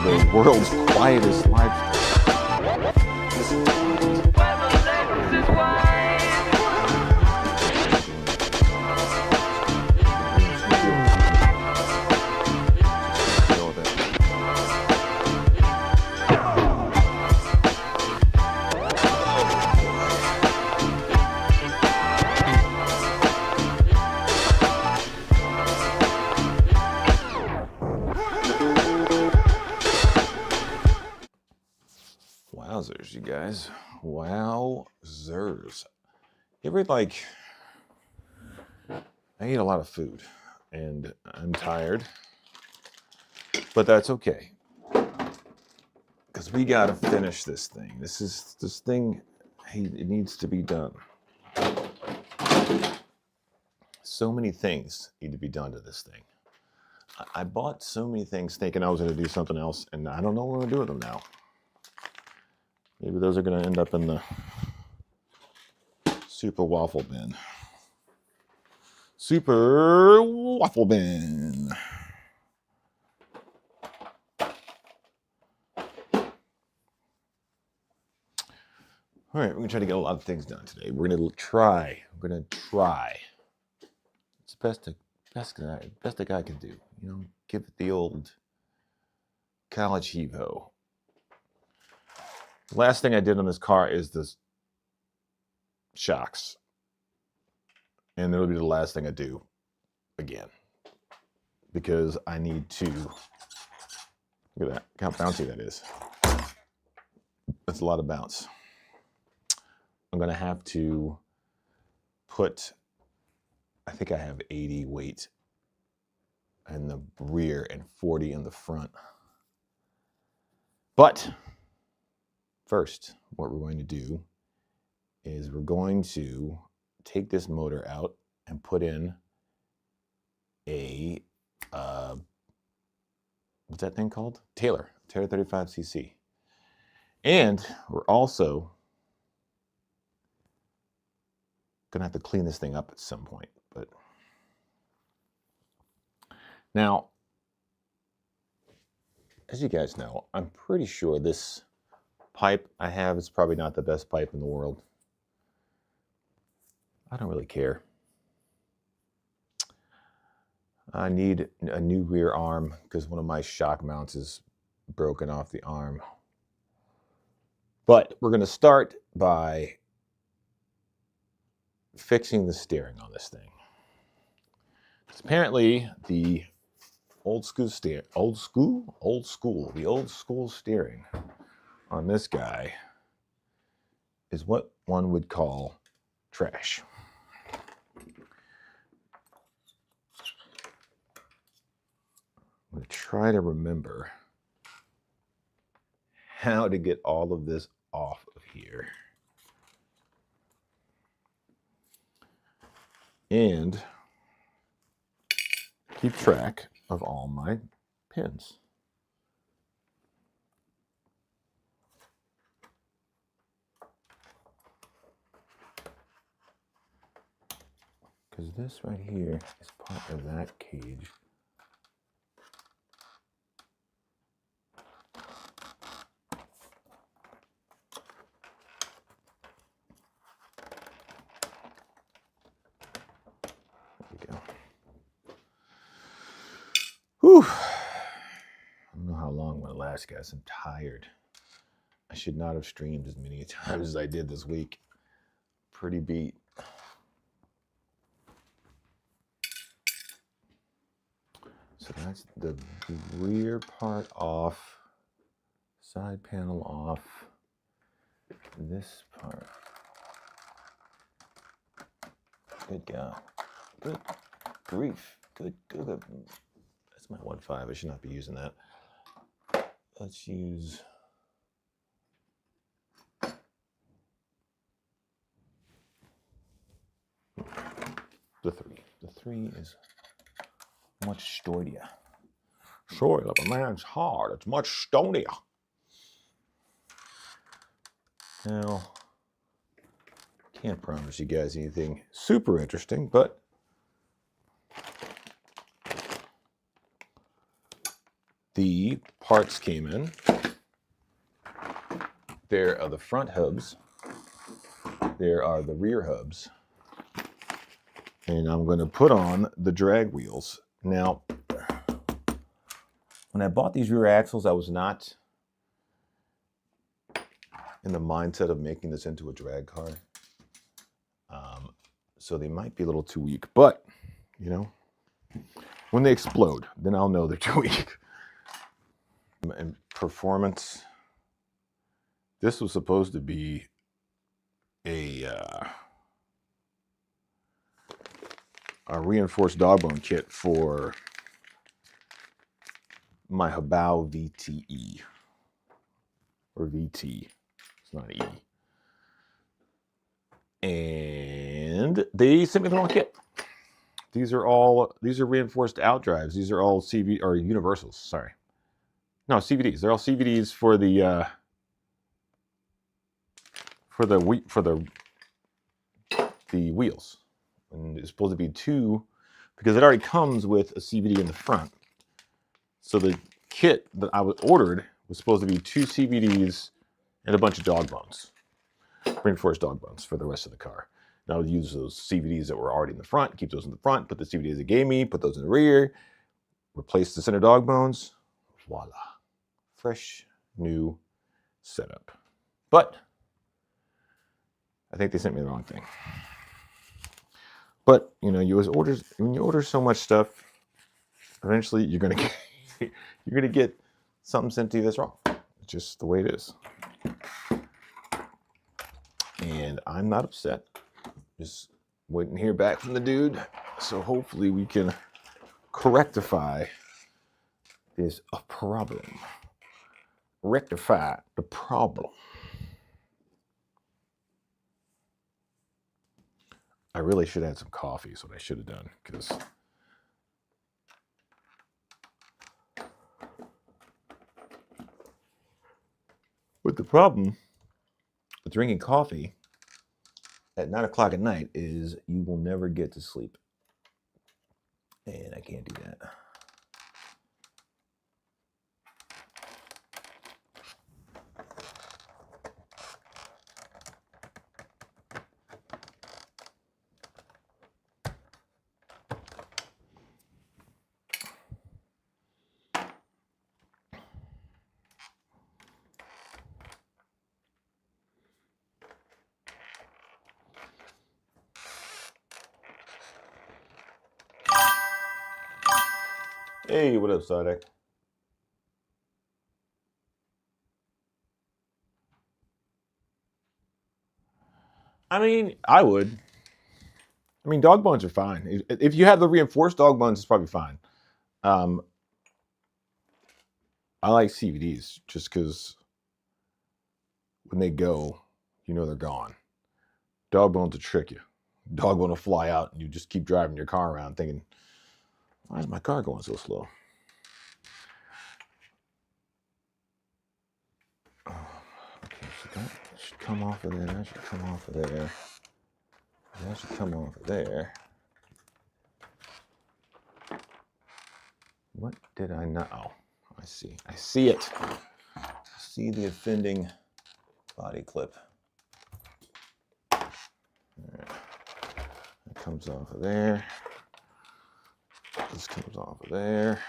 the world's quietest live Wowzers, you guys. Wowzers. You ever like, I eat a lot of food and I'm tired, but that's okay. Because we got to finish this thing. This thing, it needs to be done. So many things need to be done to this thing. I bought so many things thinking I was going to do something else, and I don't know what I'm going to do with them now. Maybe those are going to end up in the super waffle bin. Super waffle bin. All right, we're going to try to get a lot of things done today. We're going to try. It's the best a guy can do. You know, give it the old college heave-ho. Last thing I did on this car is the shocks. And it'll be the last thing I do again. Because I need to, look at that, look how bouncy that is. That's a lot of bounce. I'm gonna have to put, I think I have 80 weight in the rear and 40 in the front. But first, what we're going to do is we're going to take this motor out and put in a, what's that thing called? Taylor 35cc. And we're also gonna have to clean this thing up at some point. But now, as you guys know, I'm pretty sure this pipe I have is probably not the best pipe in the world. I don't really care. I need a new rear arm because one of my shock mounts is broken off the arm. But we're going to start by fixing the steering on this thing. Apparently, the old school steering on this guy is what one would call trash. I'm going to try to remember how to get all of this off of here. And keep track of all my pins. Because this right here is part of that cage. Whew. I don't know how long my last guys. I'm tired. I should not have streamed as many times as I did this week. Pretty beat. So that's the rear part off, side panel off, this part. Good God. Good grief. Good. That's my 1.5. I should not be using that. Let's use the 3. The 3 is much sturdier. Sorry, if a man's hard, it's much stonier. Now, can't promise you guys anything super interesting, but the parts came in. There are the front hubs. There are the rear hubs. And I'm going to put on the drag wheels. Now, when I bought these rear axles, I was not in the mindset of making this into a drag car. So they might be a little too weak. But, you know, when they explode, then I'll know they're too weak. And performance, this was supposed to be a reinforced dog bone kit for my Habao VTE, or VT, it's not an E. And they sent me the wrong kit. These are reinforced outdrives. These are all CV or universals, sorry. No, CVDs. They're all CVDs for the wheels. And it's supposed to be 2 because it already comes with a CVD in the front. So the kit that I ordered was supposed to be 2 CVDs and a bunch of dog bones, reinforced dog bones for the rest of the car. Now I'll use those CVDs that were already in the front, keep those in the front, put the CVDs it gave me, put those in the rear, replace the center dog bones. Voila. Fresh, new setup. But I think they sent me the wrong thing. But, you know, when you order so much stuff, eventually you're going to get something sent to you that's wrong. It's just the way it is. And I'm not upset. Just waiting to hear back from the dude. So hopefully we can rectify this problem. Rectify the problem. I really should have had some coffee, is what I should have done, because but the problem with drinking coffee at 9 o'clock at night is you will never get to sleep. And I can't do that. Hey, what up, Sadek? I mean, I would. I mean, dog bones are fine. If you have the reinforced dog bones, it's probably fine. I like CVDs just because when they go, you know they're gone. Dog bones will trick you. Dog bone will fly out and you just keep driving your car around thinking, why is my car going so slow? Okay, so that should come off of there. That should come off of there. That should come off of there. What did I not? Oh, I see. I see it. I see the offending body clip. Right. That comes off of there. This comes off of there.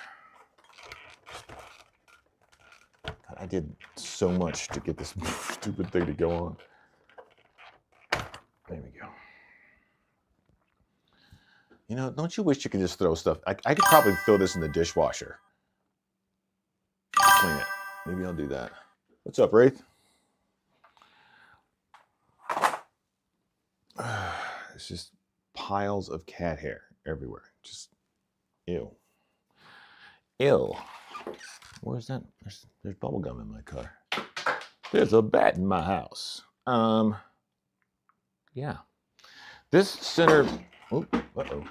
God, I did so much to get this stupid thing to go on. There we go. You know, don't you wish you could just throw stuff? I could probably throw this in the dishwasher. Clean it. Maybe I'll do that. What's up, Wraith? It's just piles of cat hair everywhere. Just ew. Ew. Where's that? There's bubble gum in my car. There's a bat in my house. Yeah. This center. Oh, uh-oh.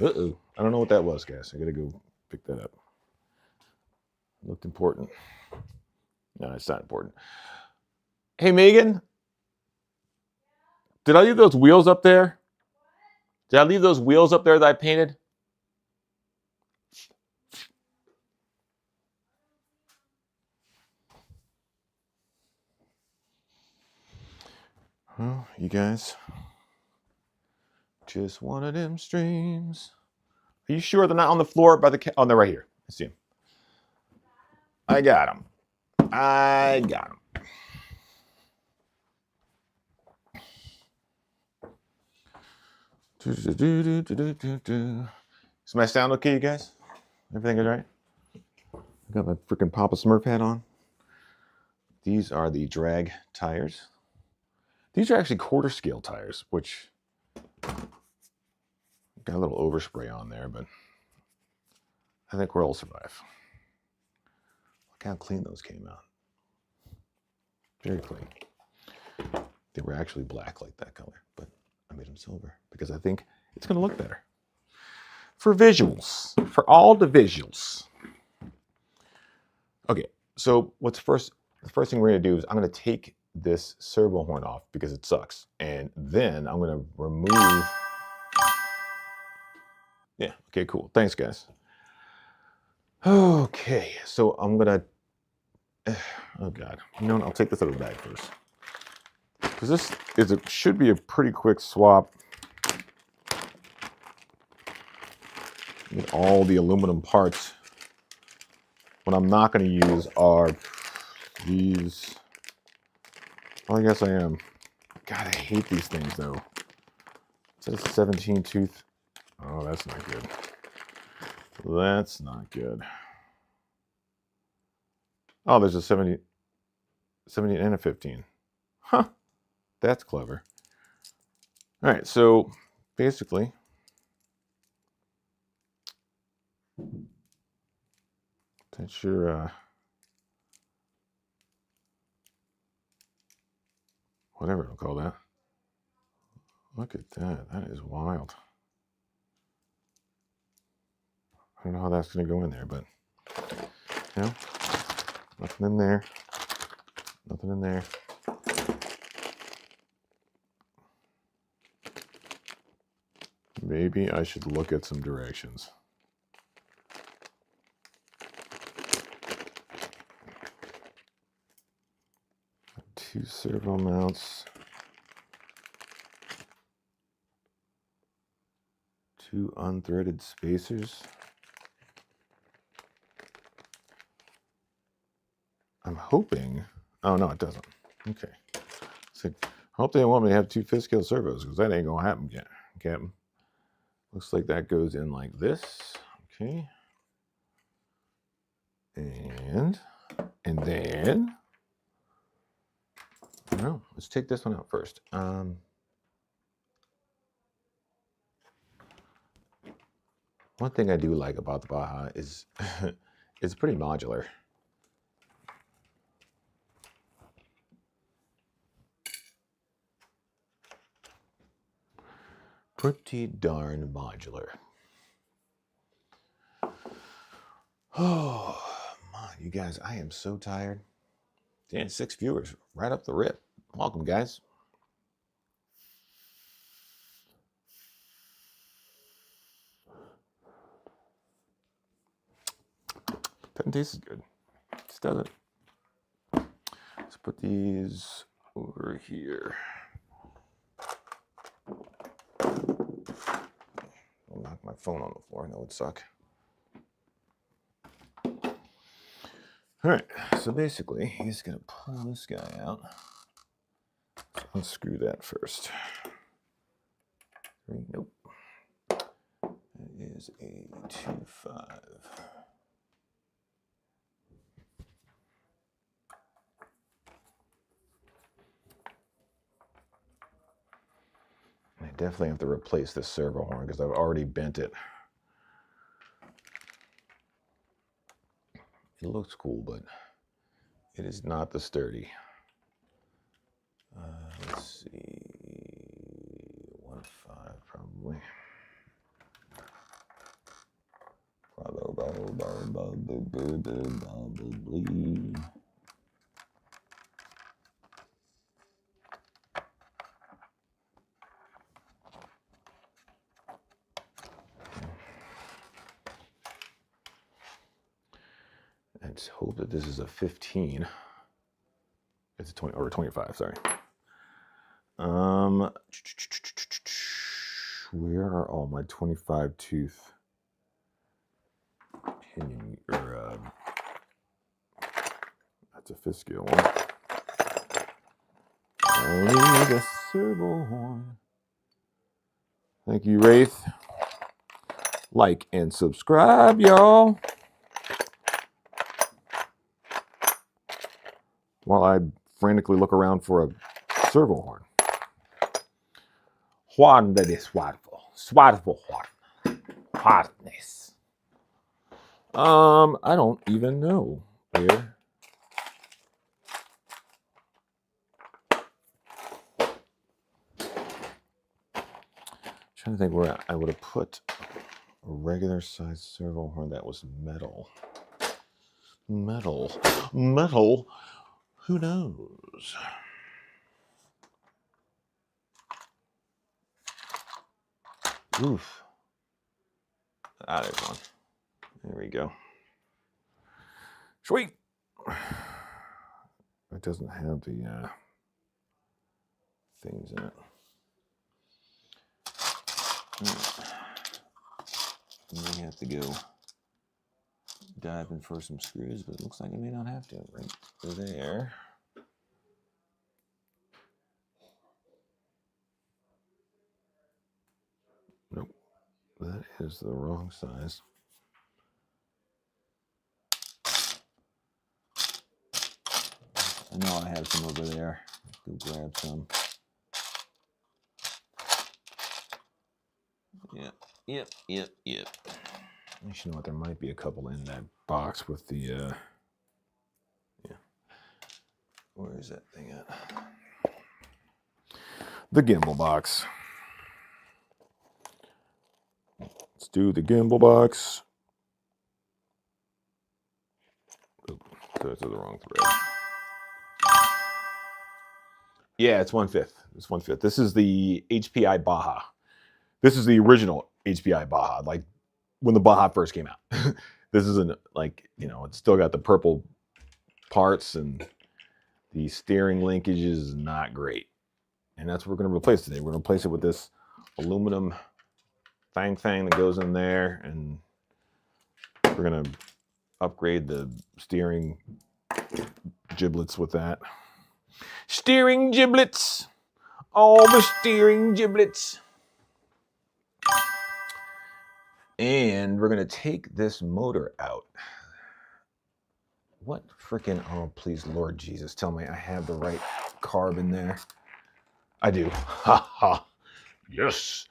Uh-oh. I don't know what that was, guys. I gotta go pick that up. Looked important. No, it's not important. Hey, Megan. Did I leave those wheels up there? Did I leave those wheels up there that I painted? Oh, you guys. Just one of them streams. Are you sure they're not on the floor by the oh, they're right here. I see them. I got them. I got them. Is my sound okay, you guys? Everything is right? I got my freaking Papa Smurf hat on. These are the drag tires. These are actually quarter scale tires, which got a little overspray on there, but I think we'll survive. Look how clean those came out. Very clean. They were actually black like that color, but I made them silver because I think it's going to look better. For visuals, for all the visuals. Okay, so the first thing we're going to do is I'm going to take this servo horn off because it sucks. And then I'm going to remove... Yeah, okay, cool. Thanks, guys. Okay, so I'm going to... Oh, God. You know what? I'll take this out of the bag first. Because this should be a pretty quick swap. Get all the aluminum parts. What I'm not going to use are these. Well, I guess I am. God, I hate these things, though. Is that a 17 tooth? Oh, that's not good. That's not good. Oh, there's a 17 and a 15. Huh. That's clever. All right, so basically, that's your whatever I'll call that. Look at that. That is wild. I don't know how that's going to go in there, but you know, nothing in there. Nothing in there. Maybe I should look at some directions. Two servo mounts. Two unthreaded spacers. I'm hoping. Oh, no, it doesn't. Okay. So I hope they don't want me to have two fifth scale servos because that ain't going to happen yet, Captain. Looks like that goes in like this. Okay. And then, no, let's take this one out first. One thing I do like about the Baja is it's pretty modular. Pretty darn modular. Oh, man, you guys, I am so tired. Dan, 6 viewers right up the rip. Welcome, guys. Doesn't taste as good. Just doesn't. Let's put these over here. I'll knock my phone on the floor. That would suck. All right, so basically, he's going to pull this guy out. Let's unscrew that first. Nope. That is a 2.5. I definitely have to replace this servo horn because I've already bent it. It looks cool, but it is not the sturdy. Let's see, 1.5 probably. Probably. Let's hope that this is a 15. It's a 20 or a 25, sorry. Where are all my 25 tooth pinion, or that's a fifth scale one. I need a servo horn. Thank you, Wraith. Like and subscribe, y'all. While I frantically look around for a servo horn. Juan that is Swadful Juan. Hotness. I don't even know where. Trying to think where I would have put a regular size servo horn that was metal. Metal. Who knows? Oof. Ah, there's one. There we go. Sweet. It doesn't have the things in it. I may have to go dive in for some screws, but it looks like I may not have to. Right there. Nope. That is the wrong size. I know I have some over there. Let's go grab some. Yep. You know what? There might be a couple in that box with the, yeah. Where is that thing at? The gimbal box. Let's do the gimbal box. Oh, that's the wrong thread. Yeah, it's 1/5. It's 1/5. This is the HPI Baja. This is the original HPI Baja, like when the Baja first came out. This isn't like, it's still got the purple parts, and the steering linkage is not great. And that's what we're going to replace today. We're going to replace it with this aluminum thing that goes in there, and we're going to upgrade the steering giblets with that. Steering giblets! All the steering giblets! And we're going to take this motor out. What freaking, oh, please, Lord Jesus, tell me I have the right carb in there. I do. Ha ha. Yes.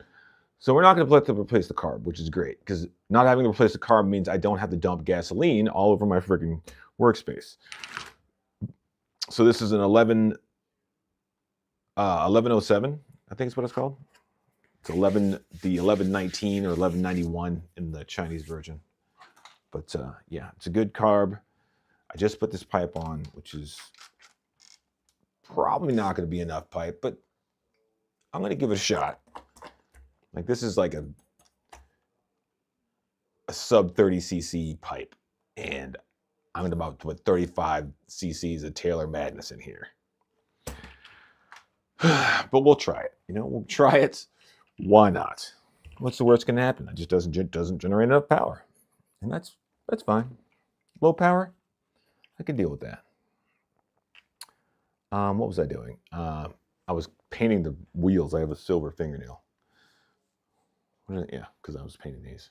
So we're not going to have to replace the carb, which is great, because not having to replace the carb means I don't have to dump gasoline all over my freaking workspace. So this is an 1107, I think is what it's called. It's the 1119 or 1191 in the Chinese version. But yeah, it's a good carb. I just put this pipe on, which is probably not going to be enough pipe, but I'm going to give it a shot. Like, this is like a sub 30 cc pipe, and I'm at about 35 cc's of Taylor Madness in here. But we'll try it. We'll try it. Why not? What's the worst going to happen? It just doesn't generate enough power, and that's fine. Low power, I can deal with that. What was I doing? I was painting the wheels. I have a silver fingernail. Yeah, because I was painting these.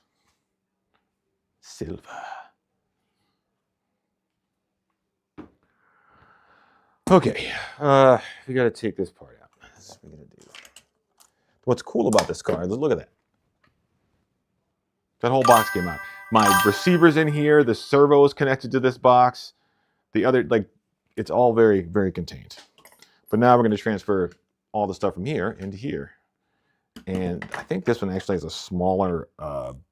Silver. Okay, we got to take this part out. That's what we're going to do. What's cool about this car, look at that. That whole box came out. My receiver's in here. The servo is connected to this box. The other, it's all very, very contained. But now we're going to transfer all the stuff from here into here. And I think this one actually has a smaller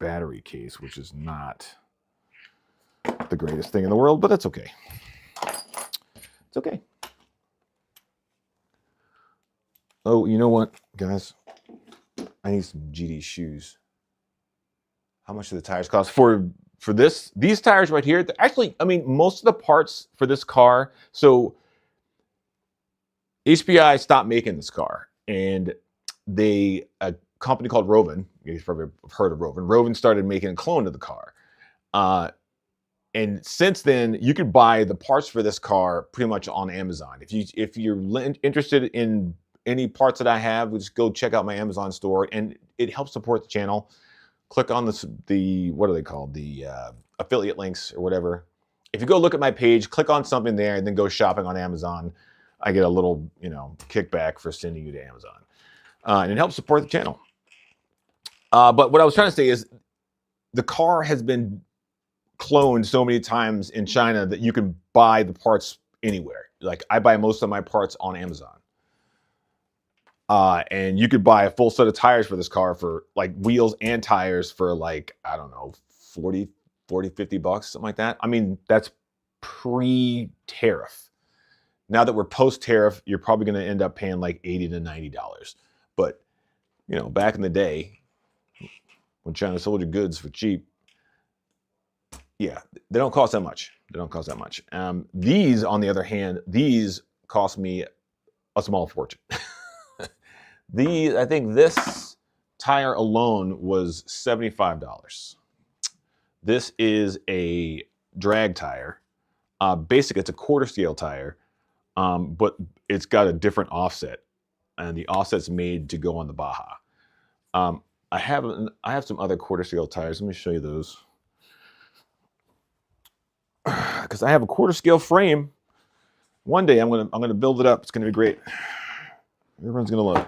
battery case, which is not the greatest thing in the world, but that's okay. It's okay. Oh, you know what, guys? I need some GD shoes. How much do the tires cost for these tires right here? Actually, I mean, most of the parts for this car. So HPI stopped making this car, and a company called Roven, you've probably heard of Roven. Roven started making a clone of the car. And since then, you could buy the parts for this car pretty much on Amazon. If you're interested in any parts that I have, just go check out my Amazon store, and it helps support the channel. Click on the what are they called? The affiliate links or whatever. If you go look at my page, click on something there, and then go shopping on Amazon, I get a little, kickback for sending you to Amazon, and it helps support the channel. But what I was trying to say is, the car has been cloned so many times in China that you can buy the parts anywhere. Like, I buy most of my parts on Amazon. And you could buy a full set of tires for this car, for like wheels and tires, for like, I don't know, 40, 50 bucks, something like that. I mean, that's pre-tariff. Now that we're post-tariff, you're probably going to end up paying like $80 to $90. But, back in the day, when China sold you goods for cheap, yeah, they don't cost that much. These, on the other hand, these cost me a small fortune. I think this tire alone was $75. This is a drag tire. Basically, it's a quarter scale tire, but it's got a different offset, and the offset's made to go on the Baja. I have some other quarter scale tires. Let me show you those. Because I have a quarter scale frame. One day I'm gonna build it up. It's gonna be great. Everyone's gonna love it.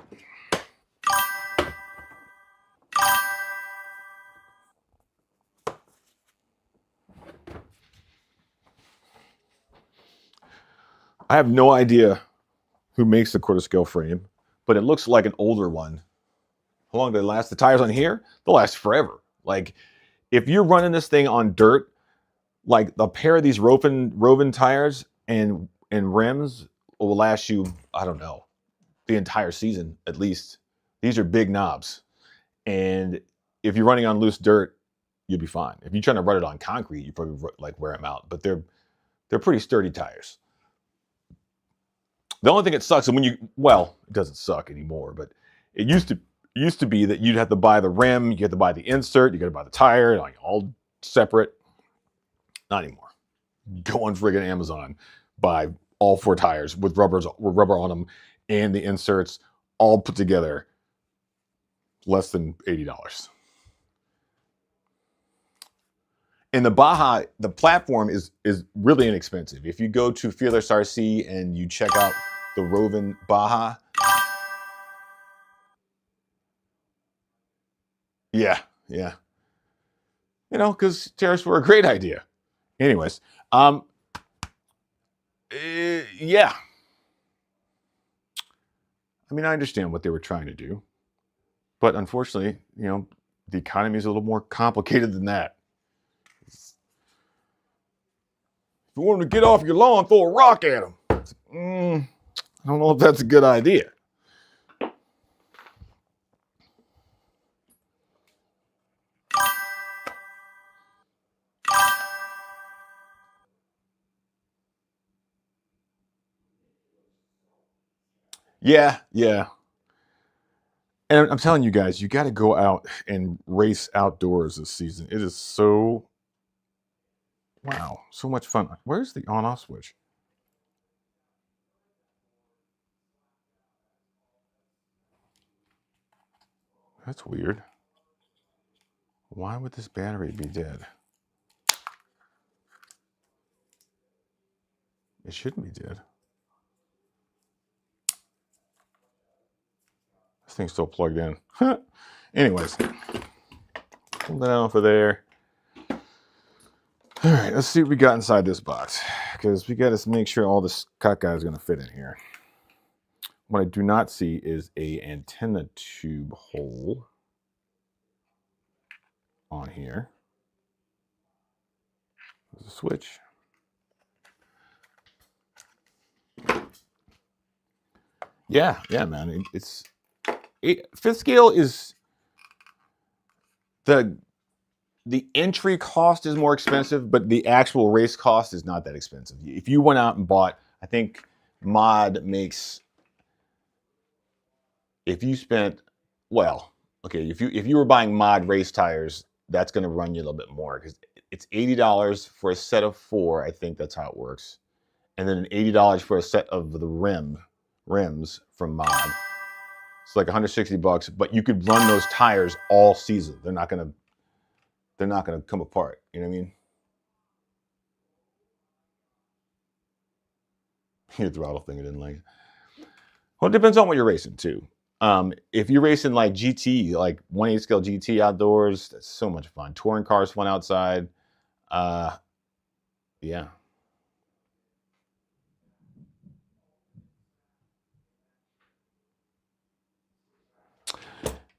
I have no idea who makes the quarter scale frame, but it looks like an older one. How long do they last? The tires on here, they'll last forever. Like, if you're running this thing on dirt, like a pair of these Roven tires and rims will last you, I don't know, the entire season at least. These are big knobs, and if you're running on loose dirt, you'll be fine. If you're trying to run it on concrete, you probably like wear them out. But they're pretty sturdy tires. The only thing that sucks, and it doesn't suck anymore, but it used to be that you'd have to buy the rim, you have to buy the insert, you got to buy the tire, like all separate. Not anymore. Go on friggin' Amazon, buy all 4 tires with rubber on them, and the inserts all put together, less than $80. And the Baja, the platform is really inexpensive. If you go to Fearless RC and you check out the Roven Baja, yeah, because tariffs were a great idea. Anyways, yeah. I mean, I understand what they were trying to do, but unfortunately, the economy is a little more complicated than that. If you want them to get off your lawn, throw a rock at them. I don't know if that's a good idea. Yeah. And I'm telling you guys, you got to go out and race outdoors this season. It is so much fun. Where's the on-off switch? That's weird. Why would this battery be dead? It shouldn't be dead. This thing's still plugged in. Anyways, pull that off of there. All right, let's see what we got inside this box, because we got to make sure all this caca is going to fit in here. What I do not see is a antenna tube hole on here. There's a switch. Yeah, man. Fifth scale is the entry cost is more expensive, but the actual race cost is not that expensive. If you went out and bought, I think Mod makes if you spent, well, okay, if you were buying mod race tires, that's going to run you a little bit more because it's $80 for a set of 4. I think that's how it works, and then $80 for a set of the rims from mod. It's like $160, but you could run those tires all season. They're not gonna come apart. You know what I mean? Your throttle thing I didn't like. Well, it depends on what you're racing too. If you're racing like GT, like 1/8 scale GT outdoors, that's so much fun. Touring cars fun outside. Yeah.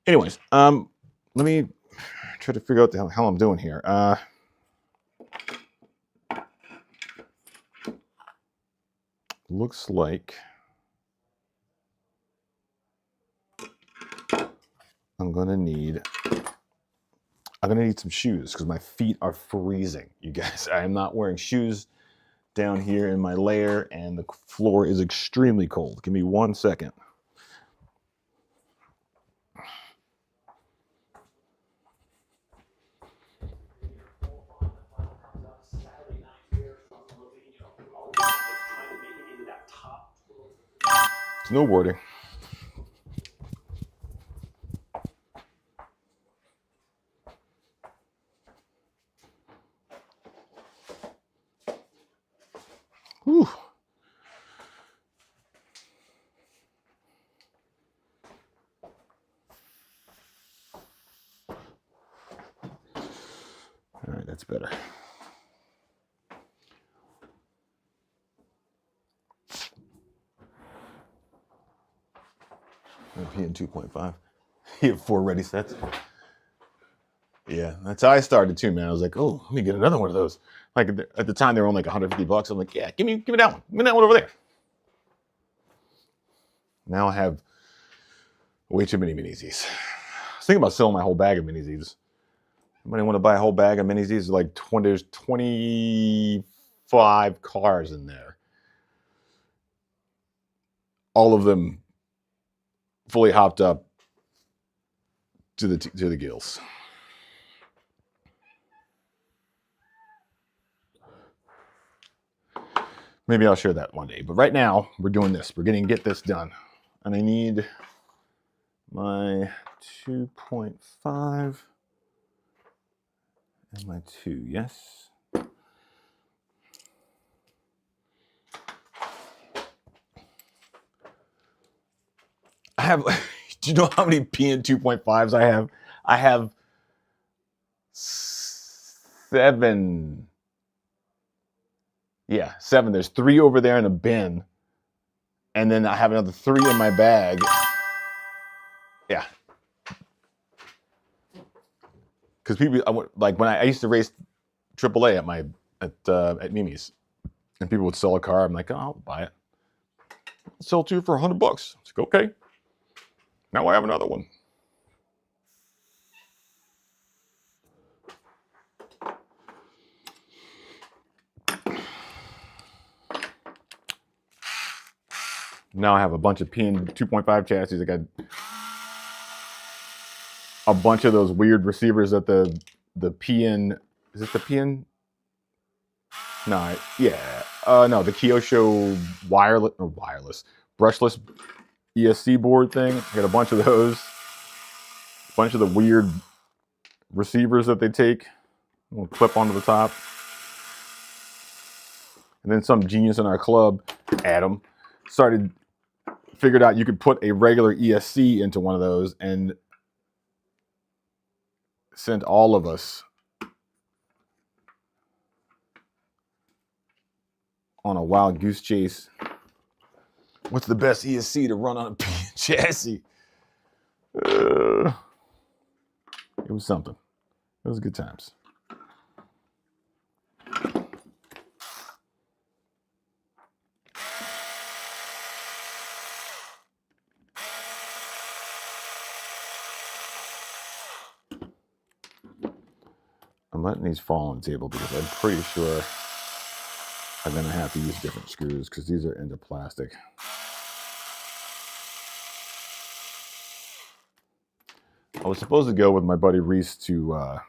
Anyways, let me try to figure out the hell I'm doing here. Looks like I'm gonna need some shoes because my feet are freezing, you guys. I am not wearing shoes down here in my lair, and the floor is extremely cold. Give me 1 second. Snowboarding. Whew. All right, that's better. PN 2.5. You have 4 ready sets. Yeah, that's how I started too, man. I was like, oh, let me get another one of those. Like at the time, they were only like $150. I'm like, yeah, give me that one. Give me that one over there. Now I have way too many mini-Zs. I was thinking about selling my whole bag of mini-Zs. Anybody want to buy a whole bag of mini-Zs? Like there's 25 cars in there. All of them fully hopped up to the gills. Maybe I'll share that one day. But right now, we're doing this. We're going to get this done. And I need my 2.5 and my 2. Yes. I have, do you know how many PN 2.5s I have? I have 7. Yeah, 7. There's 3 over there in a bin. And then I have another 3 in my bag. Yeah. Because people, like when I used to race AAA at Mimi's, and people would sell a car. I'm like, oh, I'll buy it. I'll sell 2 for $100. It's like, okay. Now I have another one. Now I have a bunch of PN 2.5 chassis. I got a bunch of those weird receivers that the PN, is it the PN? No, yeah. No, the Kyosho wireless brushless ESC board thing. I got a bunch of those. A bunch of the weird receivers that they take. We'll clip onto the top. And then some genius in our club, Adam, figured out you could put a regular ESC into one of those and sent all of us on a wild goose chase. What's the best ESC to run on a chassis? It was something. It was good times. I'm letting these fall on the table because I'm pretty sure I'm going to have to use different screws because these are into plastic. I was supposed to go with my buddy Reese to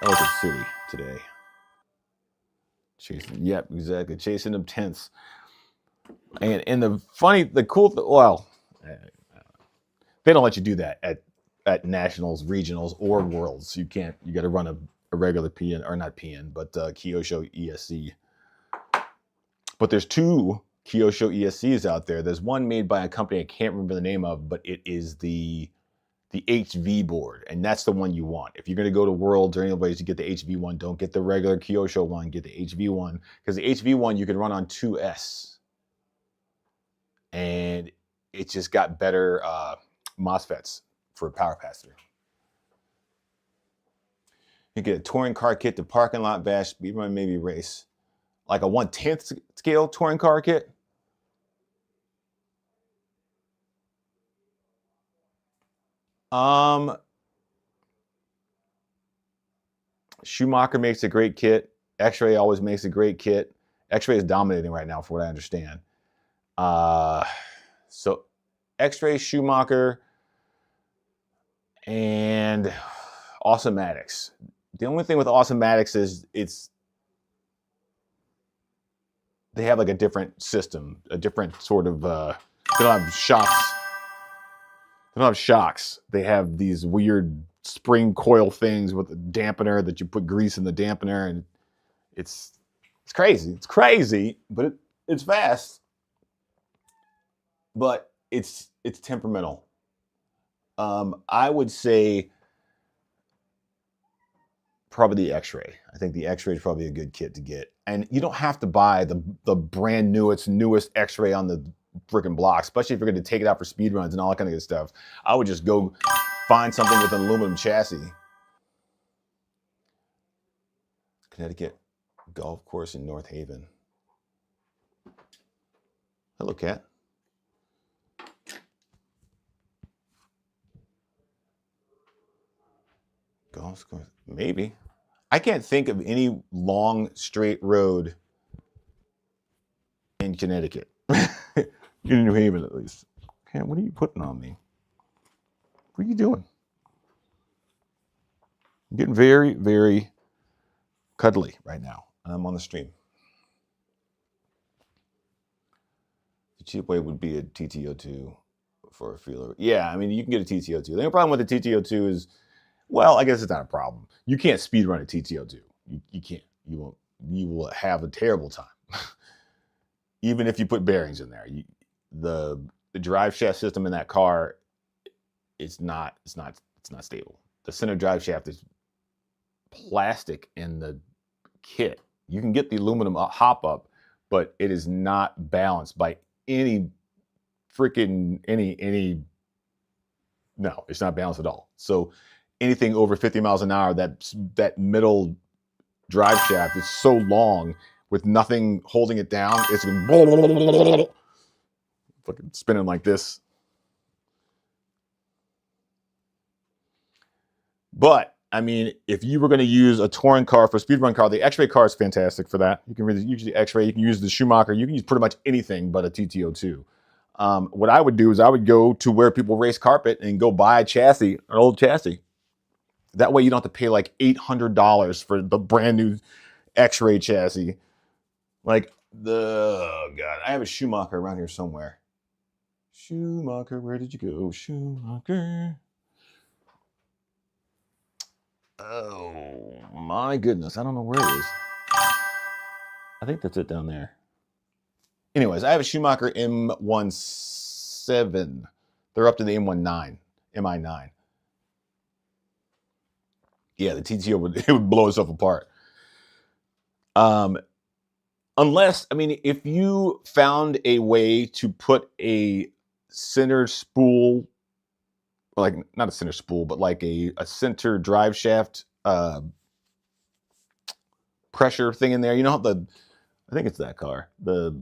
Ellicott City today. Yep, exactly. Chasing them tents. And the cool thing, well, they don't let you do that at nationals, regionals, or worlds. You can't. You got to run a regular PN, or not PN, but Kyosho ESC. But there's two Kyosho ESCs out there. There's one made by a company I can't remember the name of, but it is the HV board, and that's the one you want. If you're going to go to Worlds or any place, you get the HV one. Don't get the regular Kyosho one. Get the HV one, because the HV one you can run on 2S, and it just got better MOSFETs for power pass-through. You get a touring car kit, the parking lot bash, speedrun, maybe race, like a 1/10 scale touring car kit. Schumacher makes a great kit. X-Ray always makes a great kit. X-Ray is dominating right now, for what I understand. So X-Ray, Schumacher, and Awesomatics. The only thing with Awesomatics is they have like a different system, a different sort of. They don't have shocks. They don't have shocks. They have these weird spring coil things with a dampener that you put grease in the dampener, and it's crazy. It's crazy, but it's fast. But it's temperamental. I would say probably the X-Ray. I think the X-Ray is probably a good kit to get. And you don't have to buy the brand newest X-Ray on the freaking block, especially if you're going to take it out for speed runs and all that kind of good stuff. I would just go find something with an aluminum chassis. Connecticut golf course in North Haven. Hello, cat. Golf course, maybe. I can't think of any long straight road in Connecticut. In New Haven, at least. Cat, what are you putting on me? What are you doing? I'm getting very, very cuddly right now. I'm on the stream. The cheap way would be a TTO2 for a feeler. Yeah, I mean, you can get a TTO2. The only problem with the TTO2 is, well, I guess it's not a problem. You can't speed run a TTO2. You can't. You will have a terrible time. Even if you put bearings in there. The drive shaft system in that car, it's not stable. The center drive shaft is plastic in the kit. You can get the aluminum hop up, but it is not balanced by any no, it's not balanced at all. So anything over 50 miles an hour, that middle drive shaft is so long with nothing holding it down, it's fucking spinning like this. But I mean, if you were going to use a touring car for a speedrun car, the X-Ray car is fantastic for that. You can really use the X-Ray, you can use the Schumacher, you can use pretty much anything but a TTO2. What I would do is I would go to where people race carpet and go buy a chassis, an old chassis. That way you don't have to pay like $800 for the brand new X-Ray chassis. Like oh God, I have a Schumacher around here somewhere. Schumacher, where did you go? Schumacher. Oh my goodness, I don't know where it is. I think that's it down there. Anyways, I have a Schumacher M17. They're up to the M19, MI9. Yeah, the TTO would blow itself apart. Unless, I mean, if you found a way to put a center spool, like not a center spool, but like a center drive shaft pressure thing in there. You know how I think it's that car, the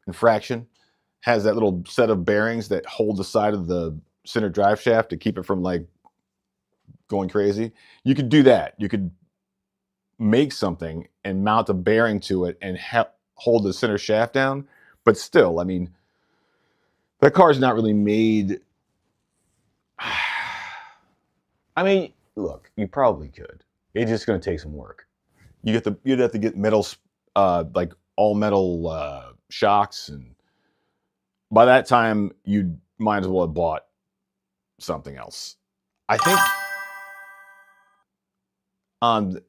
Infraction has that little set of bearings that hold the side of the center drive shaft to keep it from like going crazy. You could do that. You could make something and mount a bearing to it and hold the center shaft down. But still, I mean, that car is not really made I mean, look, you probably could. It's just going to take some work. You'd have to get metal, like all metal shocks, and by that time you might as well have bought something else. I think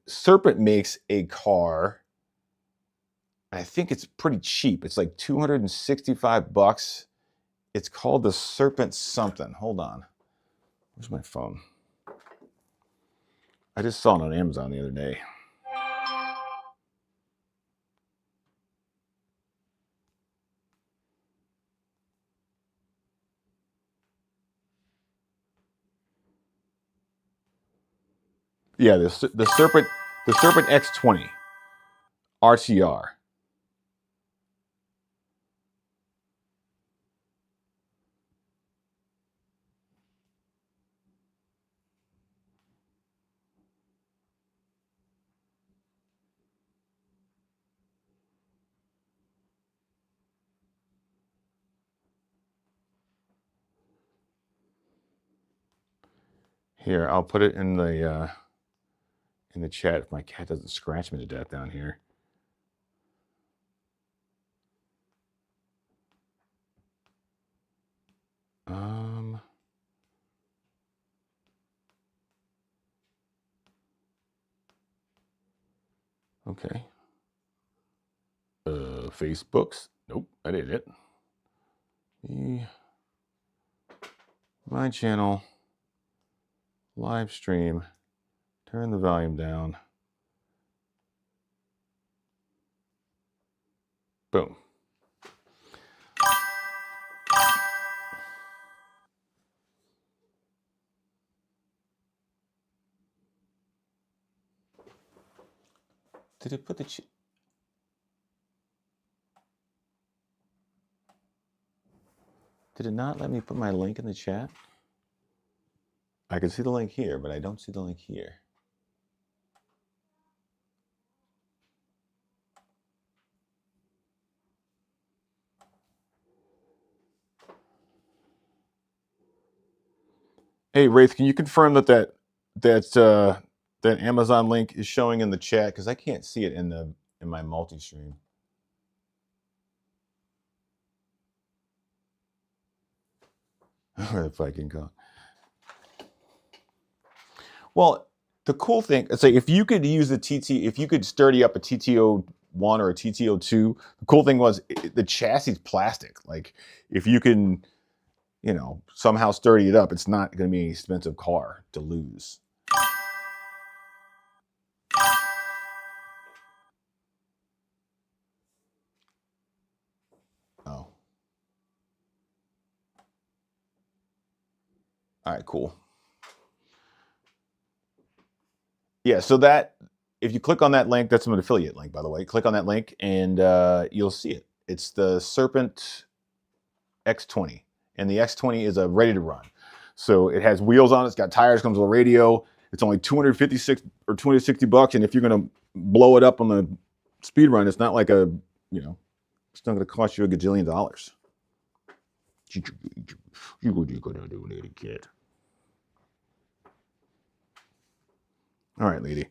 Serpent makes a car. I think it's pretty cheap. It's like $265. It's called the Serpent something. Hold on. Where's my phone? I just saw it on Amazon the other day. Yeah, the Serpent X20 RTR. Here, I'll put it in the chat if my cat doesn't scratch me to death down here. Okay. Facebooks. Nope, that ain't it. My channel. Live stream. Turn the volume down. Boom. Did it put the Did it not let me put my link in the chat? I can see the link here, but I don't see the link here. Hey, Wraith, can you confirm that Amazon link is showing in the chat? Because I can't see it in my multi-stream. Where the fucking go? Well, the cool thing, say if you could use if you could sturdy up a TTO1 or a TTO2, the cool thing was the chassis is plastic. Like if you can, somehow sturdy it up, it's not going to be an expensive car to lose. Oh. All right, cool. Yeah, so that if you click on that link, that's an affiliate link, by the way. Click on that link and you'll see it. It's the Serpent X20, and the X20 is a ready to run. So it has wheels on it, it's got tires, comes with a radio. It's only $256 or $260, and if you're gonna blow it up on the speed run, it's not like it's not gonna cost you a gajillion dollars. What are you gonna do, little kid? All right, lady,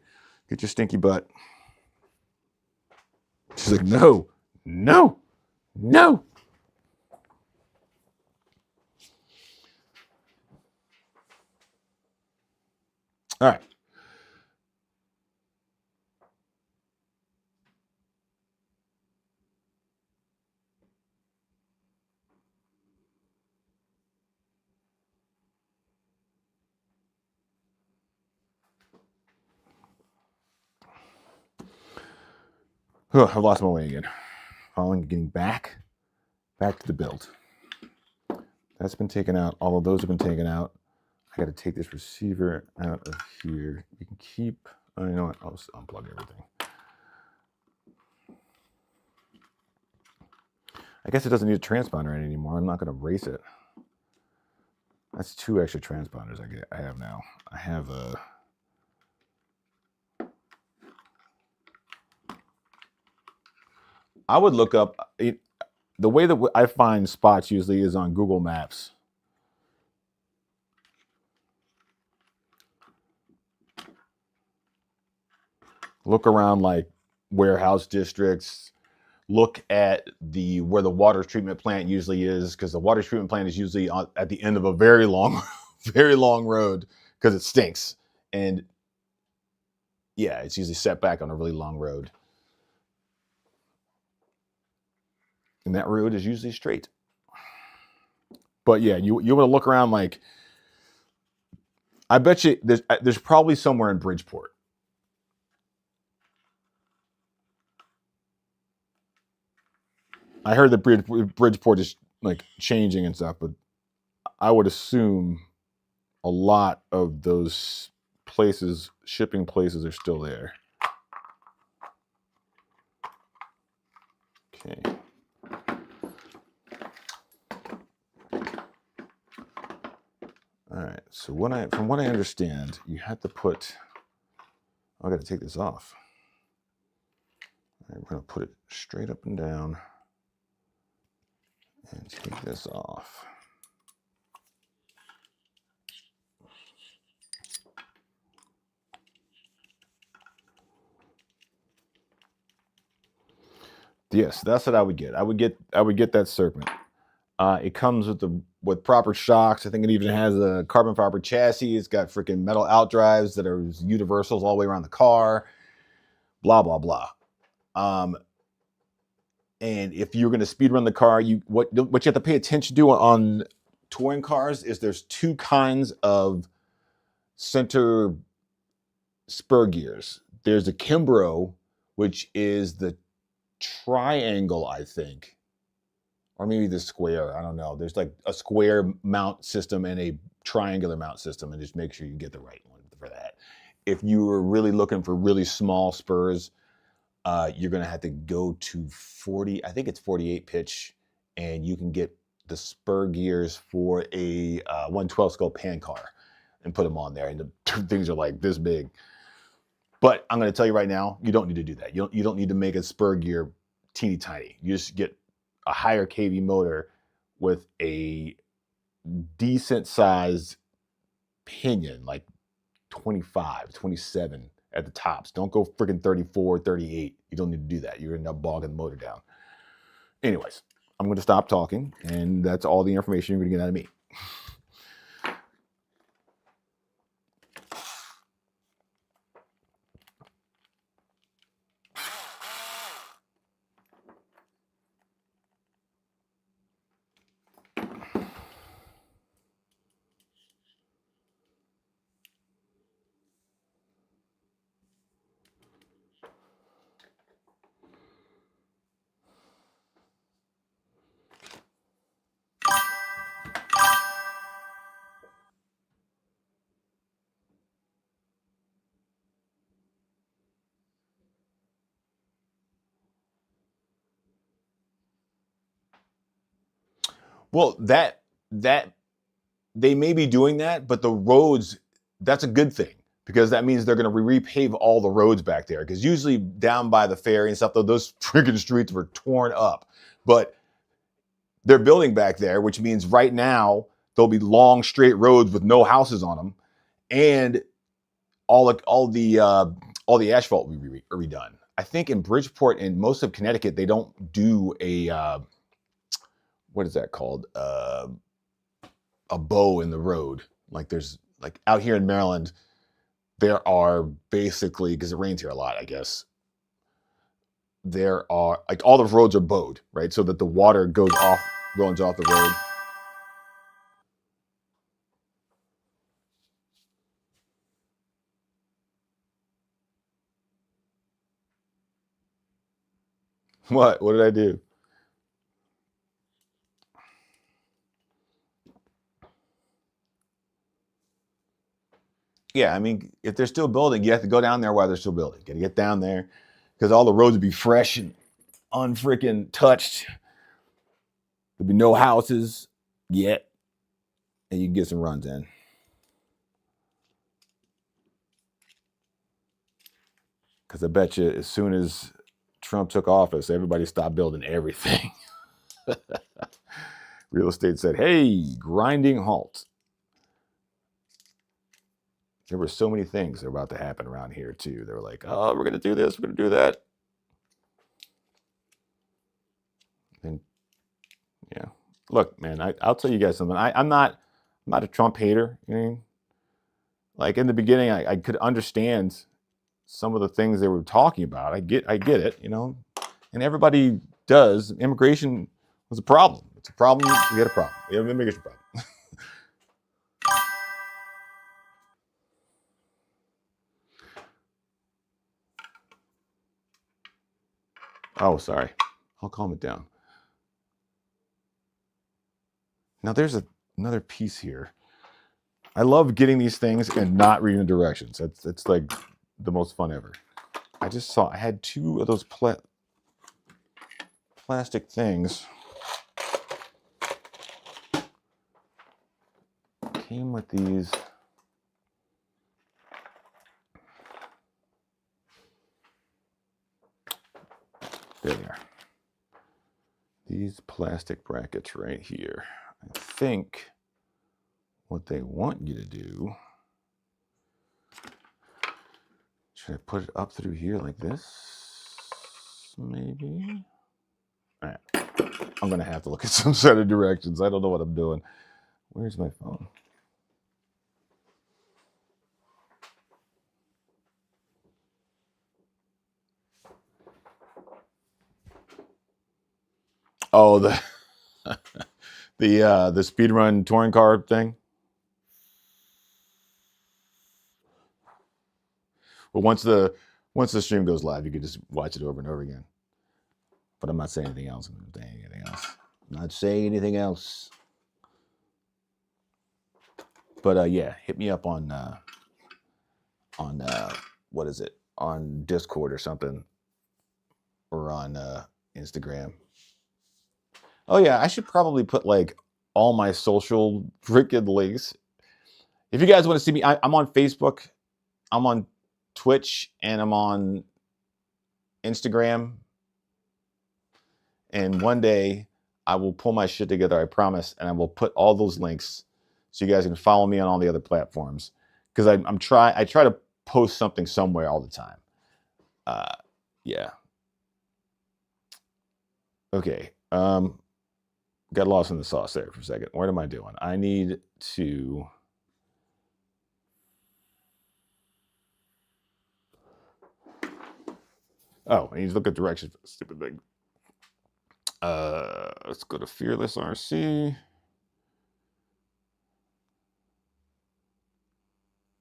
get your stinky butt. She's like, no, no, no. All right. I've lost my way again. Getting back to the build. That's been taken out. All of those have been taken out. I got to take this receiver out of here. You can keep, you know what, I'll just unplug everything. I guess it doesn't need a transponder in anymore. I'm not going to race it. That's 2 extra transponders I have now. I have a... I would look up... the way that I find spots usually is on Google Maps. Look around like warehouse districts. Look at where the water treatment plant usually is, because the water treatment plant is usually at the end of a very long, very long road because it stinks. And yeah, it's usually set back on a really long road. And that road is usually straight. But yeah, you want to look around like, I bet you there's probably somewhere in Bridgeport. I heard that Bridgeport is like changing and stuff, but I would assume a lot of those places, shipping places, are still there. Okay. All right. So from what I understand, you have to put. I got to take this off. All right, we're going to put it straight up and down, and take this off. Yes, that's what I would get. I would get that Serpent. It comes with proper shocks. I think it even has a carbon fiber chassis. It's got freaking metal outdrives that are universals all the way around the car. Blah blah blah. And if you're going to speed run the car, what you have to pay attention to on touring cars is there's two kinds of center spur gears. There's a Kimbrough, which is the triangle, I think, or maybe the square. I don't know. There's like a square mount system and a triangular mount system, and just make sure you get the right one for that. If you were really looking for really small spurs, you're going to have to go to 40, I think it's 48 pitch, and you can get the spur gears for a 112 scope pan car and put them on there. And the things are like this big. But I'm going to tell you right now, you don't need to do that. You don't need to make a spur gear teeny tiny. You just get a higher kV motor with a decent sized pinion, like 25, 27 at the tops. Don't go freaking 34, 38. You don't need to do that. You're going to end up bogging the motor down. Anyways, I'm going to stop talking, and that's all the information you're going to get out of me. Well, that they may be doing that, but the roads, that's a good thing, because that means they're going to repave all the roads back there. Because usually down by the ferry and stuff, those freaking streets were torn up. But they're building back there, which means right now there'll be long straight roads with no houses on them, and all the asphalt will be redone. I think in Bridgeport and most of Connecticut, they don't do a what is that called? A bow in the road. Like there's like out here in Maryland, there are basically, because it rains here a lot, I guess, there are like all the roads are bowed, right? So that the water runs off the road. What? What did I do? Yeah, I mean, if they're still building, you have to go down there while they're still building. Got to get down there because all the roads would be fresh and unfreaking touched. There'd be no houses yet, and you can get some runs in. Because I bet you, as soon as Trump took office, everybody stopped building everything. Real estate said, "Hey, grinding halt." There were so many things that were about to happen around here too. They were like, oh, we're going to do this, we're going to do that. And yeah, look, man, I'll tell you guys something. I'm not a Trump hater. You know, like in the beginning, I could understand some of the things they were talking about. I get it, you know, and everybody does. Immigration was a problem. It's a problem. We had a problem. We have an immigration problem. Oh, sorry. I'll calm it down. Now there's another piece here. I love getting these things and not reading the directions. It's like the most fun ever. I just saw I had 2 of those plastic things. Came with these. There they are. These plastic brackets right here. I think what they want you to do, should I put it up through here like this? Maybe. All right. I'm going to have to look at some set of directions. I don't know what I'm doing. Where's my phone? Oh, the the speedrun touring car thing. Well, once the stream goes live, you can just watch it over and over again. But I'm not saying anything else. I'm not saying anything else. I'm not saying anything else. But yeah, hit me up on what is it? On Discord or something, or on Instagram. Oh yeah, I should probably put like all my social freaking links. If you guys want to see me, I'm on Facebook, I'm on Twitch, and I'm on Instagram. And one day I will pull my shit together, I promise, and I will put all those links so you guys can follow me on all the other platforms. Because I try to post something somewhere all the time. Yeah. Okay. Got lost in the sauce there for a second. What am I doing? I need to. Oh, I need to look at directions for the stupid thing. Let's go to Fearless RC.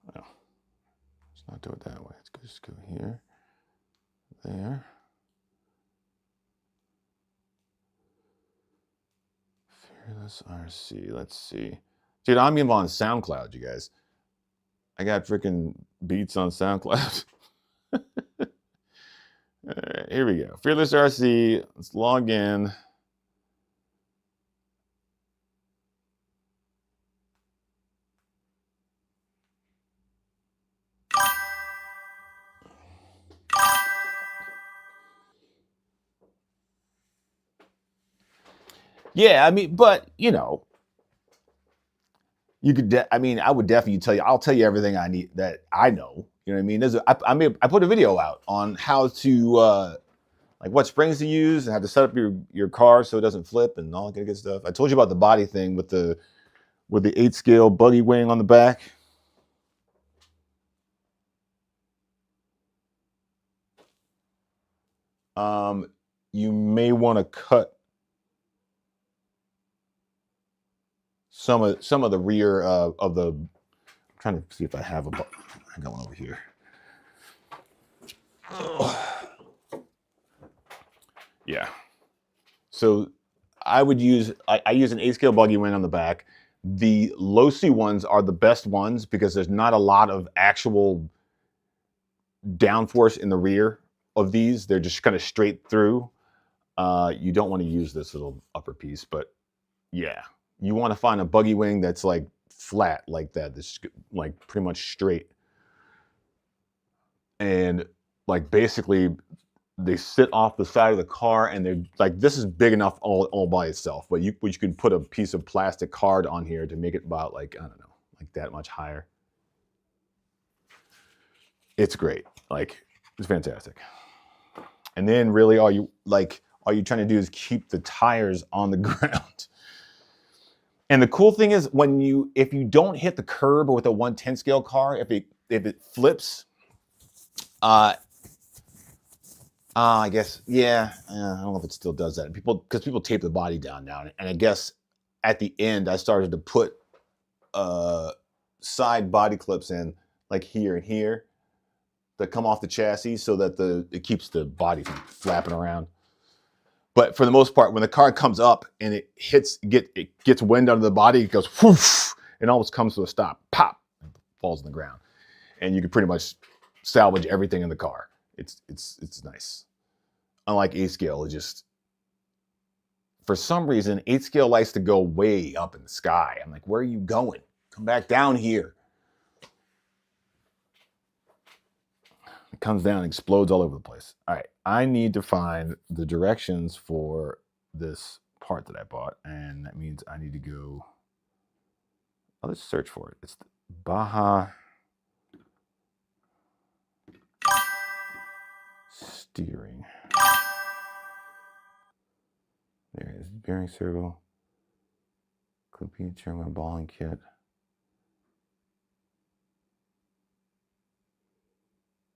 Oh, let's not do it that way. Let's just go here, there. Fearless RC. Let's see. Dude, I'm even on SoundCloud, you guys. I got freaking beats on SoundCloud. All right, here we go. Fearless RC. Let's log in. Yeah, I mean, but you know, you could. I would definitely tell you. I'll tell you everything I need that I know. You know what I mean? I put a video out on how to like what springs to use and how to set up your car so it doesn't flip and all that good stuff. I told you about the body thing with the 8 scale buggy wing on the back. You may want to cut some of the rear of the. I'm trying to see if I have I got one over here. Yeah. So I would use I use an 8 scale buggy wing on the back. The low-C ones are the best ones because there's not a lot of actual downforce in the rear of these. They're just kind of straight through. You don't want to use this little upper piece, but yeah, you want to find a buggy wing that's like flat like that. That's like pretty much straight. And like basically they sit off the side of the car and they're like, this is big enough all by itself, but you can put a piece of plastic card on here to make it about like, I don't know, like that much higher. It's great. Like, it's fantastic. And then really all you're trying to do is keep the tires on the ground. And the cool thing is if you don't hit the curb with a 110 scale car, if it flips, I guess, yeah, I don't know if it still does that. Because people tape the body down now. And I guess at the end, I started to put side body clips in, like here and here, that come off the chassis so that it keeps the body from flapping around. But for the most part, when the car comes up and it gets wind under the body, it goes whoosh, and almost comes to a stop, pop, and falls on the ground. And you can pretty much salvage everything in the car. It's nice. Unlike 8 scale, it just, for some reason, 8 scale likes to go way up in the sky. I'm like, where are you going? Come back down here. It comes down and explodes all over the place. All right, I need to find the directions for this part that I bought, and that means I need to go, let's search for it. It's the Baja steering. There it is, bearing servo, clipping, German balling kit.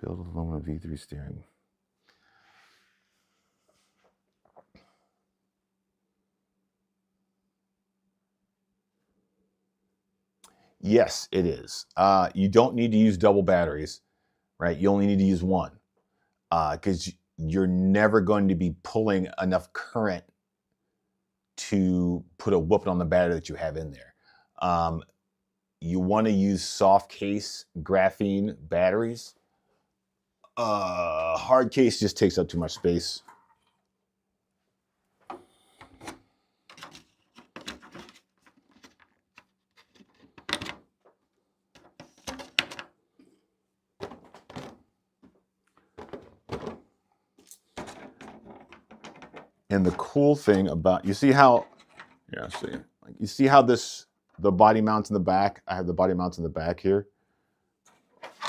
Build aluminum V3 steering. Yes, it is. You don't need to use double batteries, right? You only need to use one, because you're never going to be pulling enough current to put a whooping on the battery that you have in there. You want to use soft case graphene batteries. Hard case just takes up too much space. And the cool thing about, you see how the body mounts in the back? I have the body mounts in the back here.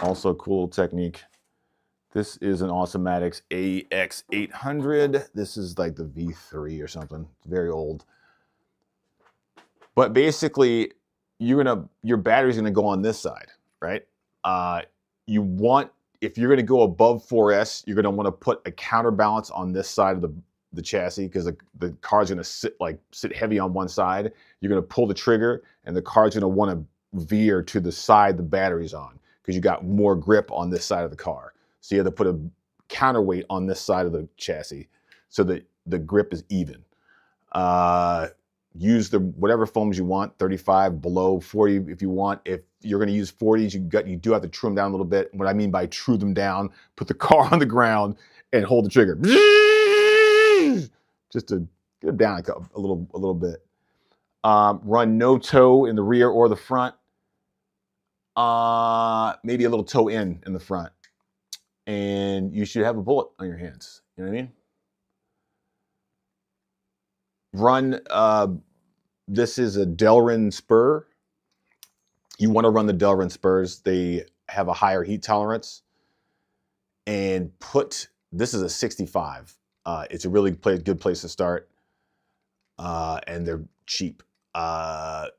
Also cool technique. This is an Awesomatics AX800. This is like the V3 or something. It's very old. But basically, your battery's gonna go on this side, right? If you're gonna go above 4S, you're gonna want to put a counterbalance on this side of the chassis, because the car's gonna sit heavy on one side. You're gonna pull the trigger, and the car's gonna want to veer to the side the battery's on, because you got more grip on this side of the car. So you have to put a counterweight on this side of the chassis so that the grip is even. Use whatever foams you want, 35, below 40 if you want. If you're going to use 40s, you do have to trim down a little bit. What I mean by trim them down, put the car on the ground and hold the trigger. Just to get it down a little bit. Run no toe in the rear or the front. Maybe a little toe in the front. And you should have a bullet on your hands. You know what I mean? Run, this is a Delrin spur. You want to run the Delrin spurs. They have a higher heat tolerance. And this is a 65. It's a really good place to start. And they're cheap. And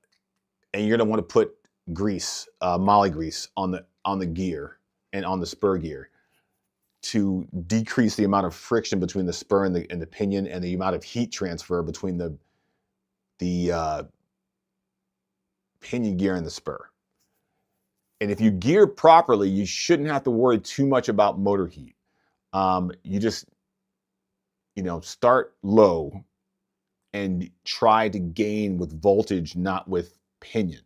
you're going to want to put grease, moly grease on the gear and on the spur gear, to decrease the amount of friction between the spur and the pinion, and the amount of heat transfer between the pinion gear and the spur. And if you gear properly, you shouldn't have to worry too much about motor heat. You just, start low and try to gain with voltage, not with pinion.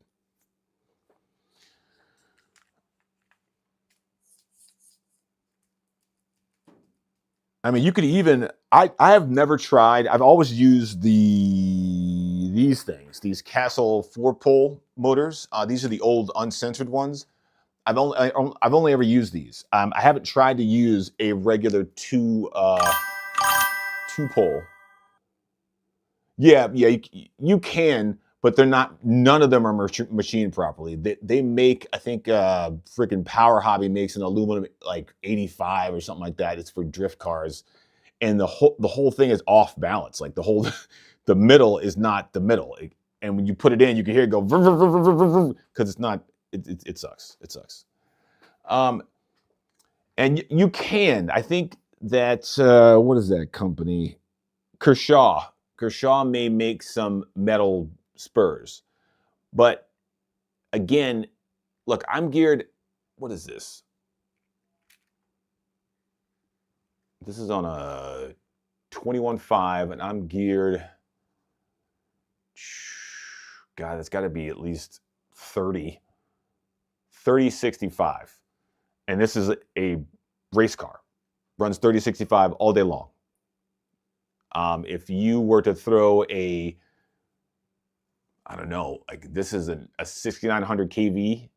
I mean, you could even, I have never tried, I've always used these things, these Castle 4-pole motors. These are the old uncensored ones. I've only ever used these. I haven't tried to use a regular two-pole. Yeah, you can, but they're not. None of them are machined properly. They make, I think, freaking Power Hobby makes an aluminum like 85 or something like that. It's for drift cars, and the whole thing is off balance. Like the middle is not the middle, and when you put it in, you can hear it go because it's not. It sucks. It sucks. And you can. I think that what is that company? Kershaw. Kershaw may make some metal spurs, but again, look, I'm geared. What is this? This is on a 21.5, and I'm geared. God, that's got to be at least 3065. And this is a race car. Runs 3065 all day long. If you were to throw I don't know, like this is a 6900 kV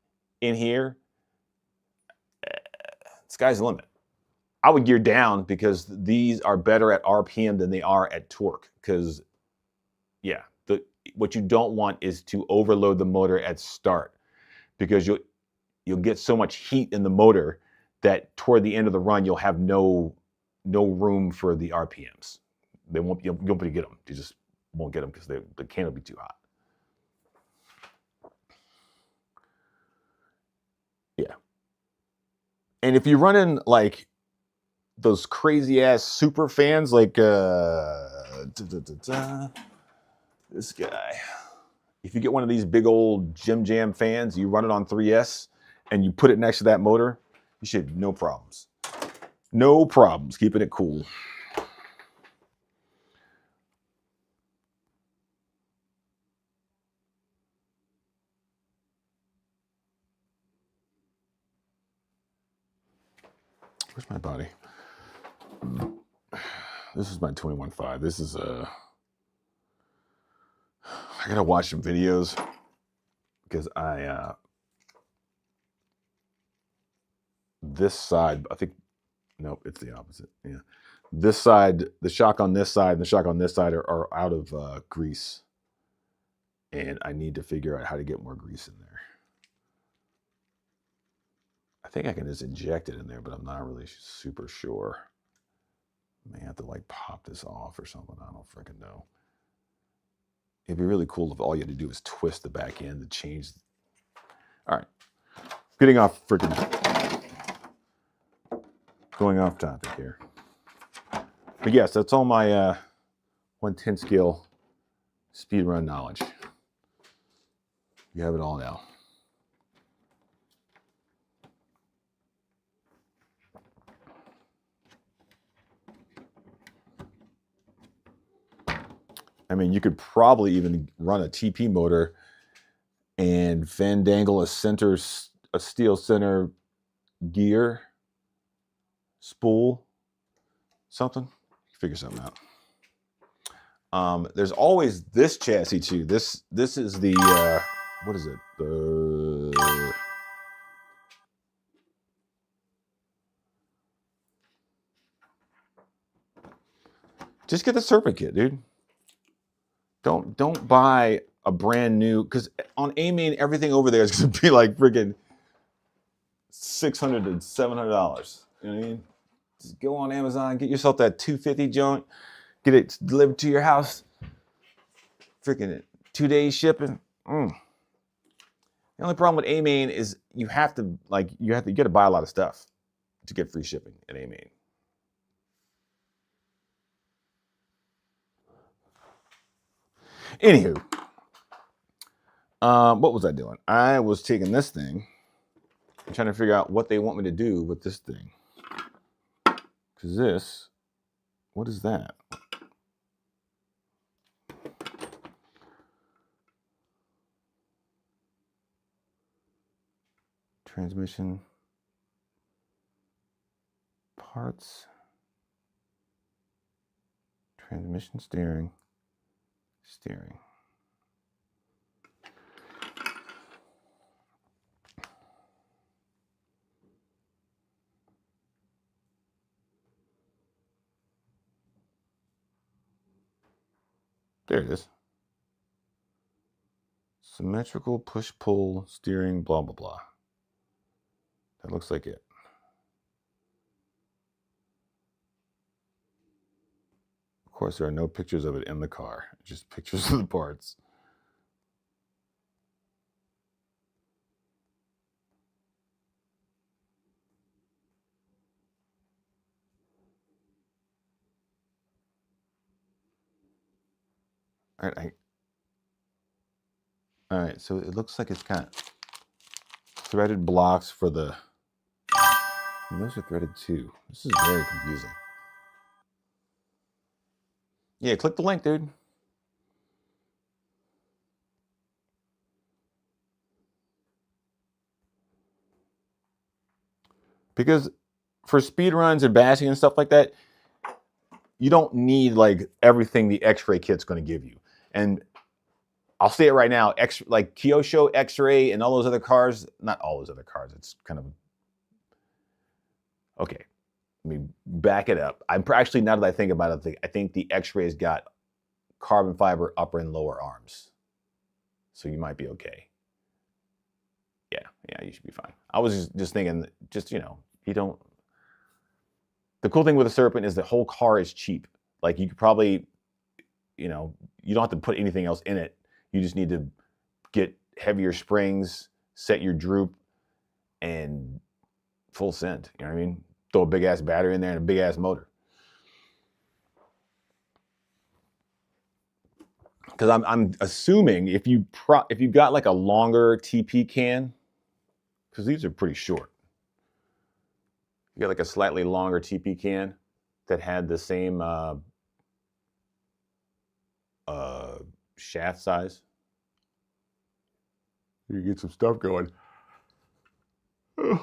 in here, sky's the limit. I would gear down because these are better at RPM than they are at torque. Because, yeah, what you don't want is to overload the motor at start, because you'll get so much heat in the motor that toward the end of the run you'll have no room for the RPMs. You'll be able to get them. You just won't get them because the can will be too hot. Yeah. And if you're running like those crazy ass super fans like this guy, if you get one of these big old Jim Jam fans, you run it on 3S and you put it next to that motor, you should no problems. No problems keeping it cool. Where's my body? This is my 21.5. This is I gotta watch some videos because this side, I think, nope, it's the opposite. Yeah, this side, the shock on this side and the shock on this side are out of grease, and I need to figure out how to get more grease in there. I think I can just inject it in there, but I'm not really super sure. I may have to like pop this off or something. I don't freaking know. It'd be really cool if all you had to do was twist the back end to change. All right, getting off freaking, going off topic here. But yes, that's all my 110 scale speed run knowledge. You have it all now. I mean, you could probably even run a TP motor and fandangle a steel center gear, spool, something. Figure something out. There's always this chassis too. This is the what is it? Just get the Serpent kit, dude. Don't buy a brand new, because on A-Main everything over there is gonna be like friggin' $600 to $700. You know what I mean? Just go on Amazon, get yourself that 250 joint, get it delivered to your house. Freaking 2 days shipping. The only problem with A-Main is you have to buy a lot of stuff to get free shipping at A-Main. Anywho, what was I doing? I was taking this thing and trying to figure out what they want me to do with this thing. Because this, what is that? Transmission parts, transmission steering. There it is. Symmetrical push-pull steering, blah, blah, blah. That looks like it. Of course, there are no pictures of it in the car, just pictures of the parts. All right, so it looks like it's got threaded blocks for the, and those are threaded too. This is very confusing. Yeah, click the link, dude. Because for speed runs and bashing and stuff like that, you don't need like everything the X-ray kit's going to give you. And I'll say it right now, like Kyosho, X-ray, and all those other cars, not all those other cars, it's kind of, okay, let me back it up. I'm actually, now that I think about it, I think the X-ray's got carbon fiber upper and lower arms. So you might be okay. Yeah, you should be fine. I was just thinking, you don't, the cool thing with a Serpent is the whole car is cheap. Like you could probably, you don't have to put anything else in it. You just need to get heavier springs, set your droop, and full send. You know what I mean? Throw a big ass battery in there and a big ass motor. Because I'm assuming if you've got like a longer TP can, because these are pretty short. You got like a slightly longer TP can that had the same shaft size. You get some stuff going. All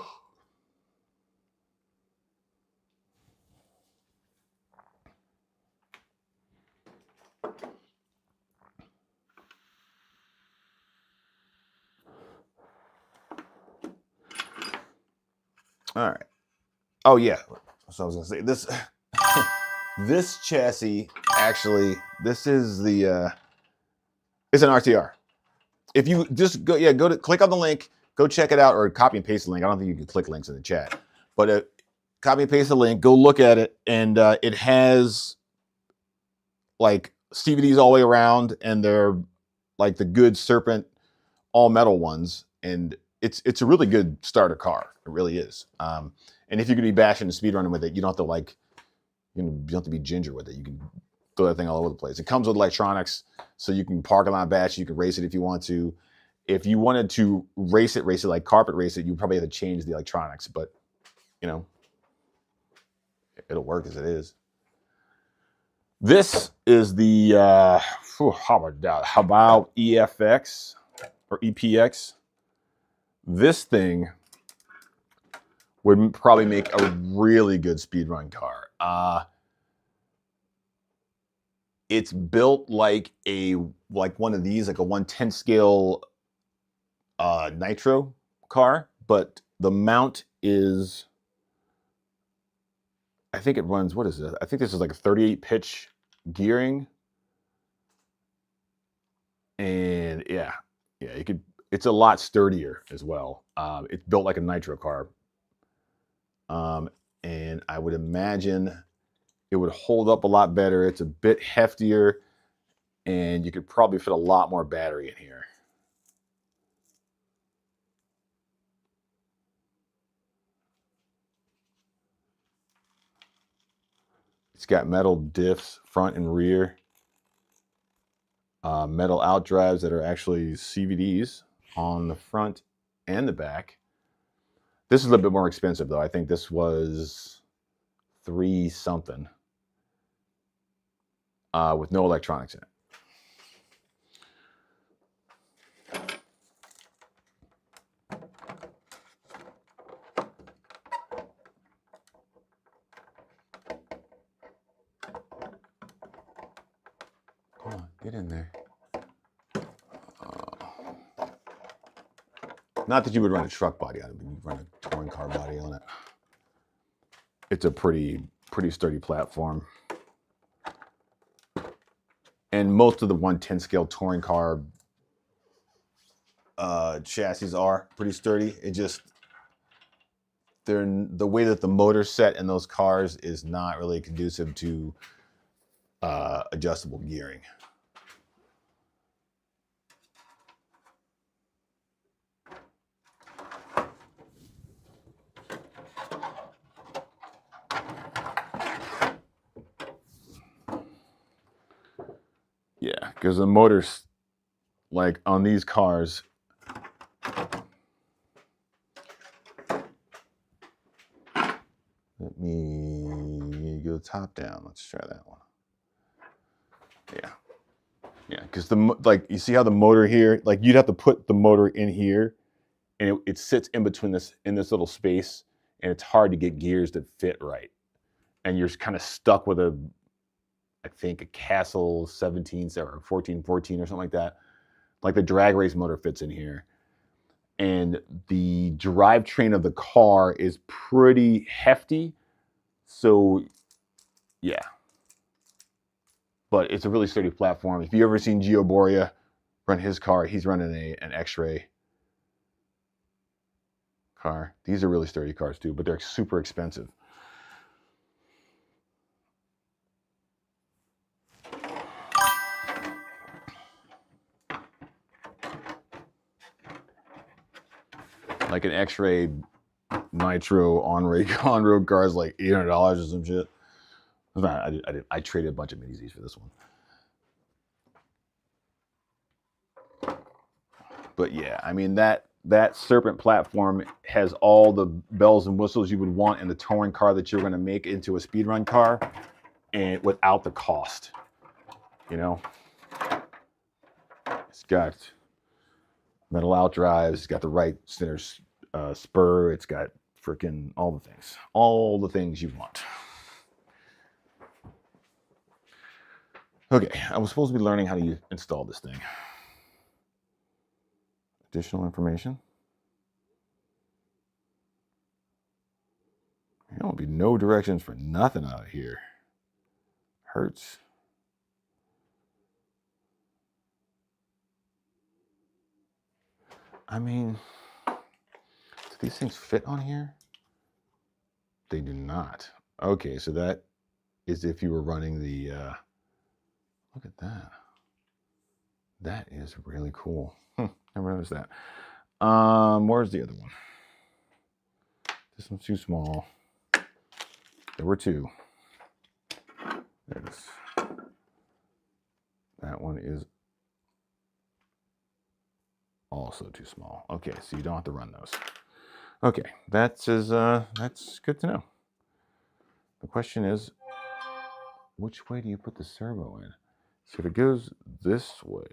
right. Oh yeah. So I was gonna say this. This chassis actually. This is the. It's an RTR. If you just go to click on the link, go check it out, or copy and paste the link. I don't think you can click links in the chat, but copy and paste the link. Go look at it, and it has like CVDs all the way around, and they're like the good Serpent all metal ones, and it's a really good starter car. It really is. And if you're gonna be bashing and speedrunning with it, you don't have to you don't have to be ginger with it. You can throw that thing all over the place. It comes with electronics, so you can park lot bash. You can race it if you want to. If you wanted to race it like carpet race it, you probably have to change the electronics, but it'll work as it is. This is the how about EFX or EPX? This thing would probably make a really good speedrun car. It's built like one of these, like a 1/10 scale nitro car, but the mount is, I think it runs, what is it? I think this is like a 38 pitch gearing. And yeah, it's a lot sturdier as well. It's built like a nitro car. And I would imagine it would hold up a lot better. It's a bit heftier, and you could probably fit a lot more battery in here. It's got metal diffs front and rear. Metal out drives that are actually CVDs on the front and the back. This is a little bit more expensive though. I think this was $3 something with no electronics in it. Come on, get in there. Not that you would run a truck body on it, but you run a touring car body on it. It's a pretty sturdy platform. And most of the 1/10 scale touring car chassis are pretty sturdy. It just the way that the motor's set in those cars is not really conducive to adjustable gearing. Yeah, because the motors, like on these cars, let me go top down. Let's try that one. Yeah, because like you see how the motor here, like you'd have to put the motor in here, and it sits in between this little space, and it's hard to get gears that fit right, and you're kind of stuck with I think a Castle 17 or 1414 or something like that. Like the drag race motor fits in here, and the drivetrain of the car is pretty hefty, so yeah. But it's a really sturdy platform. If you ever seen Gio Boria run his car, he's running an X-Ray car. These are really sturdy cars too, but they're super expensive. Like an X-Ray Nitro on-road car is like $800 or some shit. I traded a bunch of minis for this one. But yeah, I mean that Serpent platform has all the bells and whistles you would want in the touring car that you're going to make into a speedrun car, and without the cost. You know, it's got metal out drives, it's got the right center spur, it's got freaking all the things you want. Okay, I was supposed to be learning how to install this thing. Additional information. There will be no directions for nothing out of here. Hurts. I mean, do these things fit on here? They do not. Okay, so that is if you were running the, look at that. That is really cool. Never noticed that. Where's the other one? This one's too small. There were two. There it is. That one is also too small. Okay, so you don't have to run those. Okay, that's good to know. The question is, which way do you put the servo in? So if it goes this way,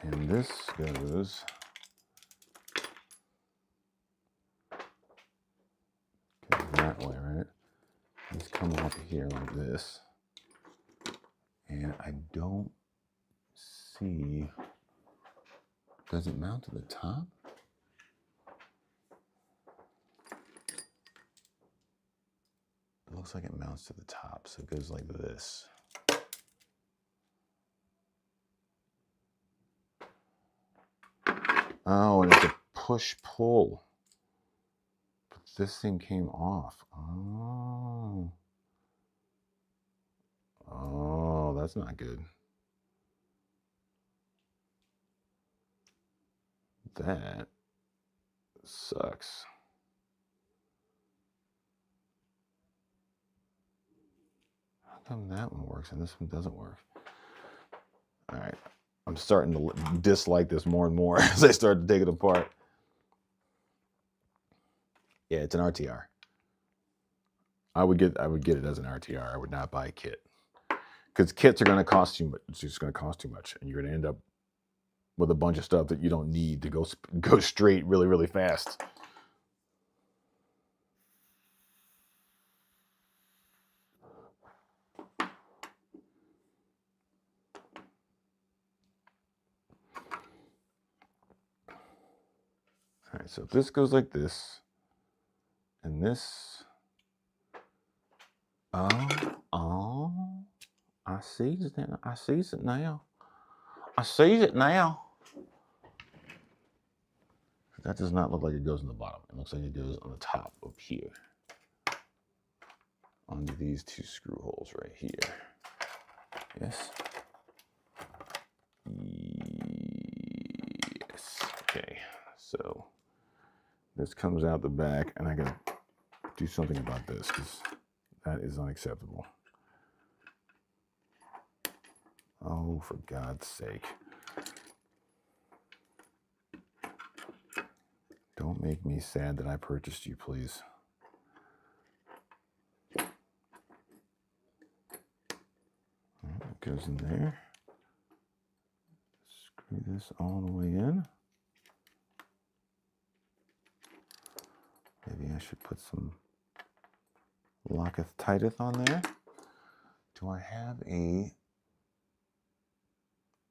and this goes that way, right? It's coming up here like this. And I don't see, does it mount to the top? It looks like it mounts to the top, so it goes like this. Oh, and it's a push-pull. But this thing came off. Oh. Oh, that's not good. That sucks. How come that one works and this one doesn't work? All right. I'm starting to dislike this more and more as I start to take it apart. Yeah, it's an RTR. I would get it as an RTR. I would not buy a kit. Because kits are going to cost too much. It's just going to cost too much. And you're going to end up with a bunch of stuff that you don't need to go straight really, really fast. All right, so this goes like this, and this Oh, I sees it. I sees it now. I sees it now. That does not look like it goes in the bottom. It looks like it goes on the top up here. Onto these two screw holes right here. Yes. Yes. Okay. So this comes out the back, and I gotta do something about this because that is unacceptable. Oh, for God's sake. Don't make me sad that I purchased you, please. It goes in there. Screw this all the way in. Maybe I should put some Locketh-Titeth on there. Do I have a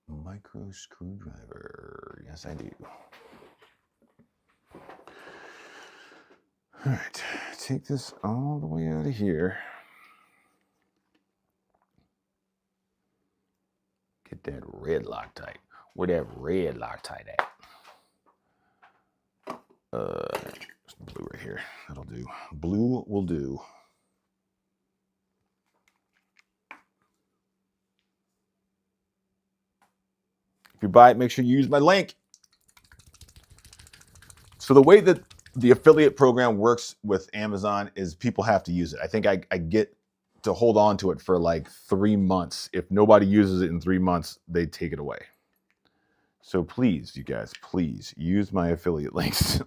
micro screwdriver? Yes, I do. All right, take this all the way out of here. Get that red Loctite. Where that red Loctite at? Blue right here. That'll do. Blue will do. If you buy it, make sure you use my link. So the way that the affiliate program works with Amazon is people have to use it. I think I get to hold on to it for like 3 months. If nobody uses it in 3 months, they take it away. So please, you guys, please use my affiliate links.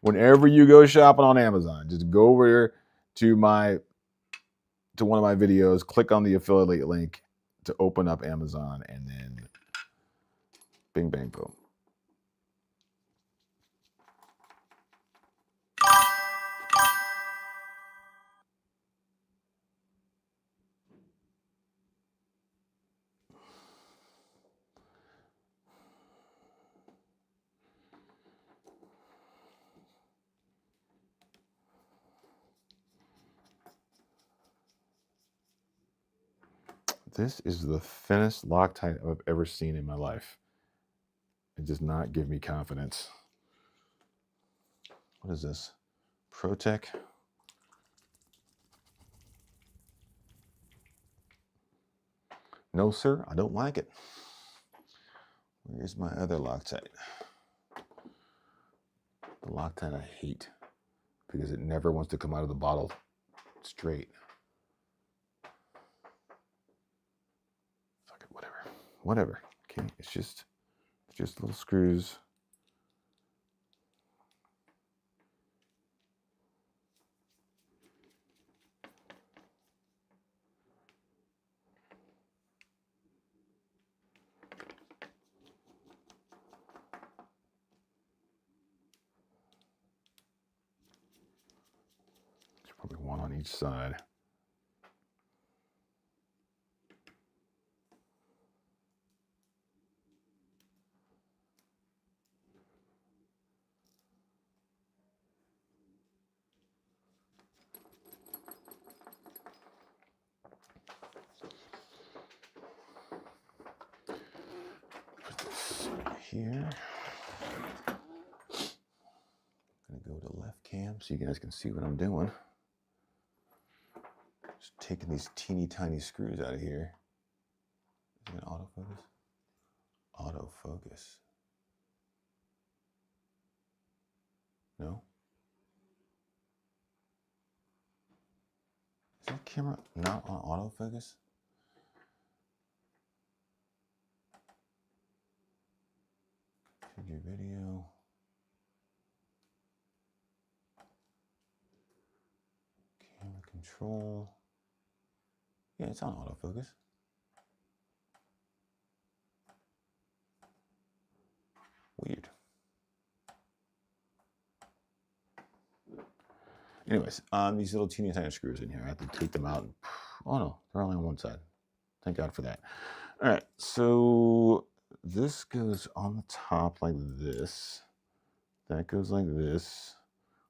Whenever you go shopping on Amazon, just go over to one of my videos, click on the affiliate link to open up Amazon, and then bing, bang, boom. This is the thinnest Loctite I've ever seen in my life. It does not give me confidence. What is this? Protec? No, sir, I don't like it. Where's my other Loctite? The Loctite I hate because it never wants to come out of the bottle straight. Fuck it, whatever. Whatever. Okay, it's just little screws. There's probably one on each side. Put this here. I'm gonna go to left cam so you guys can see what I'm doing. Just taking these teeny tiny screws out of here. Is it autofocus? Autofocus. No? Is that camera not on autofocus? Figure video. Camera control. Yeah, it's on autofocus. Weird. Anyways, these little teeny tiny screws in here. I have to take them out. Oh no, they're only on one side. Thank God for that. All right, so this goes on the top like this. That goes like this,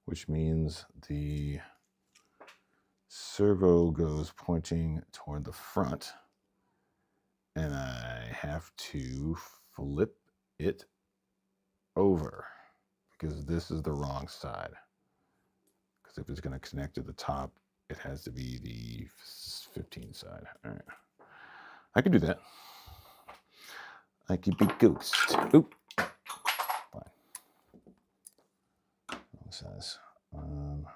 which means the servo goes pointing toward the front, and I have to flip it over because this is the wrong side. Because if it's going to connect to the top, it has to be the 15 side. All right. I can do that. I could be ghost. Oop. Fine. Wrong size. Wrong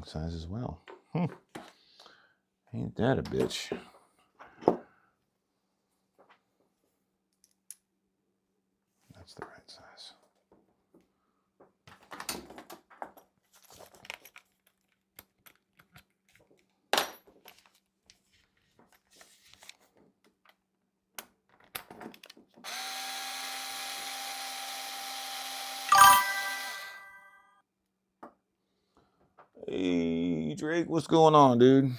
size as well. Ain't that a bitch? That's the right size. Hey, Drake, what's going on, dude?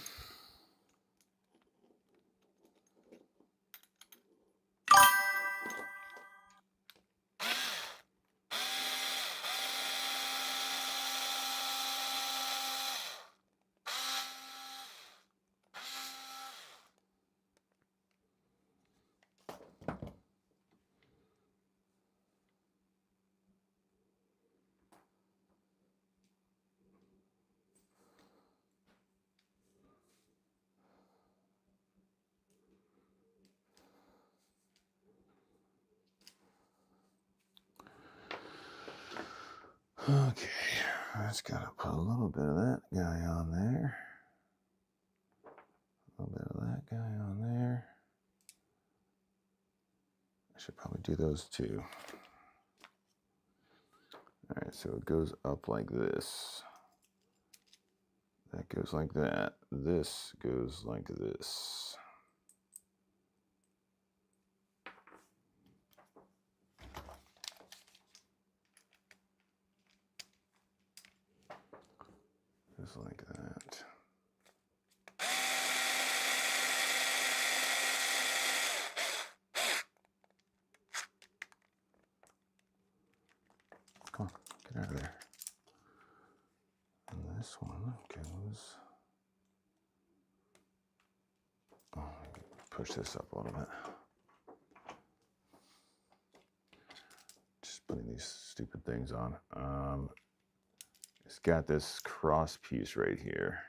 Okay, I just gotta put a little bit of that guy on there. A little bit of that guy on there. I should probably do those too. All right, so it goes up like this. That goes like that. This goes like this. Just like that. Come on, get out of there. And this one goes. Oh, push this up a little bit. Just putting these stupid things on. It's got this cross piece right here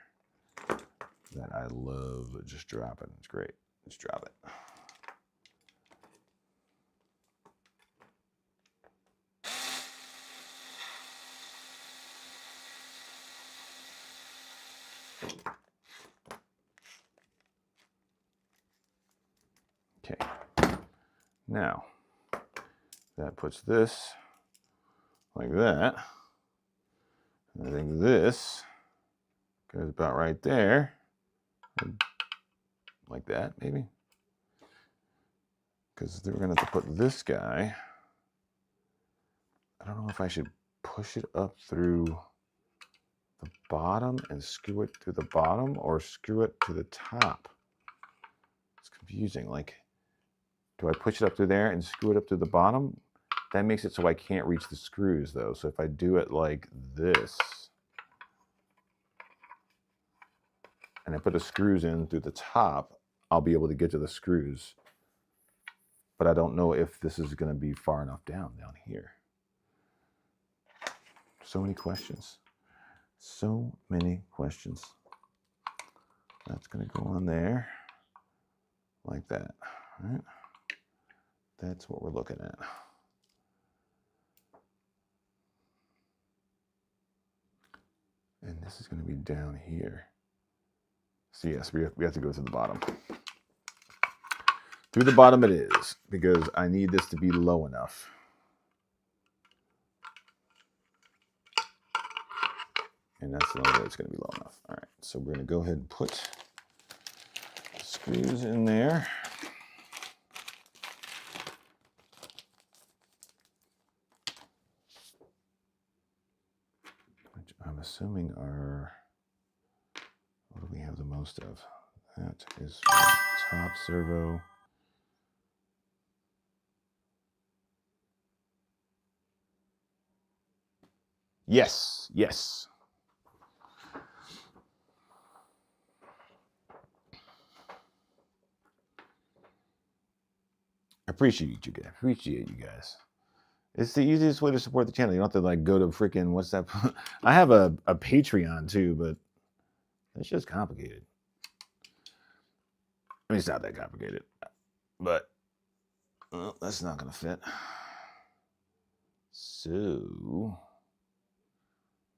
that I love. Just drop it. It's great. Just drop it. Okay. Now, that puts this like that. I think this goes about right there. Like that, maybe. Because we're going to have to put this guy. I don't know if I should push it up through the bottom and screw it to the bottom or screw it to the top. It's confusing. Like, do I push it up through there and screw it up to the bottom? That makes it so I can't reach the screws, though. So if I do it like this, and I put the screws in through the top, I'll be able to get to the screws. But I don't know if this is going to be far enough down here. So many questions. So many questions. That's going to go on there like that. All right. That's what we're looking at. And this is going to be down here. So yes, we have to go to the bottom. Through the bottom it is, because I need this to be low enough. And that's the only way it's going to be low enough. All right, so we're going to go ahead and put the screws in there. Which I'm assuming are, what do we have the most of? That is top servo. Yes, yes. Appreciate you guys. Appreciate you guys. It's the easiest way to support the channel. You don't have to like go to freaking what's that? I have a Patreon too, but it's just complicated. I mean, it's not that complicated, but well, that's not gonna fit. So,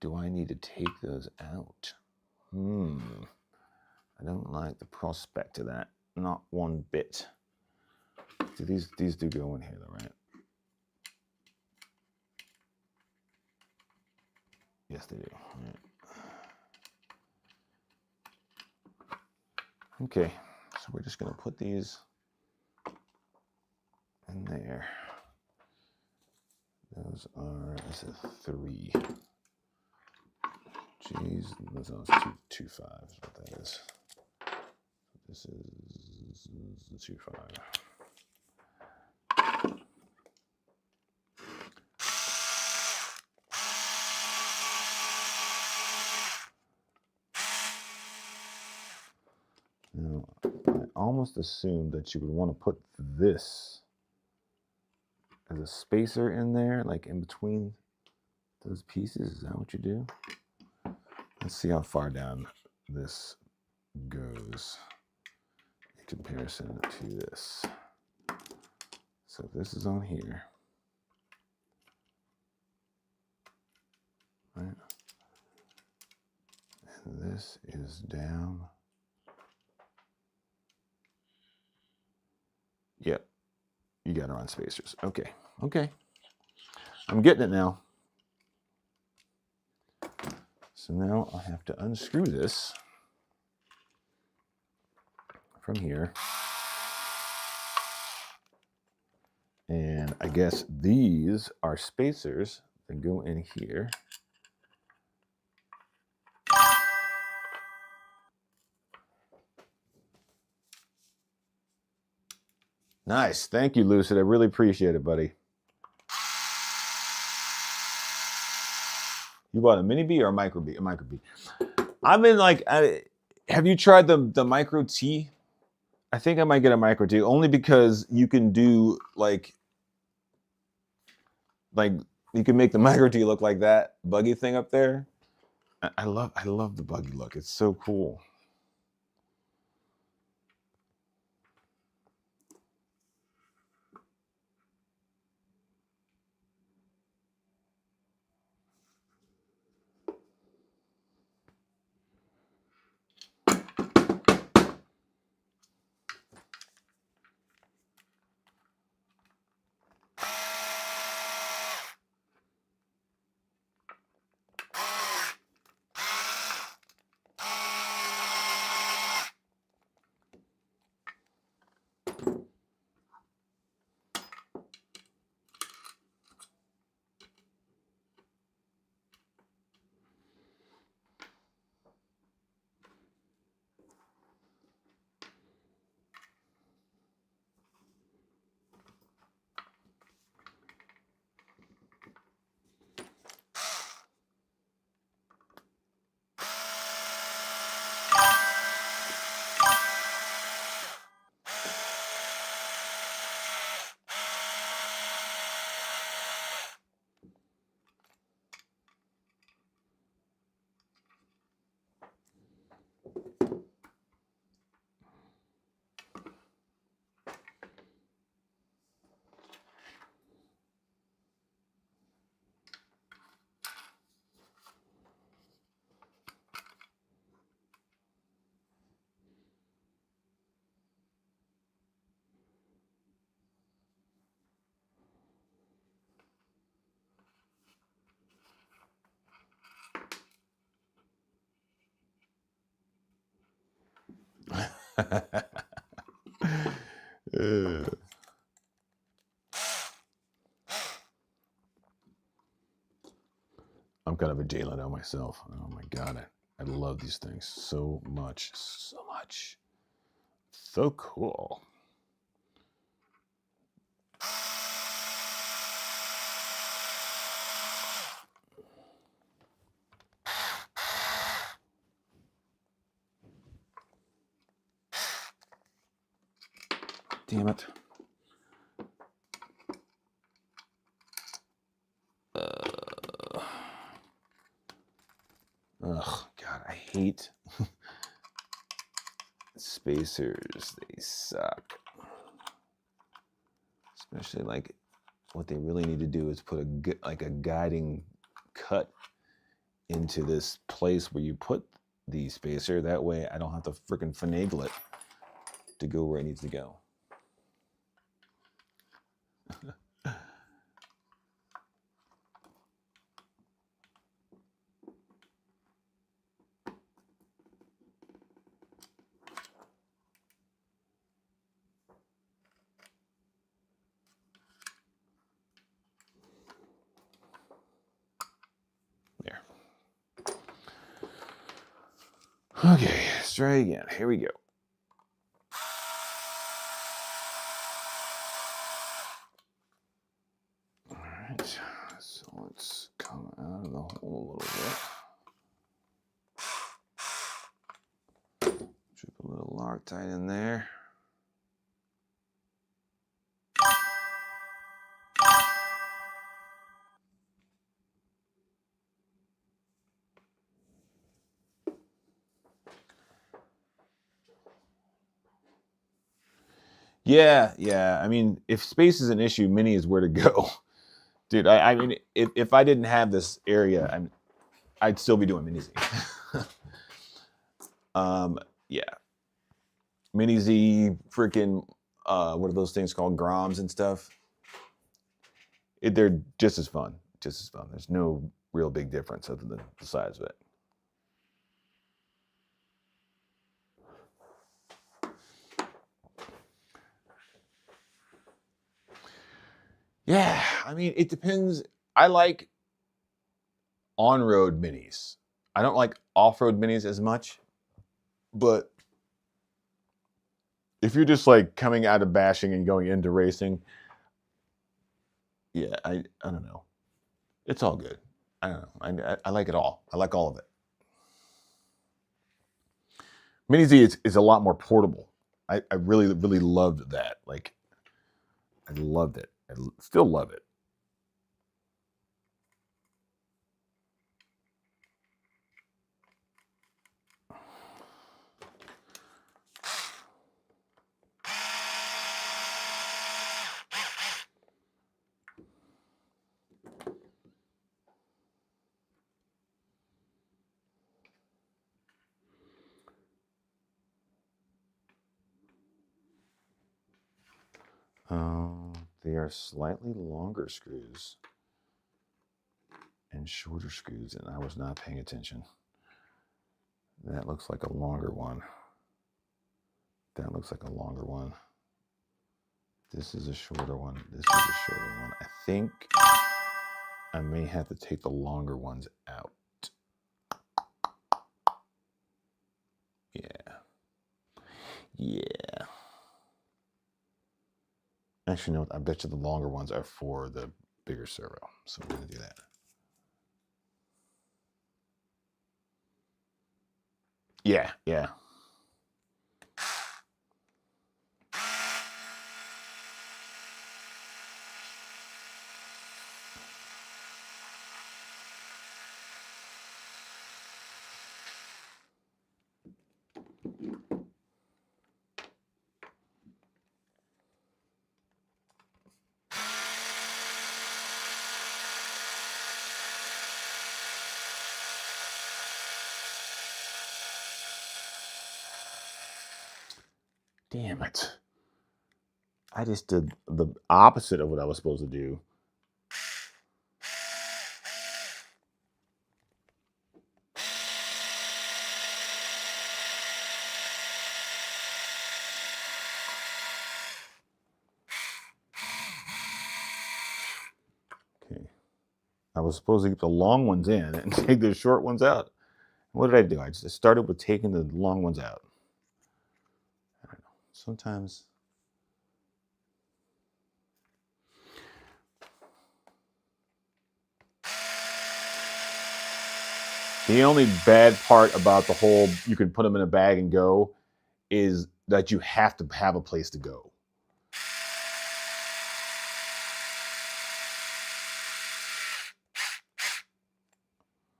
do I need to take those out? I don't like the prospect of that. Not one bit. Do these do go in here though, right? Yes, they do. Right. Okay, so we're just gonna put these in there. Those are, this is 3. Jeez, those are 2.5 is what that is. This is the 2.5. Now, I almost assumed that you would want to put this as a spacer in there, like in between those pieces. Is that what you do? Let's see how far down this goes in comparison to this. So this is on here, right? And this is down. Yep, you got to run spacers. Okay, okay. I'm getting it now. So now I have to unscrew this from here. And I guess these are spacers that go in here. Nice. Thank you, Lucid. I really appreciate it, buddy. You bought a mini B or a micro B? A micro B. I've been like, have you tried the micro T? I think I might get a micro T only because you can do like you can make the micro T look like that buggy thing up there. I love the buggy look. It's so cool. I'm kind of a J Leno myself. Oh my God, I love these things so much, so much. So cool. Damn it. Ugh, God, I hate spacers. They suck. Especially like what they really need to do is put a guiding cut into this place where you put the spacer. That way I don't have to freaking finagle it to go where it needs to go. There. Okay, let's try again. Here we go. All right, so let's come out of the hole a little bit. Drip a little Loctite in there. Yeah. I mean, if space is an issue, mini is where to go. Dude, I mean, if I didn't have this area, I'd still be doing Mini Z. Yeah. Mini Z, freaking, what are those things called? Groms and stuff. They're just as fun. Just as fun. There's no real big difference other than the size of it. Yeah, I mean, it depends. I like on-road minis. I don't like off-road minis as much, but if you're just like coming out of bashing and going into racing, yeah, I don't know. It's all good. I don't know. I like it all. I like all of it. Mini Z is a lot more portable. I really, really loved that. Like, I loved it. I still love it. They are slightly longer screws and shorter screws, and I was not paying attention. That looks like a longer one. That looks like a longer one. This is a shorter one. This is a shorter one. I think I may have to take the longer ones out. Yeah. Actually, no, I bet you the longer ones are for the bigger servo. So we're going to do that. Yeah. Damn it. I just did the opposite of what I was supposed to do. Okay. I was supposed to keep the long ones in and take the short ones out. What did I do? I just started with taking the long ones out. I don't know. Sometimes. The only bad part about the whole you can put them in a bag and go is that you have to have a place to go.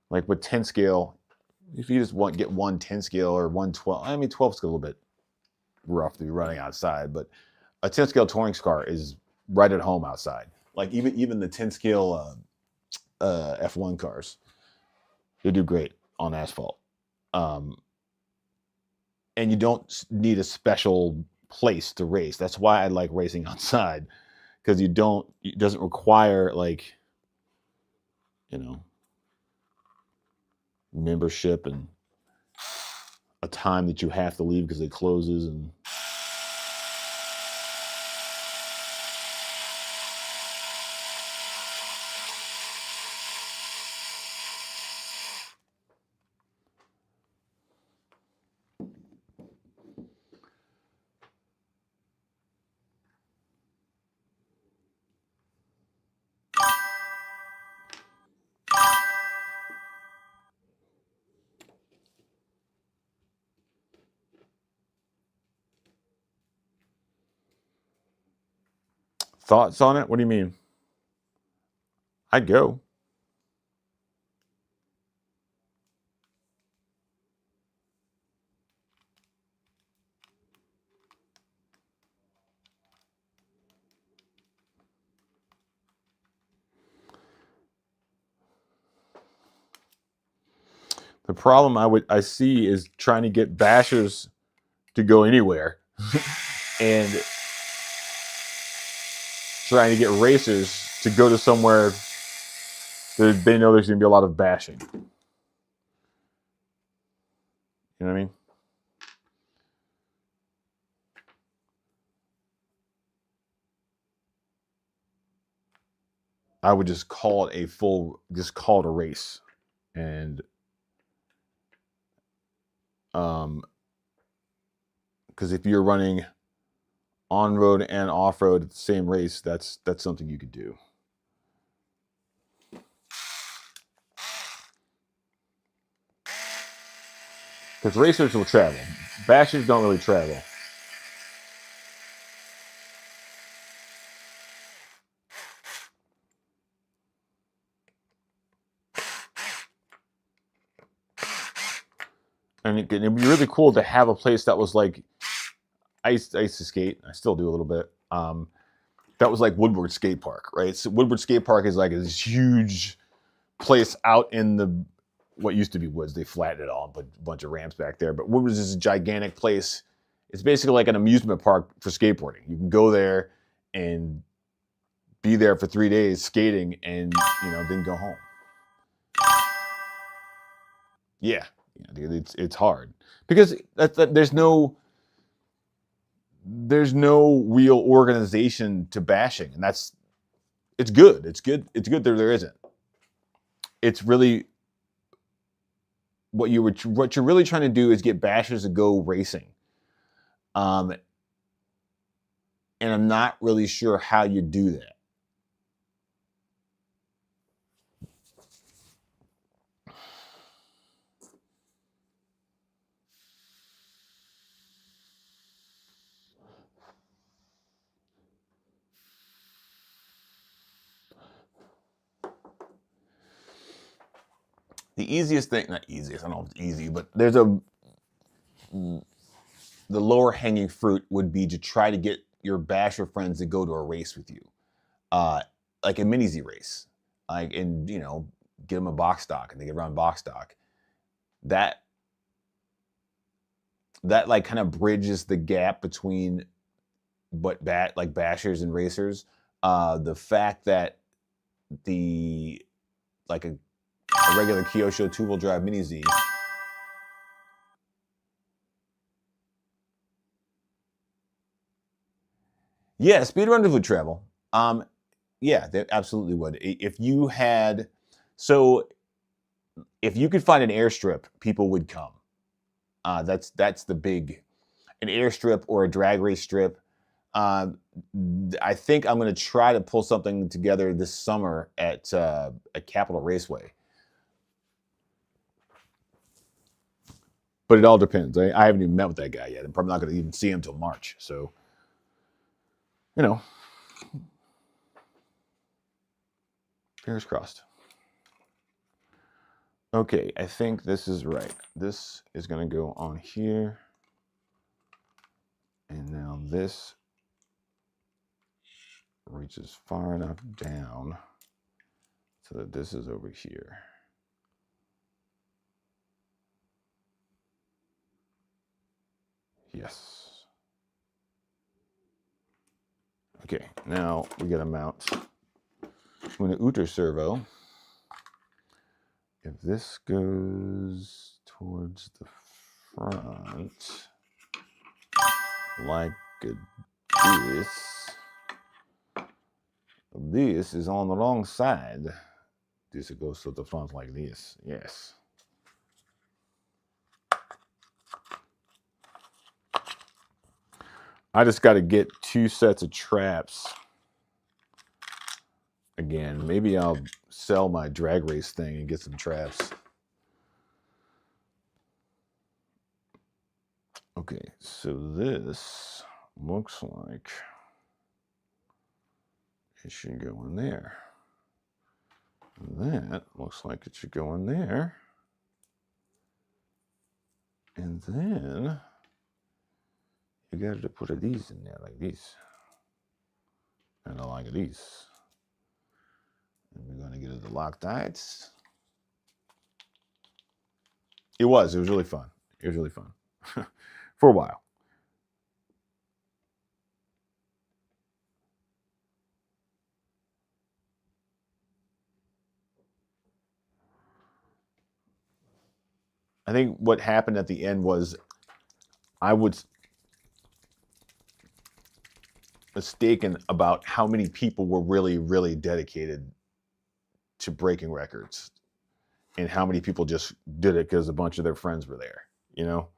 Like with 10 scale, If you just get 110 scale or 112, I mean 12 is a little bit rough to be running outside, but a 10 scale touring car is right at home outside. Like even the 10 scale F1 cars, they do great on asphalt. And you don't need a special place to race. That's why I like racing outside, because it doesn't require like, you know, membership and a time that you have to leave because it closes. And thoughts on it? What do you mean? I'd go. The problem I see is trying to get bashers to go anywhere and trying to get racers to go to somewhere that they know there's going to be a lot of bashing. You know what I mean? I would just call it a race. And because if you're running on road and off road at the same race, that's something you could do. Because racers will travel, bashers don't really travel. And it'd be really cool to have a place that was like, I used to skate. I still do a little bit. That was like Woodward Skate Park, right? So Woodward Skate Park is like this huge place out in the what used to be woods. They flattened it all and put a bunch of ramps back there. But Woodward is this gigantic place. It's basically like an amusement park for skateboarding. You can go there and be there for 3 days skating, and then go home. Yeah, it's hard because there's no real organization to bashing, and it's good. It's good there isn't. It's really what you're really trying to do is get bashers to go racing. And I'm not really sure how you do that. The easiest thing, not easiest, I don't know if it's easy, but the lower hanging fruit would be to try to get your basher friends to go to a race with you. Like a mini Z race. And get them a box stock and they get around box stock. That like kind of bridges the gap between like bashers and racers. The fact that like a regular Kyosho 2-wheel drive mini Z. Yeah, speedrunners would travel. Yeah, they absolutely would. If you could find an airstrip, people would come. That's the big, an airstrip or a drag race strip. I think I'm going to try to pull something together this summer at Capitol Raceway. But it all depends. I haven't even met with that guy yet. I'm probably not going to even see him till March. So, fingers crossed. Okay, I think this is right. This is going to go on here. And now this reaches far enough down so that this is over here. Yes. Okay, now we got to mount with an outer servo. If this goes towards the front, like this is on the wrong side. This goes to the front like this. Yes. I just got to get 2 sets of traps. Again, maybe I'll sell my drag race thing and get some traps. Okay, so this looks like it should go in there. That looks like it should go in there. And then you got to put these in there like this. And I like these. And we're going to get the Loctites. It was really fun. It was really fun for a while. I think what happened at the end was I was mistaken about how many people were really, really dedicated to breaking records and how many people just did it because a bunch of their friends were there, you know?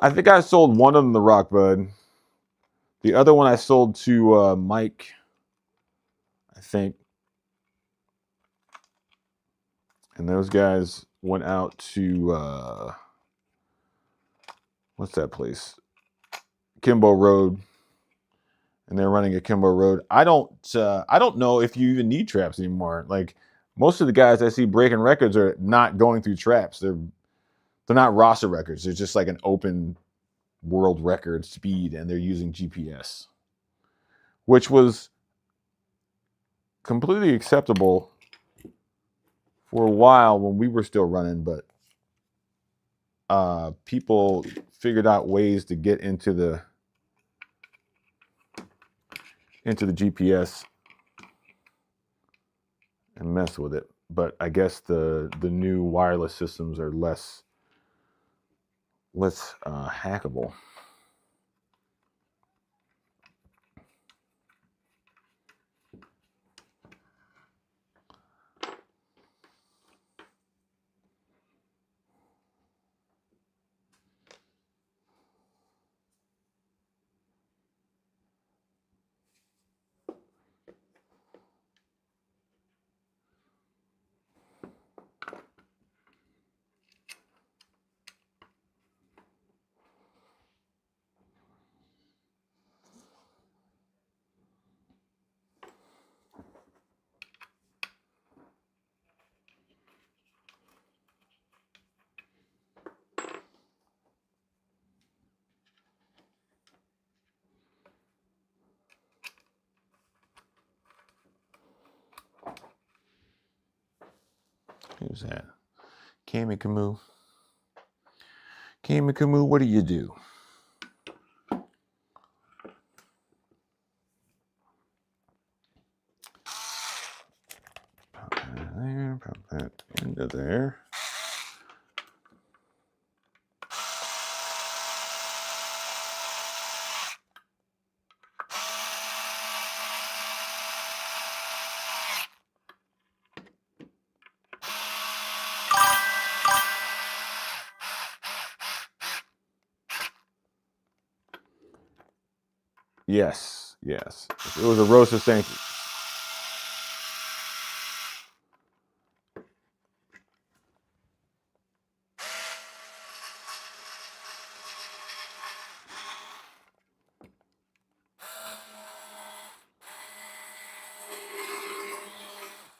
I think I sold one of them the Rock Bud. The other one I sold to Mike, I think. And those guys went out to, what's that place? Kimbo Road. And they're running a Kimbo Road. I don't know if you even need traps anymore. Like most of the guys I see breaking records are not going through traps. They're not roster records. They're just like an open world record speed, and they're using GPS, which was completely acceptable for a while when we were still running, but people figured out ways to get into the GPS and mess with it. But I guess the new wireless systems are less hackable. Who's that? Cammy Camus. Cammy Camus, what do you do? Pop that there, pop that into there. Yes, yes. If it was a Rosa sanction.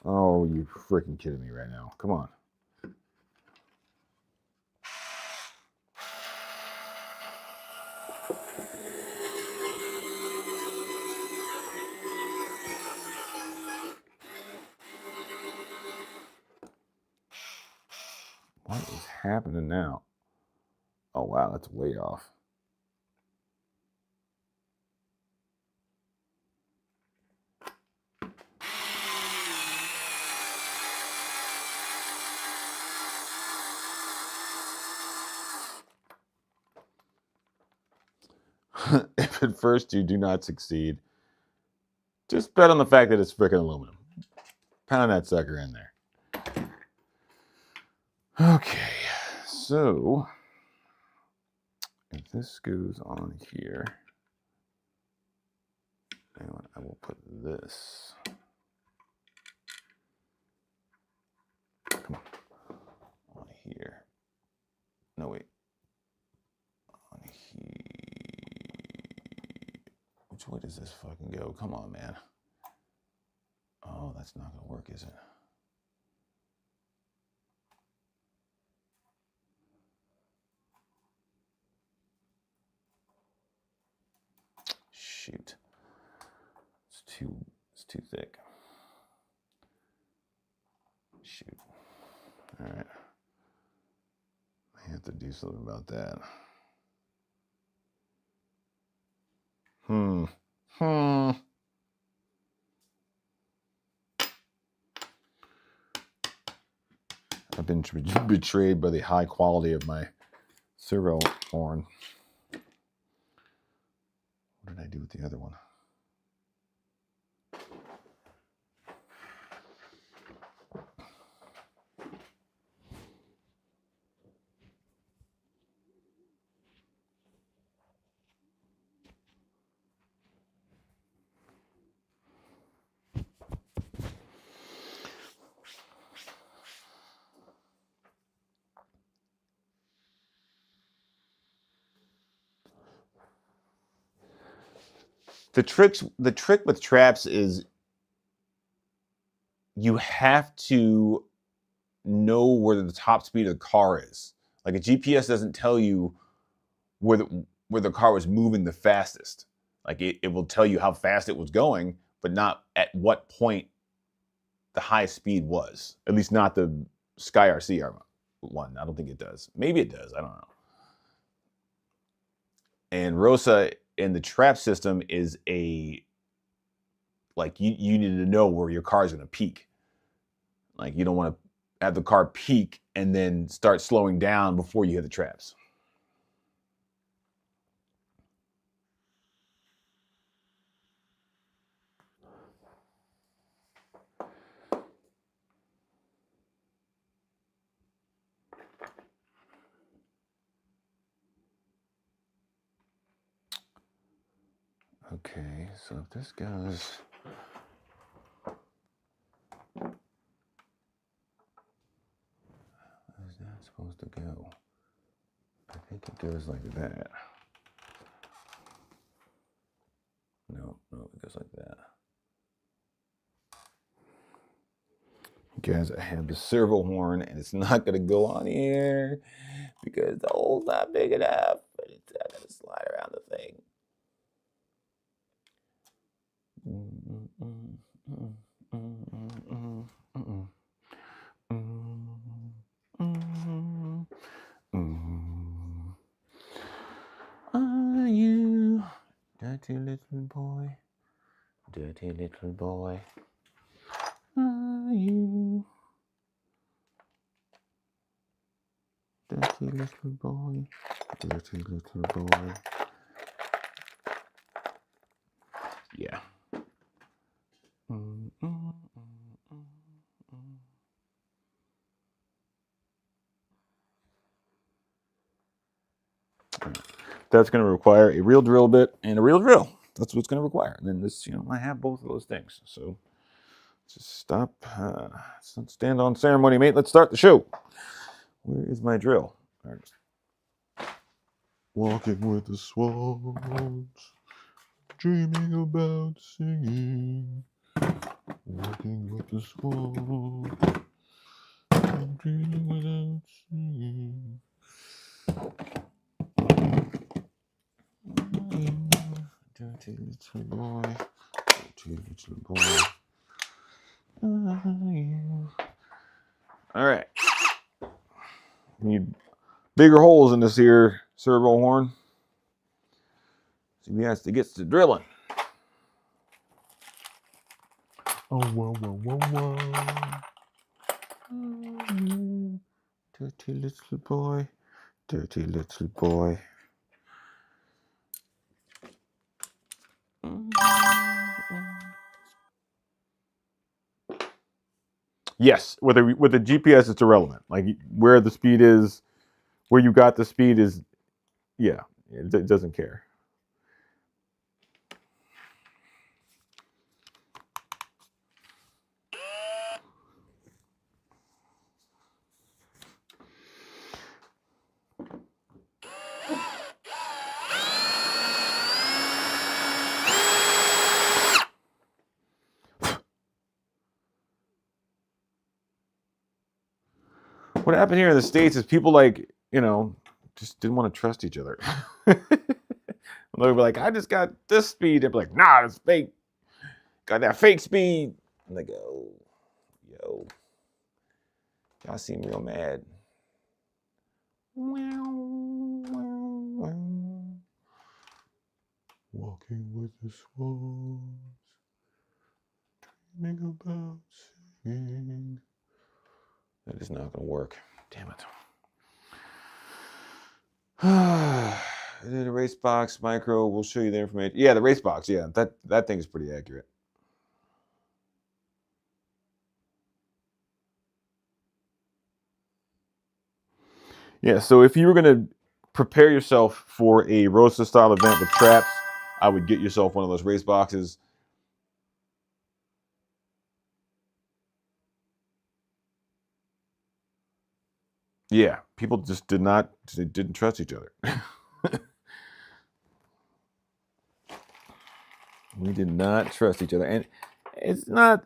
Oh, you freaking kidding me right now. Come on. What is happening now? Oh, wow, that's way off. If at first you do not succeed, just bet on the fact that it's freaking aluminum. Pound that sucker in there. Okay, so if this goes on here, I will put this. Come on here. No, wait. On here. Which way does this fucking go? Come on, man. Oh, that's not going to work, is it? Shoot. It's too thick. Shoot. All right. I have to do something about that. I've been betrayed by the high quality of my servo horn. What did I do with the other one? The trick with traps is you have to know where the top speed of the car is. Like a GPS doesn't tell you where the car was moving the fastest. Like it will tell you how fast it was going, but not at what point the highest speed was. At least not the Sky RC one. I don't think it does. Maybe it does. I don't know. And Rosa in the trap system is like you need to know where your car is going to peak. Like you don't want to have the car peak and then start slowing down before you hit the traps. Okay, so if this goes, how's that supposed to go? I think it goes like that. No, it goes like that. Guys, I have the servo horn and it's not going to go on here because the hole's not big enough, but it's not going to slide around the thing. Are you dirty little boy? Dirty little boy. Are you dirty little boy? Dirty little boy. Yeah. That's going to require a real drill bit and a real drill. that's what it's going to require. And then this, I have both of those things. So just stop. Stand on ceremony, mate. Let's start the show. Where is my drill? All right. Walking with the swans, dreaming about singing. Walking with the swans, dreaming without singing. Dirty little boy, dirty little boy. All right. Need bigger holes in this here servo horn. So he has to get to drilling. Oh, whoa, whoa, whoa, whoa. Dirty little boy, dirty little boy. Yes, with the GPS, it's irrelevant. Like where the speed is, where you got the speed is, yeah, it doesn't care. What happened here in the States is people just didn't want to trust each other. They'll be like, I just got this speed. They'll be like, nah, it's fake. Got that fake speed. And they go, yo, y'all seem real mad. Walking with the swans, dreaming about singing. That is not going to work. Damn it. The race box micro. We'll show you the information. Yeah, the race box. Yeah, that thing is pretty accurate. Yeah. So if you were going to prepare yourself for a roadster style event with traps, I would get yourself one of those race boxes. Yeah, people just didn't trust each other. We did not trust each other. And it's not,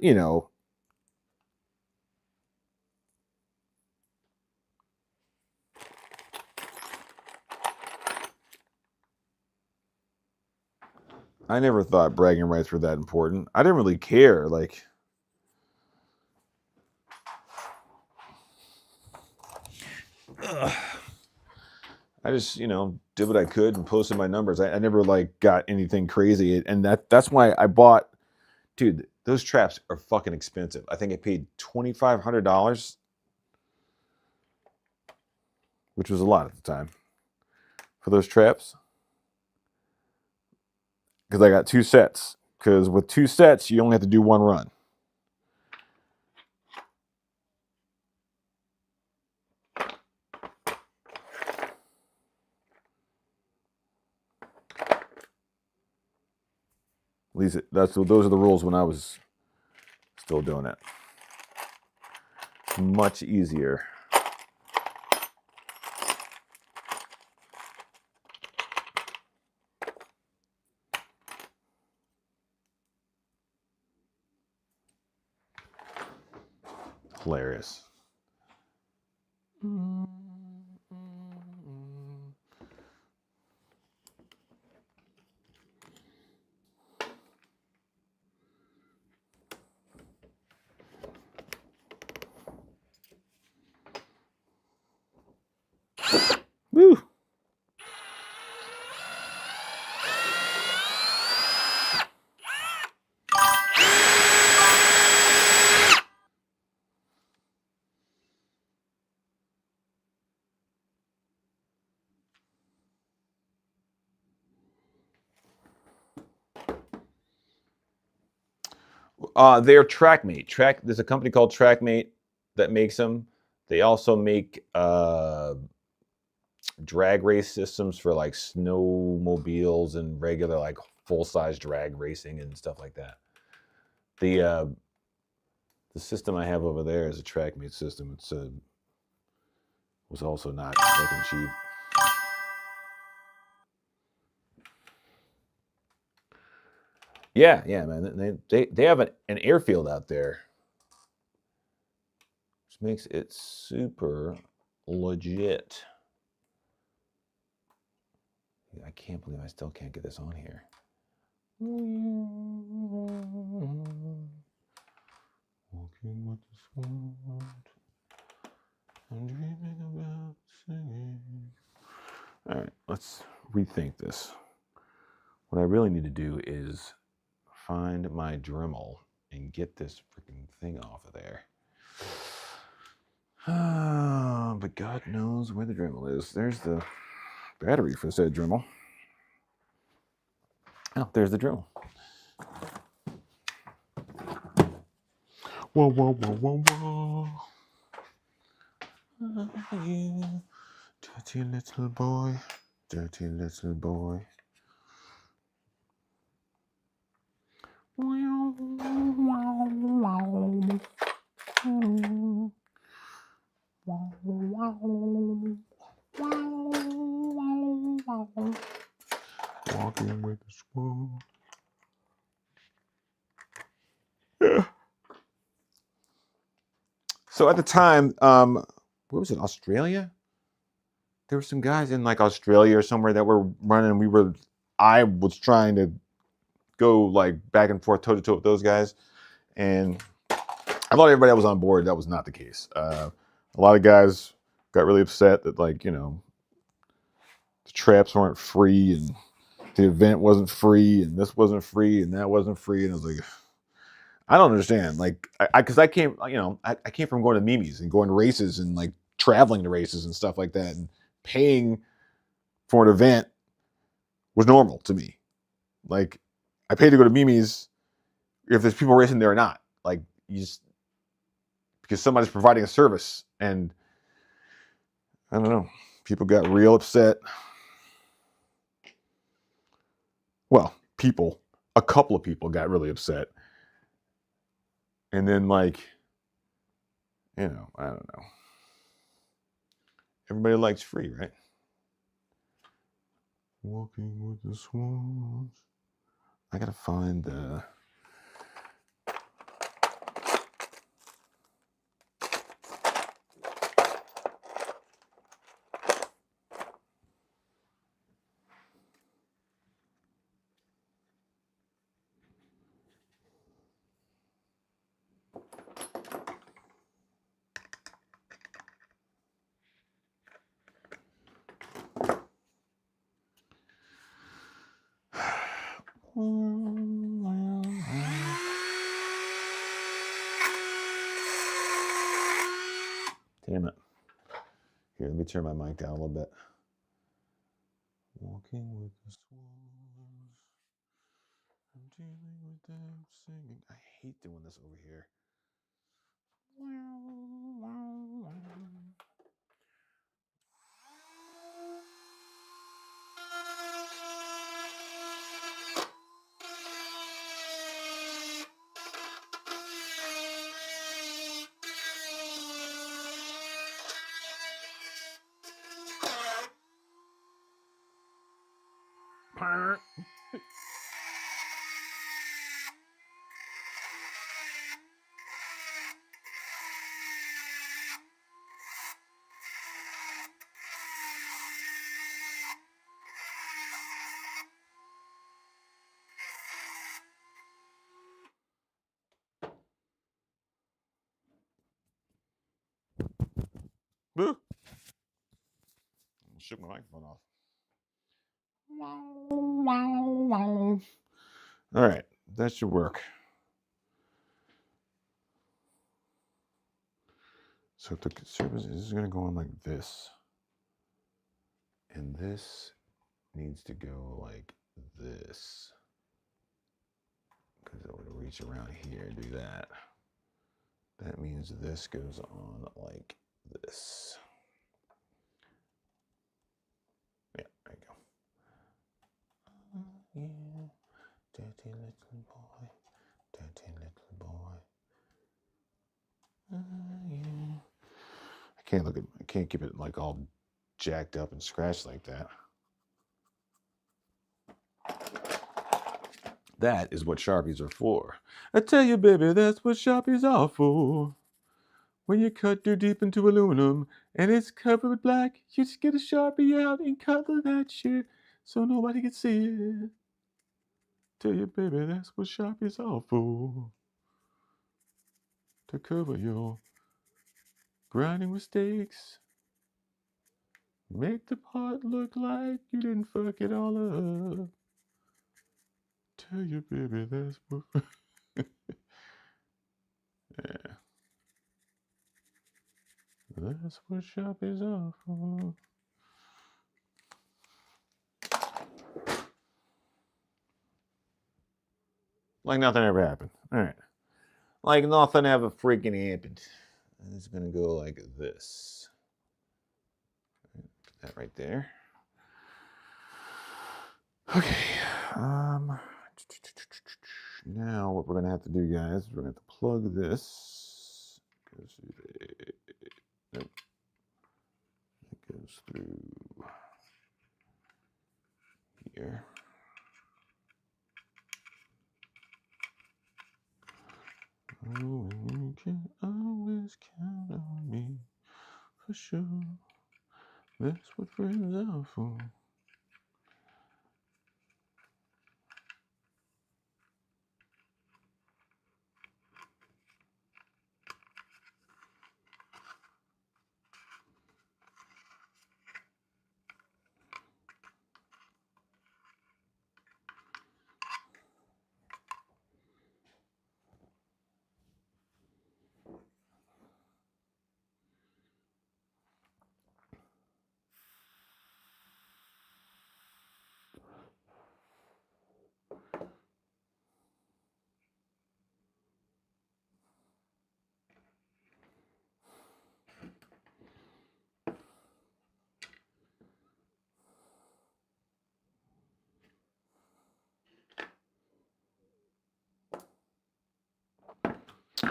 I never thought bragging rights were that important. I didn't really care. Like, I just, did what I could and posted my numbers. I never got anything crazy. And that's why I bought, dude, those traps are fucking expensive. I think I paid $2,500, which was a lot at the time, for those traps. Because I got 2 sets. Because with 2 sets, you only have to do 1 run. At least those are the rules when I was still doing it. Much easier. Hilarious. Woo! They're TrackMate. There's a company called TrackMate that makes them. They also make drag race systems for snowmobiles and regular full-size drag racing and stuff like that. The system I have over there is a TrackMate system. It's was also not looking cheap. Yeah, man. They have an airfield out there, which makes it super legit. I can't believe I still can't get this on here. Walking with the sword, I'm dreaming about singing. All right, let's rethink this. What I really need to do is find my Dremel and get this freaking thing off of there. But God knows where the Dremel is. There's the battery for said Dremel. Oh, there's the Dremel. Whoa, whoa, whoa, whoa, whoa. Oh, yeah. Dirty little boy. Dirty little boy. Wow, wow, wow. Wow, wow, wow. Walking with the sword. Yeah. So at the time, where was it? Australia? There were some guys in like Australia or somewhere that were running. I was trying to go like back and forth toe to toe with those guys, and I thought everybody that was on board. That was not the case. A lot of guys got really upset that the traps weren't free and the event wasn't free and this wasn't free and that wasn't free, and I was like, I don't understand. Like, because I came, I came from going to Mimi's and going to races and like traveling to races and stuff like that, and paying for an event was normal to me. Like, I paid to go to Mimi's if there's people racing there or not. Like, you just because somebody's providing a service, and I don't know, people got real upset. Well, a couple of people got really upset, and then I don't know. Everybody likes free, right? Walking with the swans. I gotta find the. Damn it. Here, let me turn my mic down a little bit. Walking with the swans. I'm dealing with them singing. I hate doing this over here. Boo! Shook my microphone off. All right, that should work. So the service is going to go on like this, and this needs to go like this, because it would reach around here and do that. That means this goes on like this. Yeah, there you go. Yeah. I can't keep it like all jacked up and scratched like that. That is what Sharpies are for. I tell you, baby, that's what Sharpies are for. When you cut too deep into aluminum and it's covered with black, you just get a Sharpie out and color that shit so nobody can see it. Tell you, baby, that's what Sharpies are for. To cover your grinding mistakes. Make the part look like you didn't fuck it all up. Tell you, baby, that's what... Yeah. That's what Sharpies are for. Like nothing ever happened. All right. Like nothing ever freaking happened. And it's going to go like this. Put that right there. Okay. Now what we're going to have to do, guys, we're going to have to plug this. Goes through nope. It goes through here. Oh, you can always count on me, for sure. That's what friends are for.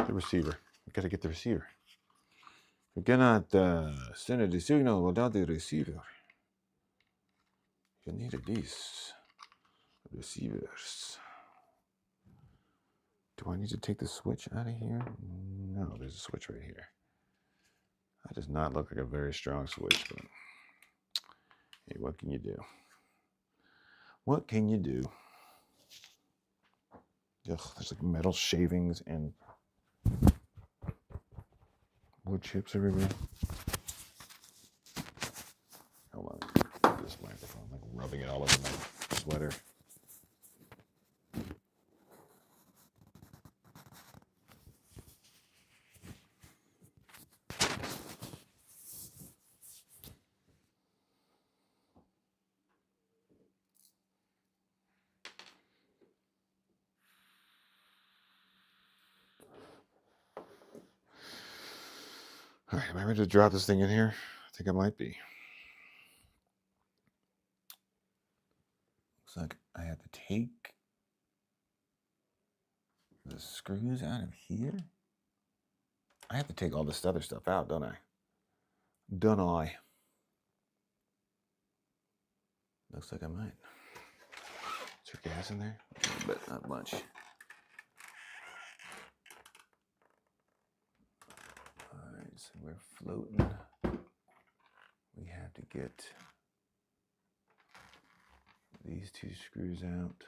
The receiver. We gotta get the receiver. We cannot send a signal without the receiver. You need these receivers. Do I need to take the switch out of here? No, there's a switch right here. That does not look like a very strong switch, but hey, what can you do? What can you do? Ugh, there's like metal shavings and wood chips everywhere. Hold on, this microphone, like rubbing it all over my sweater. All right, am I ready to drop this thing in here? I think I might be. Looks like I have to take the screws out of here. I have to take all this other stuff out, don't I? Don't I? Looks like I might. Is there gas in there? A little bit, not much. All right, so we're floating. We have to get these two screws out.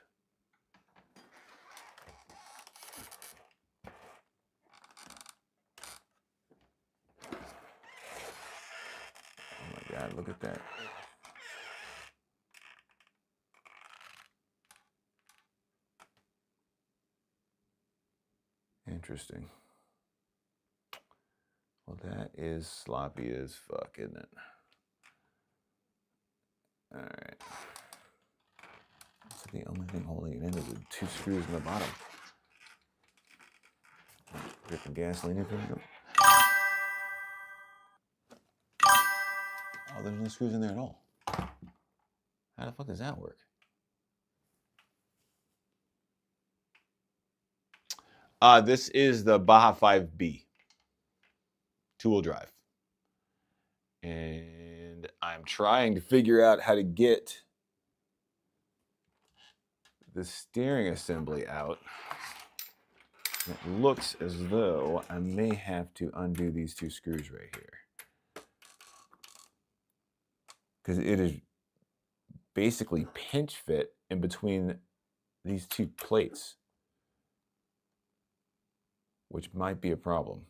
Oh my God, look at that. Interesting. Well, that is sloppy as fuck, isn't it? All right. So the only thing holding it in is the two screws in the bottom. Get the gasoline in there. Oh, there's no screws in there at all. How the fuck does that work? This is the Baja 5B. two-wheel drive. And I'm trying to figure out how to get the steering assembly out. It looks as though I may have to undo these two screws right here, because it is basically pinch fit in between these two plates, which might be a problem.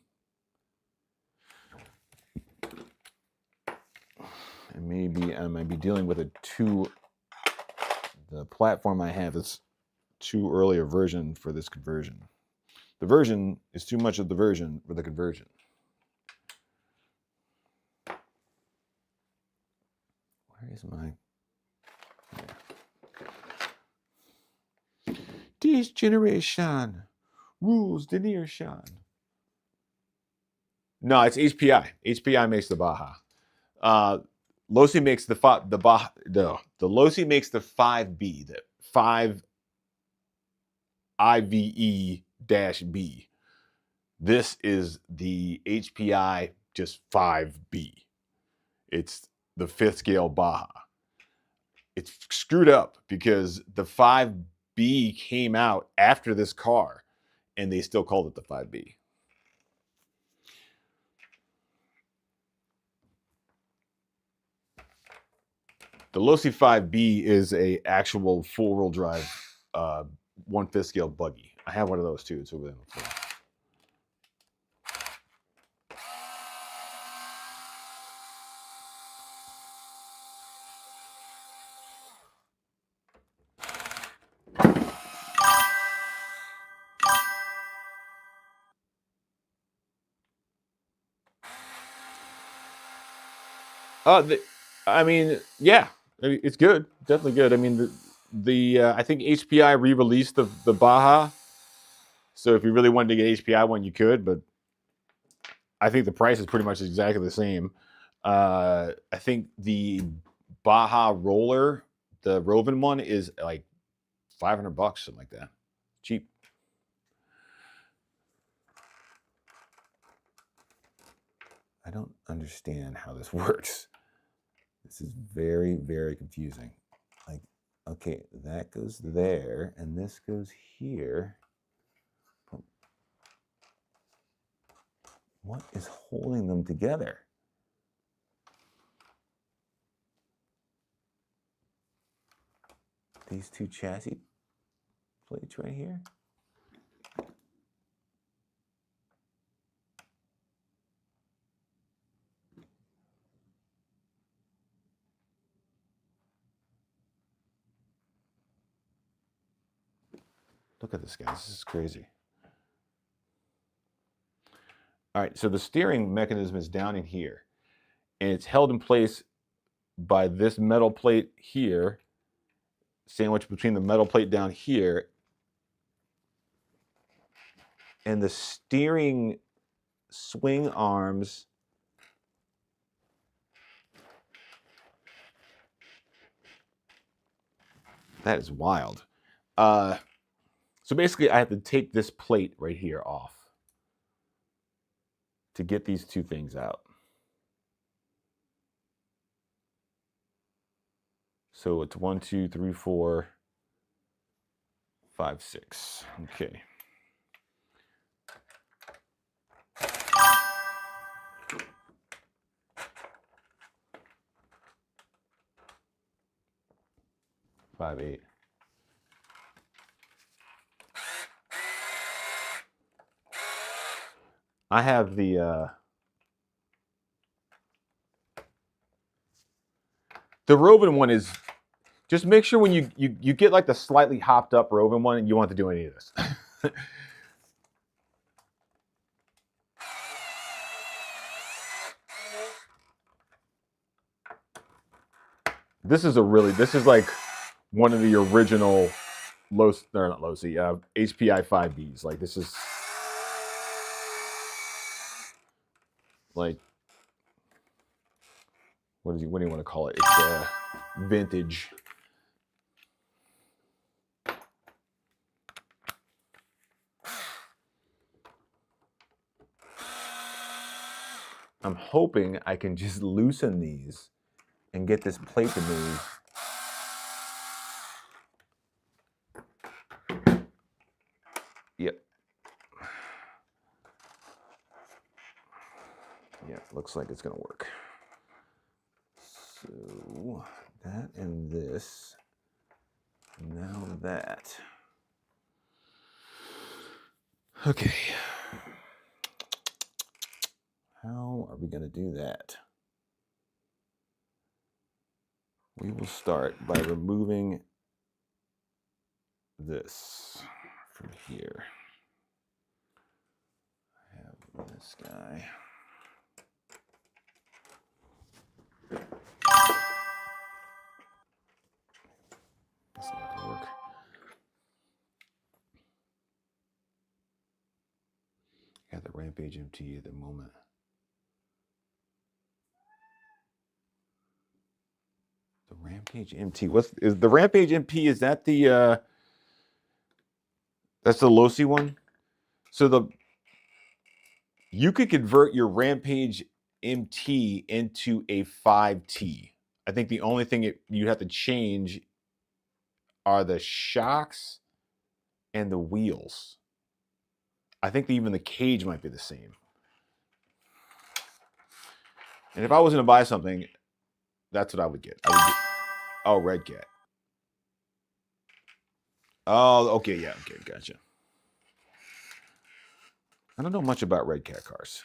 And maybe I might be dealing with the platform I have is too early a version for this conversion. The version is too much of the version for the conversion. Where is my... There. This generation rules the nation. No, it's HPI. HPI makes the Baja. Losi makes the Baja. No, the Losi makes the 5B, the 5 IVE-B. This is the HPI just 5B. It's the 5th scale Baja. It's screwed up because the 5B came out after this car and they still called it the 5B. The Losi 5B is a actual 4-wheel drive 1/5 scale buggy. I have one of those too. It's over there on the floor. I mean, yeah, it's good, definitely good. I mean, I think HPI re-released the Baja, so if you really wanted to get HPI one, you could, but I think the price is pretty much exactly the same. I think the Baja roller, the Roven one, is like $500, something like that, cheap. I don't understand how this works. This is very, very confusing. Like, okay, that goes there, and this goes here. What is holding them together? These two chassis plates right here? Look at this, guys. This is crazy. All right, so the steering mechanism is down in here, and it's held in place by this metal plate here, sandwiched between the metal plate down here, and the steering swing arms that is wild. So basically, I have to take this plate right here off to get these two things out. So it's 1, 2, 3, 4, 5, 6. Okay. Five, 8. I have the Roven one is, just make sure when you get like the slightly hopped up Roven one, and you want to do any of this. This is like one of the original HPI 5Bs. Like, this is like, what do you want to call it? It's vintage. I'm hoping I can just loosen these and get this plate to move. Yep. Yeah, looks like it's gonna work. So that and this. Now that. Okay. How are we gonna do that? We will start by removing this from here. I have this guy. That's not gonna work. Got the Rampage MT at the moment. The Rampage MT. Is the Rampage MP? Is that the that's the Losi one? So you could convert your Rampage MT into a 5T. I think the only thing you have to change are the shocks and the wheels. I think even the cage might be the same. And if I was going to buy something, that's what I would get. Oh, Red Cat. Oh, okay, yeah, okay, gotcha. I don't know much about Red Cat cars.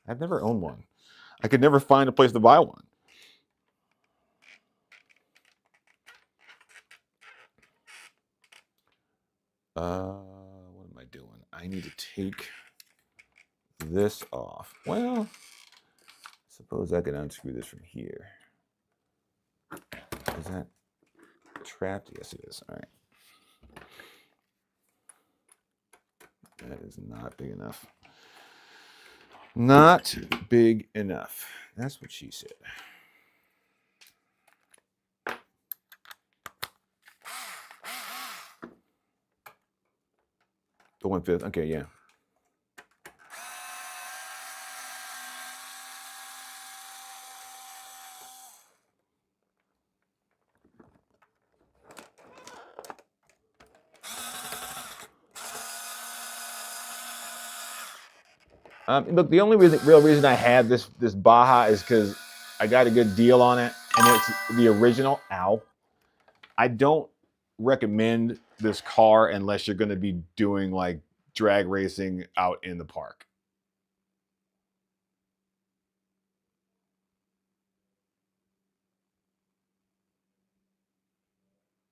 I've never owned one. I could never find a place to buy one. What am I doing? I need to take this off. Well, suppose I could unscrew this from here. Is that trapped? Yes, it is. All right. That is not big enough. Not big enough. That's what she said. The 1/5. Okay, yeah. Look, the only real reason I had this Baja is because I got a good deal on it, and it's the original. Ow! I don't recommend this car unless you're going to be doing like drag racing out in the park.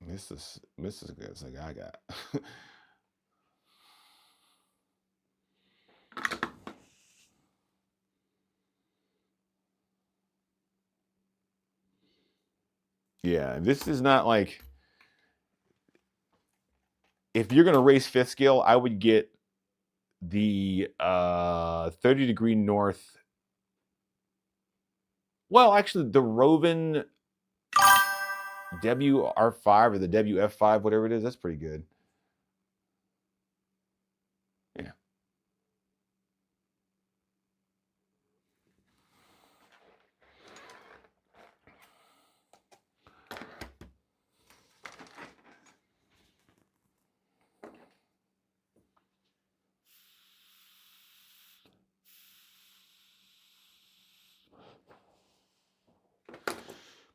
This is good. It's like I got. Yeah, this is not like if you're gonna race fifth scale, I would get the 30° north. Well, actually, the Roven WR5 or the WF5, whatever it is, that's pretty good. Yeah.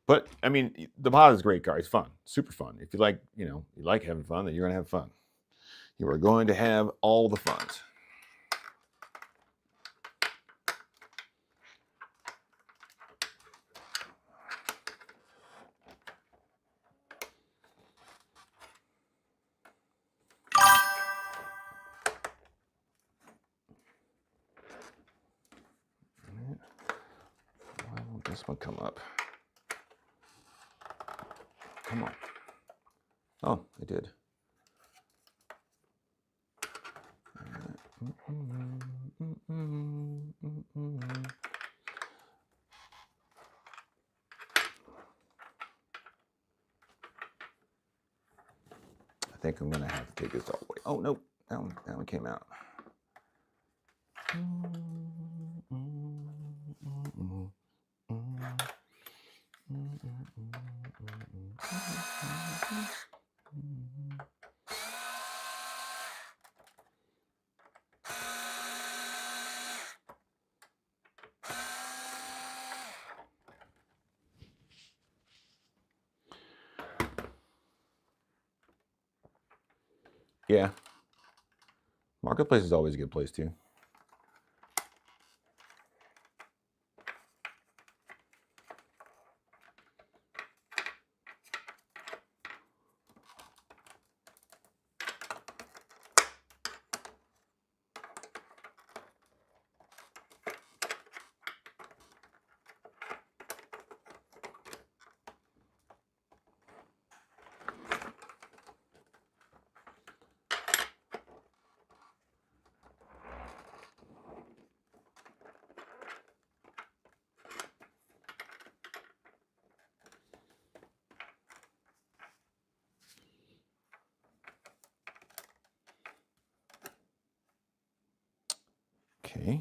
But I mean, the Baja is a great car. It's fun, super fun. If you like, you like having fun, then you're gonna have fun. You are going to have all the fun. Why won't this one come up? Come on. Oh, it did. I think I'm gonna have to take this all the way. Oh no, that one came out. Yeah. Marketplace is always a good place too. Okay.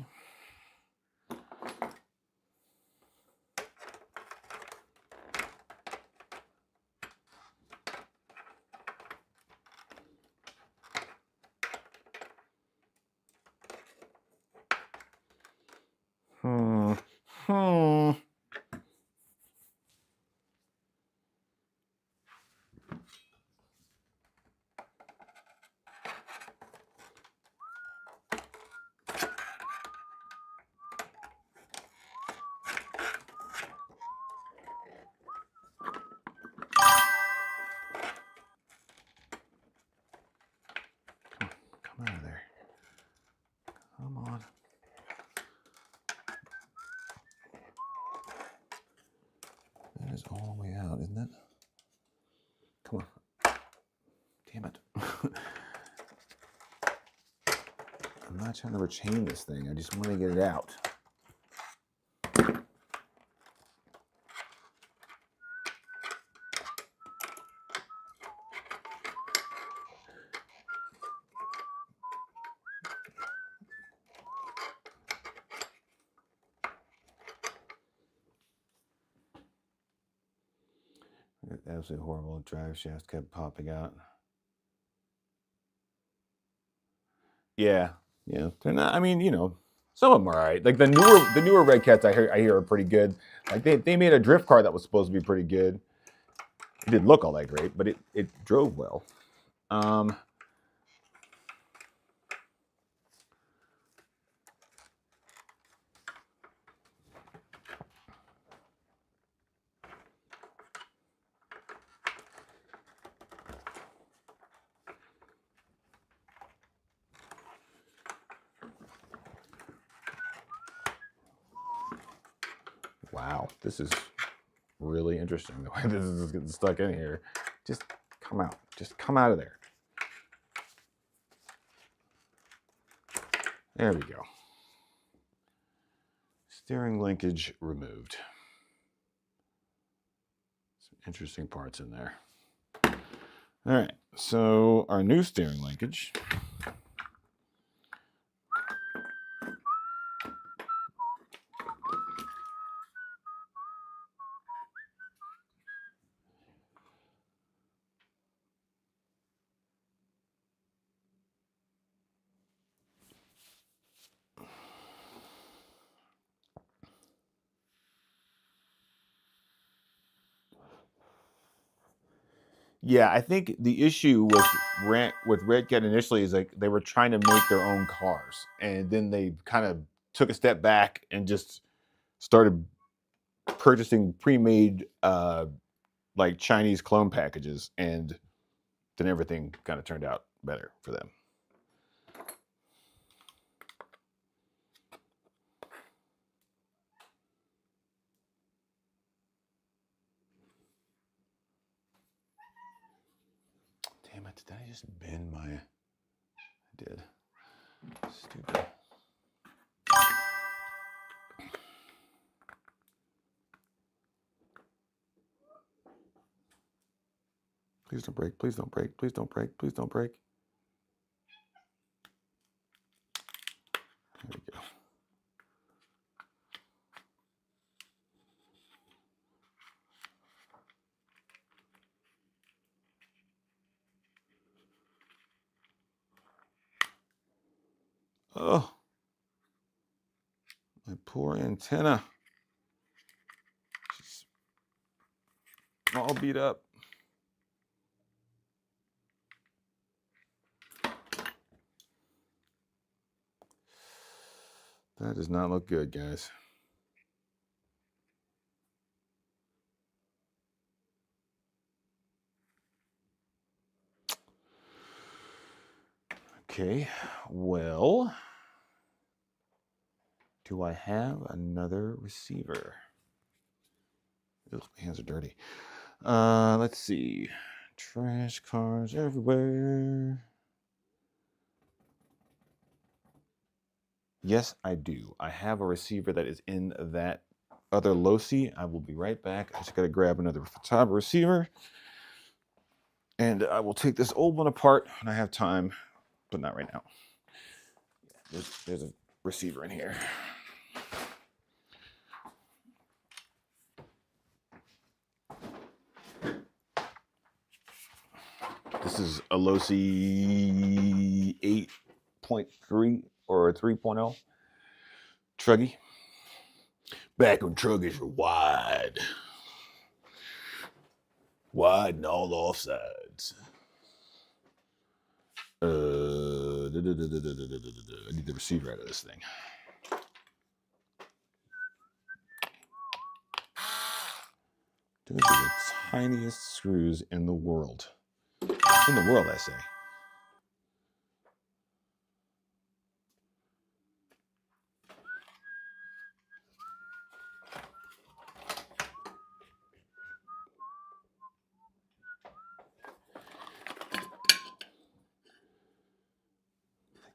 Hmm. Hmm. Come out of there. Come on. That is all the way out, isn't it? Come on. Damn it. I'm not trying to rechain this thing. I just want to get it out. Absolutely horrible. Drive shafts kept popping out. Yeah, yeah. They're not. I mean, you know, some of them are alright. Like the newer Red Cats, I hear are pretty good. Like they made a drift car that was supposed to be pretty good. It didn't look all that great, but it drove well. Wow, this is really interesting the way this is getting stuck in here. Just come out. Just come out of there. There we go. Steering linkage removed. Some interesting parts in there. All right, so our new steering linkage. Yeah, I think the issue with Red Cat initially is like they were trying to make their own cars, and then they kind of took a step back and just started purchasing pre-made like Chinese clone packages, and then everything kind of turned out better for them. Damn it! Did I just bend my? I did. Stupid. Please don't break. Please don't break. Please don't break. Please don't break. There we go. Oh, my poor antenna. She's all beat up. That does not look good, guys. Okay, well, do I have another receiver? Ugh, my hands are dirty. Let's see. Trash cars everywhere. Yes, I do. I have a receiver that is in that other loci. I will be right back. I just got to grab another top receiver. And I will take this old one apart when I have time, but not right now. There's a receiver in here. This is a loci 8.3 or 3.0 Truggy. Back when Truggies were wide. Wide and all offsides. I need the receiver out of this thing. Those are the tiniest screws in the world. In the world, I say.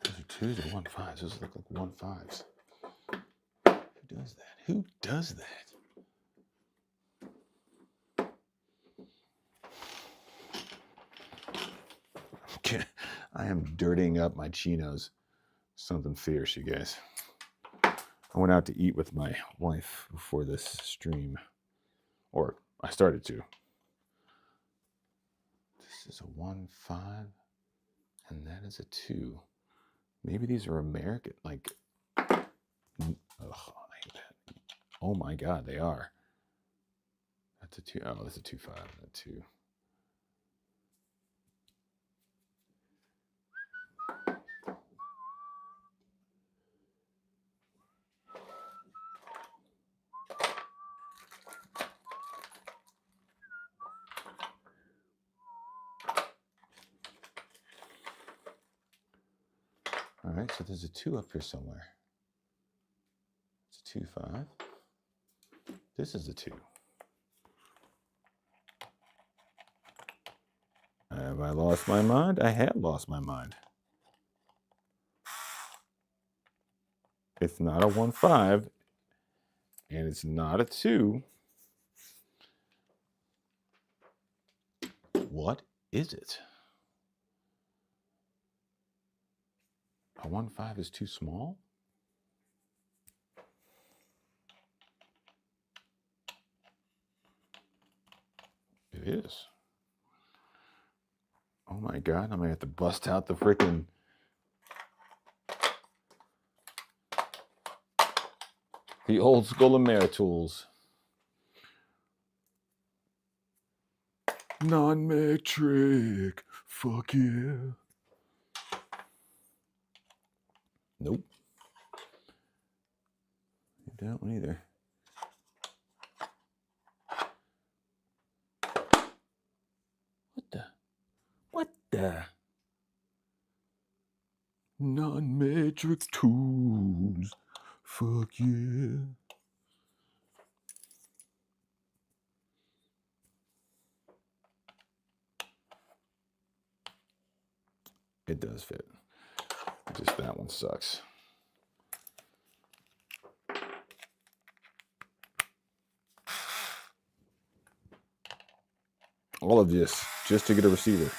Those are 2s or 1.5s. Those look like 1.5s. Who does that? Who does that? Okay. I am dirtying up my chinos. Something fierce, you guys. I went out to eat with my wife before this stream. Or I started to. This is a 1.5. And that is a 2. Maybe these are American. Like, ugh, I hate that. Oh my God, they are. That's a 2. Oh, that's a 2.5. A 2. All right, so there's a 2 up here somewhere. It's a 2.5. This is a 2. Have I lost my mind? I have lost my mind. It's not a 1.5, and it's not a 2. What is it? A 1.5 is too small? It is. Oh my God, I'm gonna have to bust out the freaking old school Ameritools. Non-metric. Fuck yeah. Nope. That one either. What the? Non-metric tools. Fuck yeah. It does fit. Just that one sucks. All of this just to get a receiver.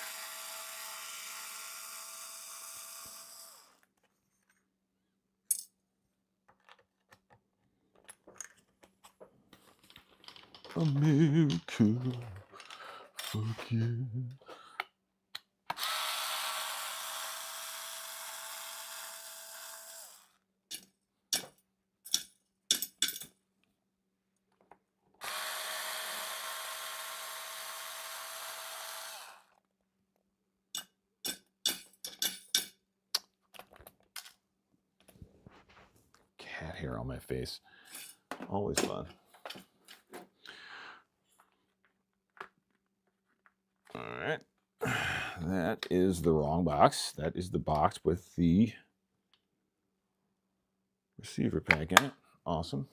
America. Fuck yeah. on my face. Always fun. All right. That is the wrong box. That is the box with the receiver pack in it. Awesome.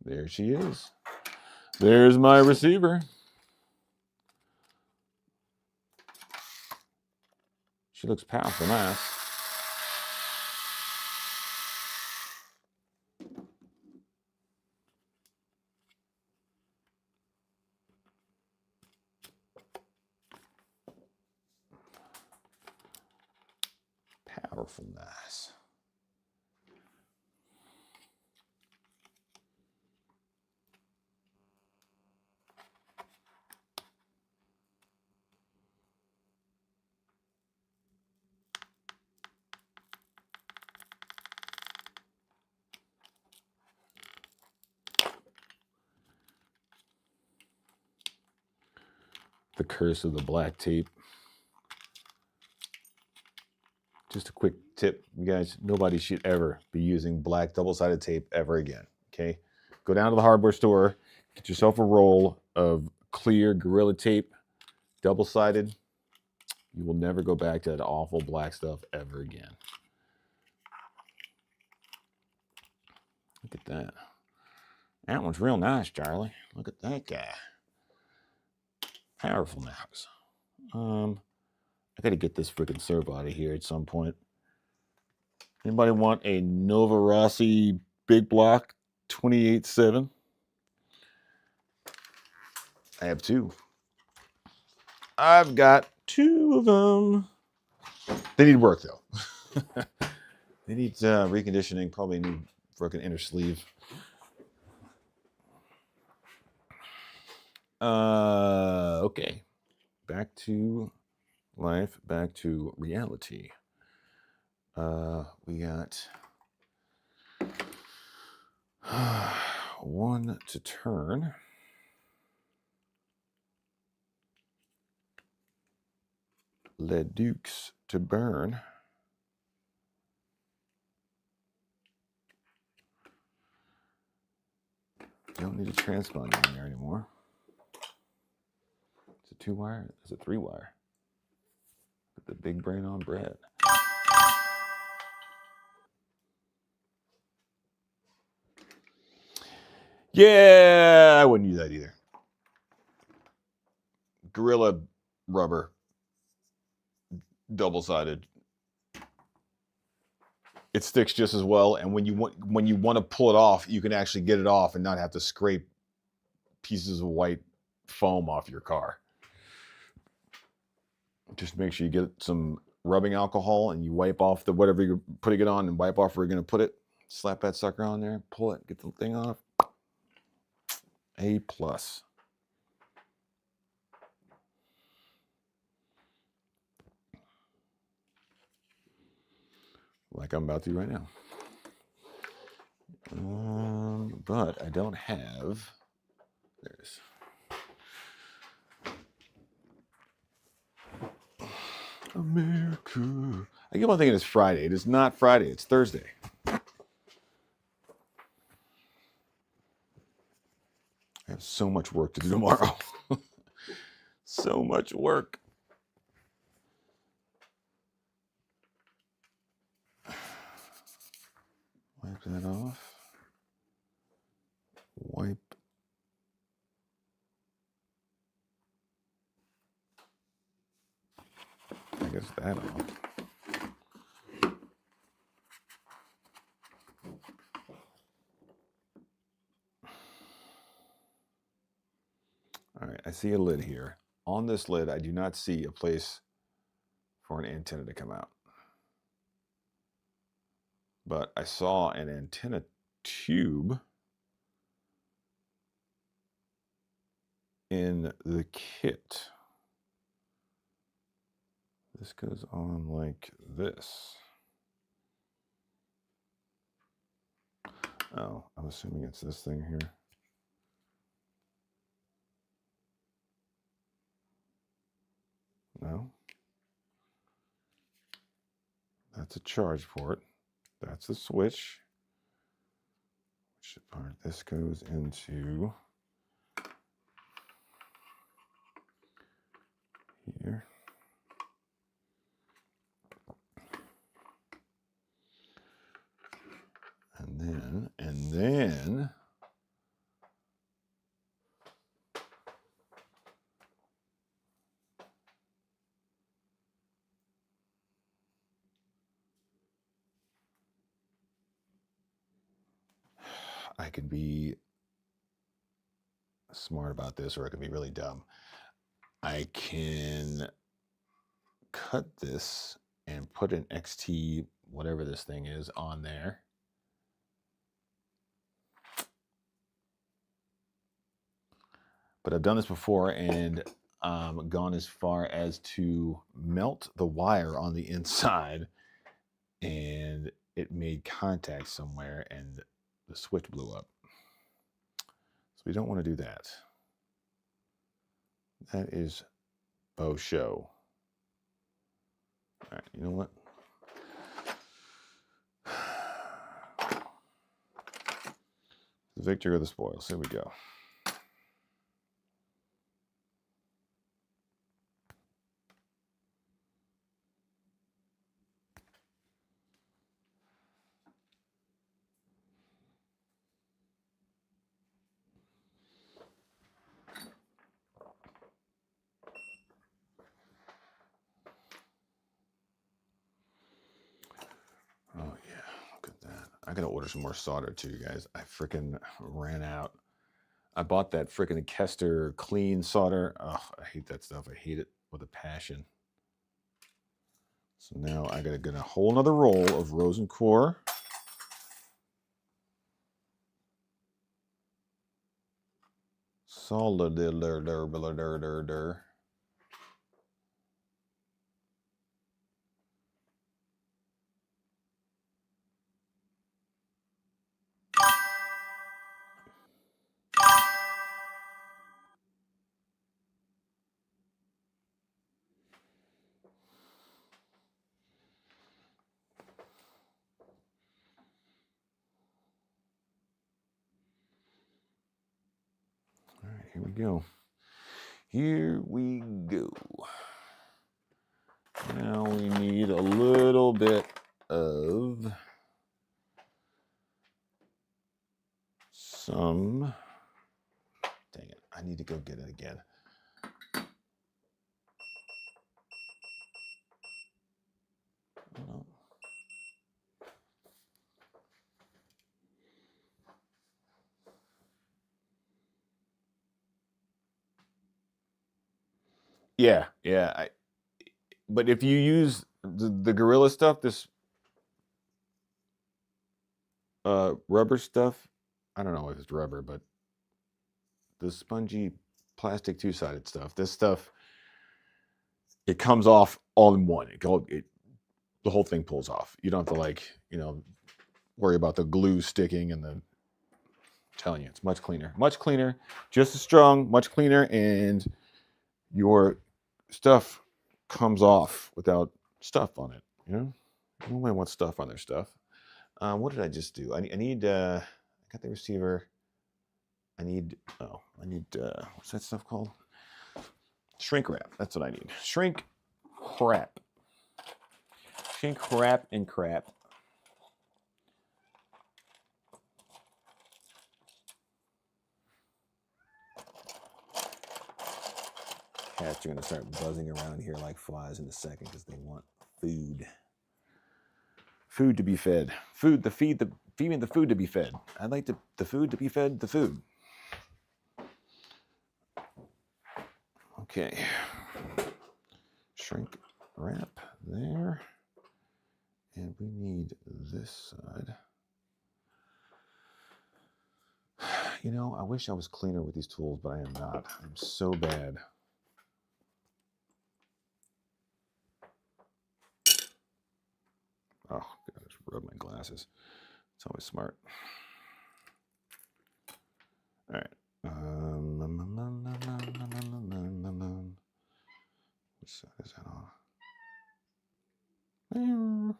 There she is. There's my receiver. She looks powerful nice. Powerful nice. The curse of the black tape. Just a quick tip, you guys, nobody should ever be using black double-sided tape ever again, okay? Go down to the hardware store, get yourself a roll of clear Gorilla Tape, double-sided. You will never go back to that awful black stuff ever again. Look at that. That one's real nice, Charlie. Look at that guy. Powerful knives. I gotta get this freaking servo out of here at some point. Anybody want a Nova Rossi Big Block 28.7? I have two. I've got two of them. They need work though. They need reconditioning. Probably need broken inner sleeve. Okay. Back to life. Back to reality. We got one to turn. Lead Dukes to burn. Don't need a transponder in there anymore. Is it 2-wire? Is it 3-wire? Put the big brain on bread. Yeah, I wouldn't use that either. Gorilla rubber, double-sided. It sticks just as well, and when you want to pull it off, you can actually get it off and not have to scrape pieces of white foam off your car. Just make sure you get some rubbing alcohol and you wipe off the whatever you're putting it on and wipe off where you're going to put it. Slap that sucker on there, pull it, get the thing off. A+. Like I'm about to right now. But I don't have. There's. America. I keep on thinking it's Friday. It is not Friday. It's Thursday. I have so much work to do tomorrow. So much work. Wipe that off. Wipe. I guess that off. All right, I see a lid here. On this lid, I do not see a place for an antenna to come out. But I saw an antenna tube in the kit. This goes on like this. Oh, I'm assuming it's this thing here. No. That's a charge port. That's the switch. Which part this goes into here. And then I can be smart about this, or I can be really dumb. I can cut this and put an XT, whatever this thing is, on there. But I've done this before and gone as far as to melt the wire on the inside, and it made contact somewhere and the switch blew up. So we don't want to do that. That is Bo show. All right, you know what? The victor or the spoils. Here we go. Oh yeah, look at that. I gotta order some more solder too, guys. I freaking ran out. I bought that freaking Kester clean solder. Oh, I hate that stuff. I hate it with a passion. So now I gotta get a whole nother roll of Rosen Core. Solder. All right, here we go. Here we go. Now we need a little bit of some. Dang it, I need to go get it again. Oh. Yeah. But if you use the Gorilla stuff, this rubber stuff, I don't know if it's rubber, but the spongy plastic two-sided stuff, this stuff, it comes off all in one. The whole thing pulls off. You don't have to worry about the glue sticking and I'm telling you, it's much cleaner, just as strong, much cleaner, and your stuff comes off without stuff on it. Nobody wants stuff on their stuff. What did I just do? I need I got the receiver. I need what's that stuff called? Shrink wrap. That's what I need. Shrink wrap and crap. Cats are gonna start buzzing around here like flies in a second because they want food. Food to be fed. Feed me the food to be fed. I'd like the food to be fed the food. Okay. Shrink wrap there. And we need this side. I wish I was cleaner with these tools, but I am not. I'm so bad. Oh, God, I just rubbed my glasses. It's always smart. All right. Which side is that on?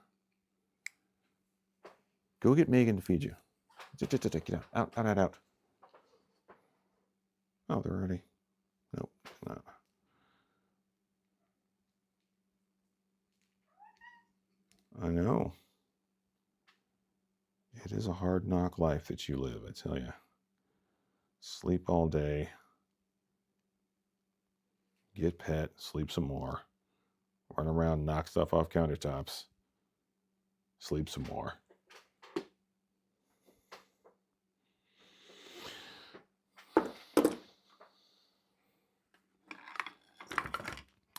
Go get Megan to feed you. Get out. Out. Oh, they're ready. Nope, not. I know. It is a hard knock life that you live, I tell you. Sleep all day. Get pet. Sleep some more. Run around, knock stuff off countertops. Sleep some more.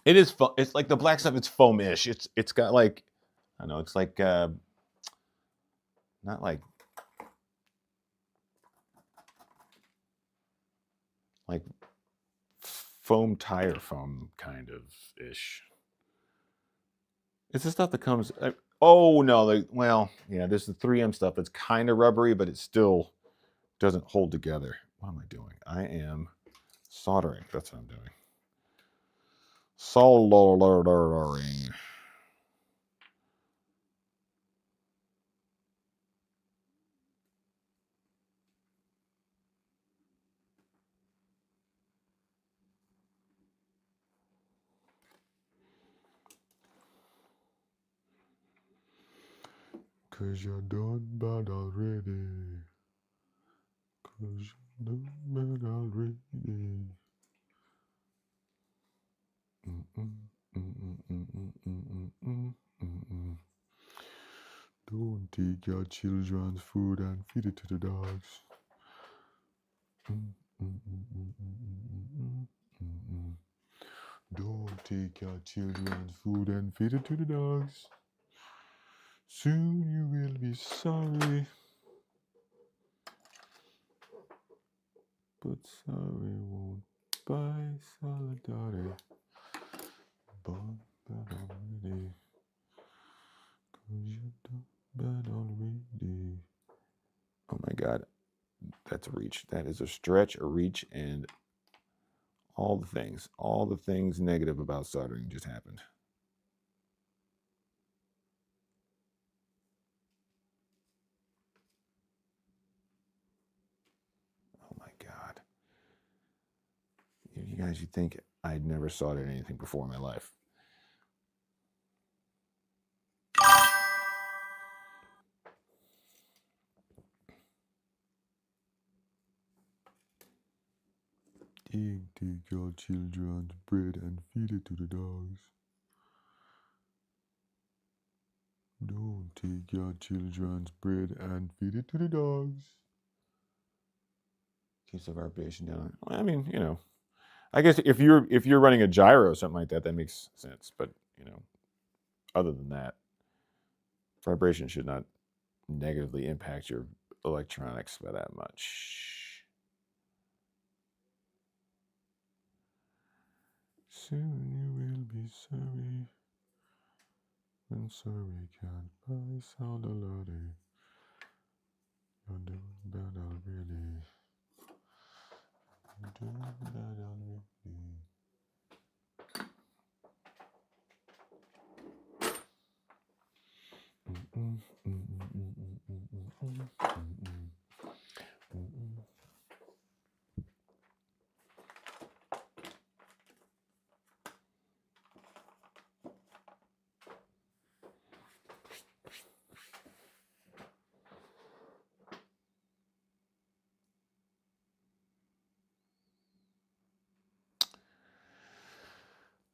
It is fun. It's like the black stuff. It's foamish. It's got like, I don't know. It's like not like foam tire foam kind of ish. It's the stuff that comes. Oh no! Well, yeah. There's the 3M stuff that's kind of rubbery, but it still doesn't hold together. What am I doing? I am soldering. That's what I'm doing. Soldering. Cause you're done bad already. Cause you're done bad already. Don't take your children's food and feed it to the dogs. Don't take your children's food and feed it to the dogs. Soon you will be sorry. But sorry won't buy solidarity. Bad already. Cause you're done bad already. Oh my God. That's a reach. That is a stretch, a reach, and all the things negative about soldering just happened. Oh my God. You guys, you think I'd never soldered anything before in my life. Take your children's bread and feed it to the dogs. Don't take your children's bread and feed it to the dogs. Keeps the vibration down. I mean, you know, I guess if you're running a gyro or something like that, that makes sense. But you know, other than that, vibration should not negatively impact your electronics by that much. Soon you will be sorry. When sorry can't buy solidarity. You're doing bad already. You're doing bad already.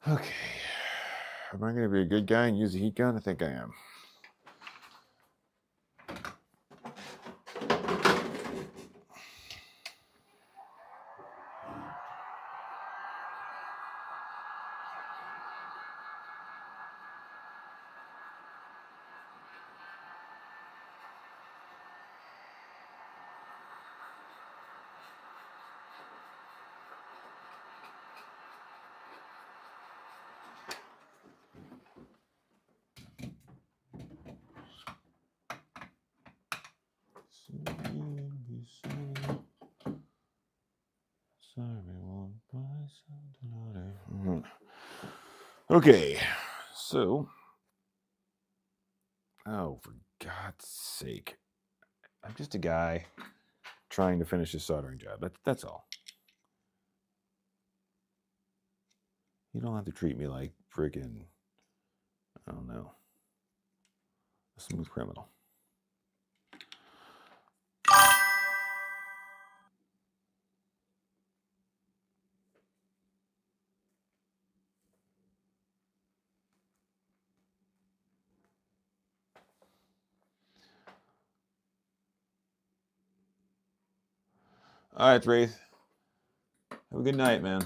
Okay. Am I going to be a good guy and use a heat gun? I think I am. Okay, so, oh, for God's sake. I'm just a guy trying to finish a soldering job. That's all. You don't have to treat me like friggin', I don't know, a smooth criminal. All right, Wraith. Have a good night, man.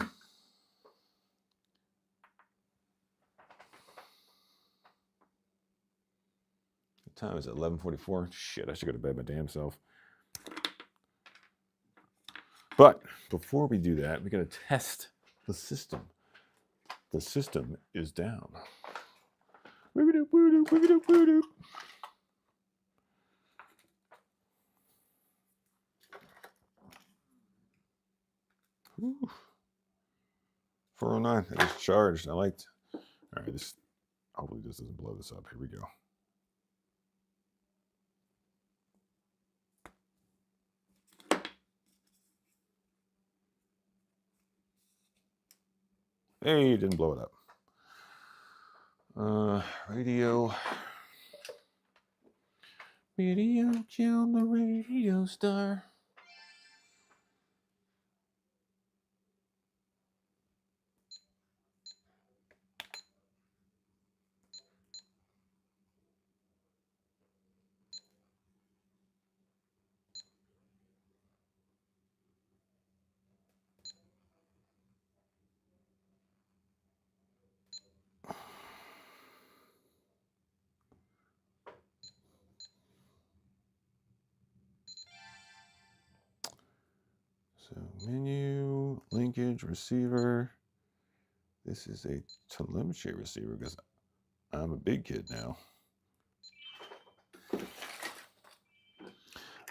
What time is it? 11:44? Shit, I should go to bed my damn self. But before we do that, we got to test the system. The system is down. Woo-doo, 409. I just charged. I liked. All right, this. Hopefully this doesn't blow this up. Here we go. Hey, didn't blow it up. Radio. Radio, Jill, the radio star. So menu, linkage, receiver. This is a telemetry receiver because I'm a big kid now.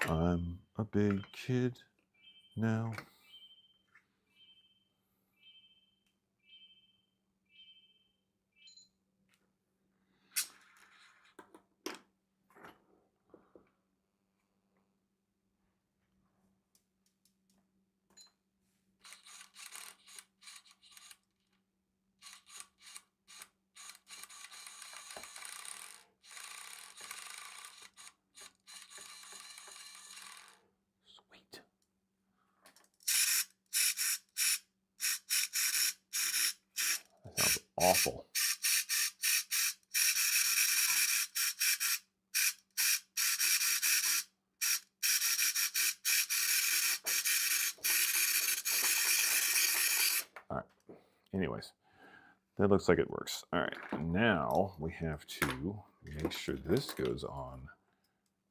I'm a big kid now. Sweet. That sounds awful. All right. Anyways, that looks like it works. All right. Now we have to make sure this goes on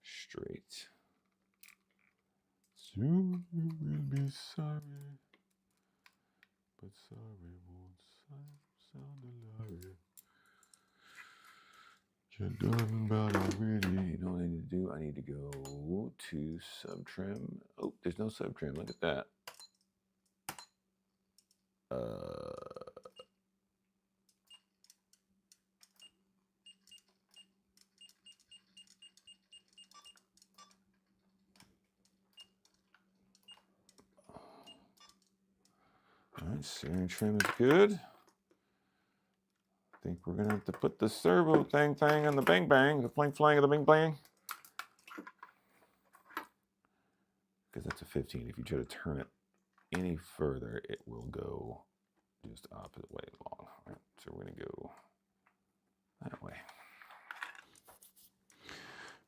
straight. Soon you will be sorry, but sorry won't sound alive. You're done about already. You know what I need to do? I need to go to subtrim. Oh, there's no subtrim. Look at that. All right, steering trim is good. I think we're gonna have to put the servo thing on the bang bang, the flang of the bang bang. Because that's a 15. If you try to turn it any further, it will go just opposite way along. All right, so we're gonna go that way.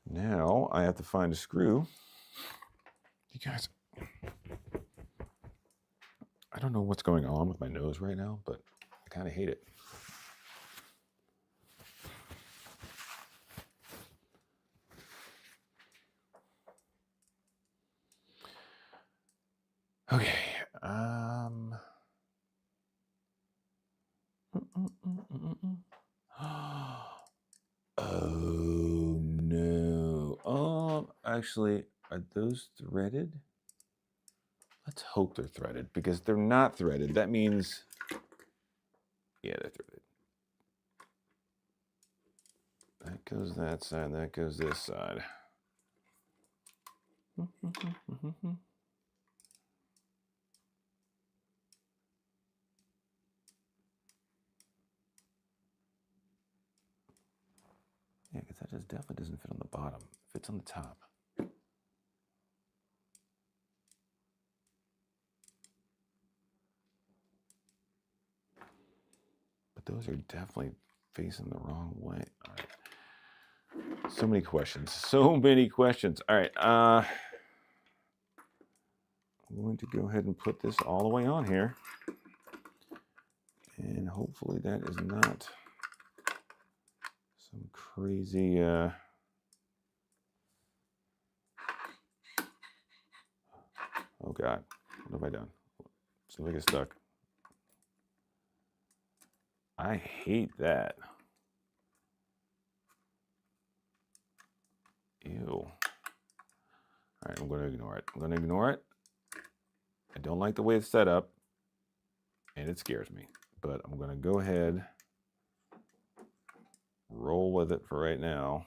Now I have to find a screw. You guys, I don't know what's going on with my nose right now, but I kind of hate it. Okay. Oh no. Actually, are those threaded? Let's hope they're threaded, because they're not threaded. That means, yeah, they're threaded. goes that side, that goes this side. Yeah, because that just definitely doesn't fit on the bottom. It fits on the top. But those are definitely facing the wrong way. All right. So many questions. So many questions. All right. I'm going to go ahead and put this all the way on here. And hopefully that is not some crazy... Oh God, what have I done? Seems like it's stuck. I hate that. Ew. All right, I'm going to ignore it. I'm going to ignore it. I don't like the way it's set up, and it scares me. But I'm going to go ahead, roll with it for right now.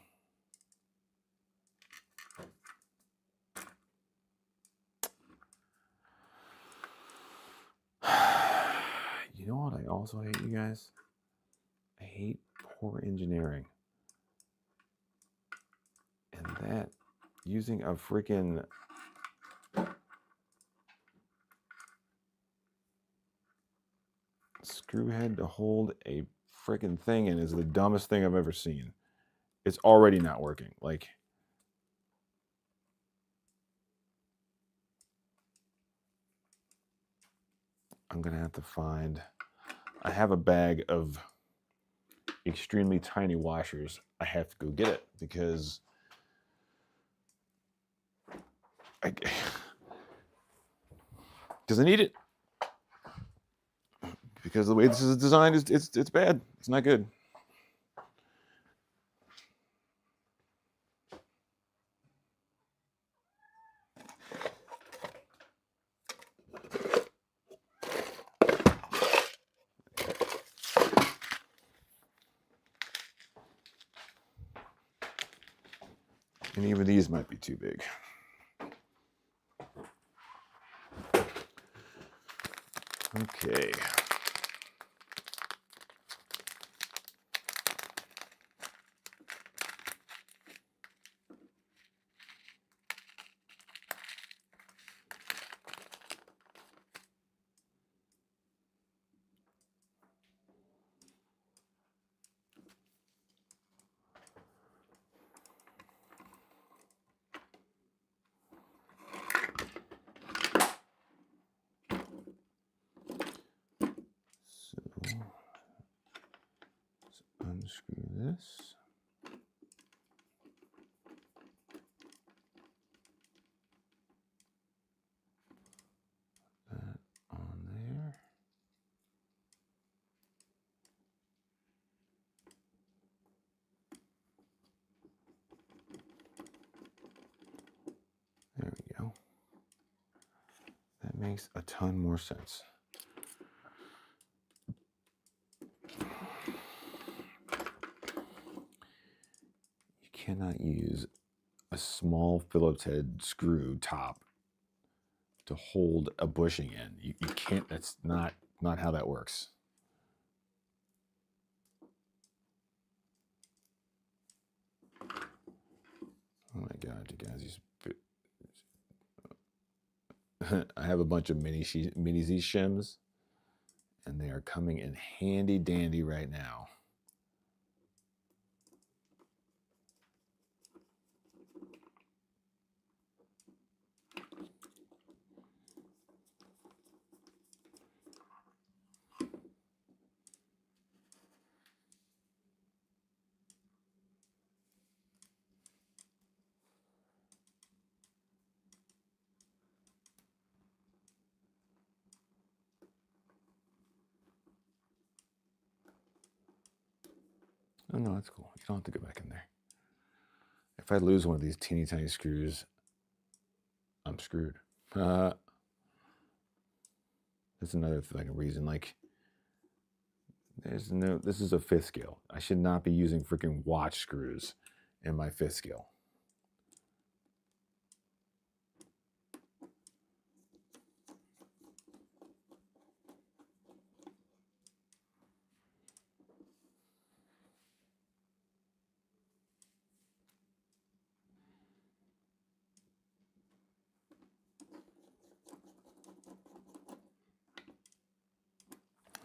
You know what I also hate, you guys? I hate poor engineering. And that, using a freaking screw head to hold a freaking thing in is the dumbest thing I've ever seen. It's already not working. Like, I'm gonna have to find, I have a bag of extremely tiny washers. I have to go get it because I need it. Because the way this is designed, it's bad. It's not good. And even these might be too big. Okay. Unscrew this. That on there. There we go. That makes a ton more sense. Cannot use a small Phillips head screw top to hold a bushing in. You can't, that's not how that works. Oh my God, you guys, I have a bunch of mini Z shims and they are coming in handy dandy right now. Oh no, that's cool. You don't have to go back in there. If I lose one of these teeny tiny screws, I'm screwed. That's another reason. Like, There's no, this is a 5th scale. I should not be using freaking watch screws in my 5th scale.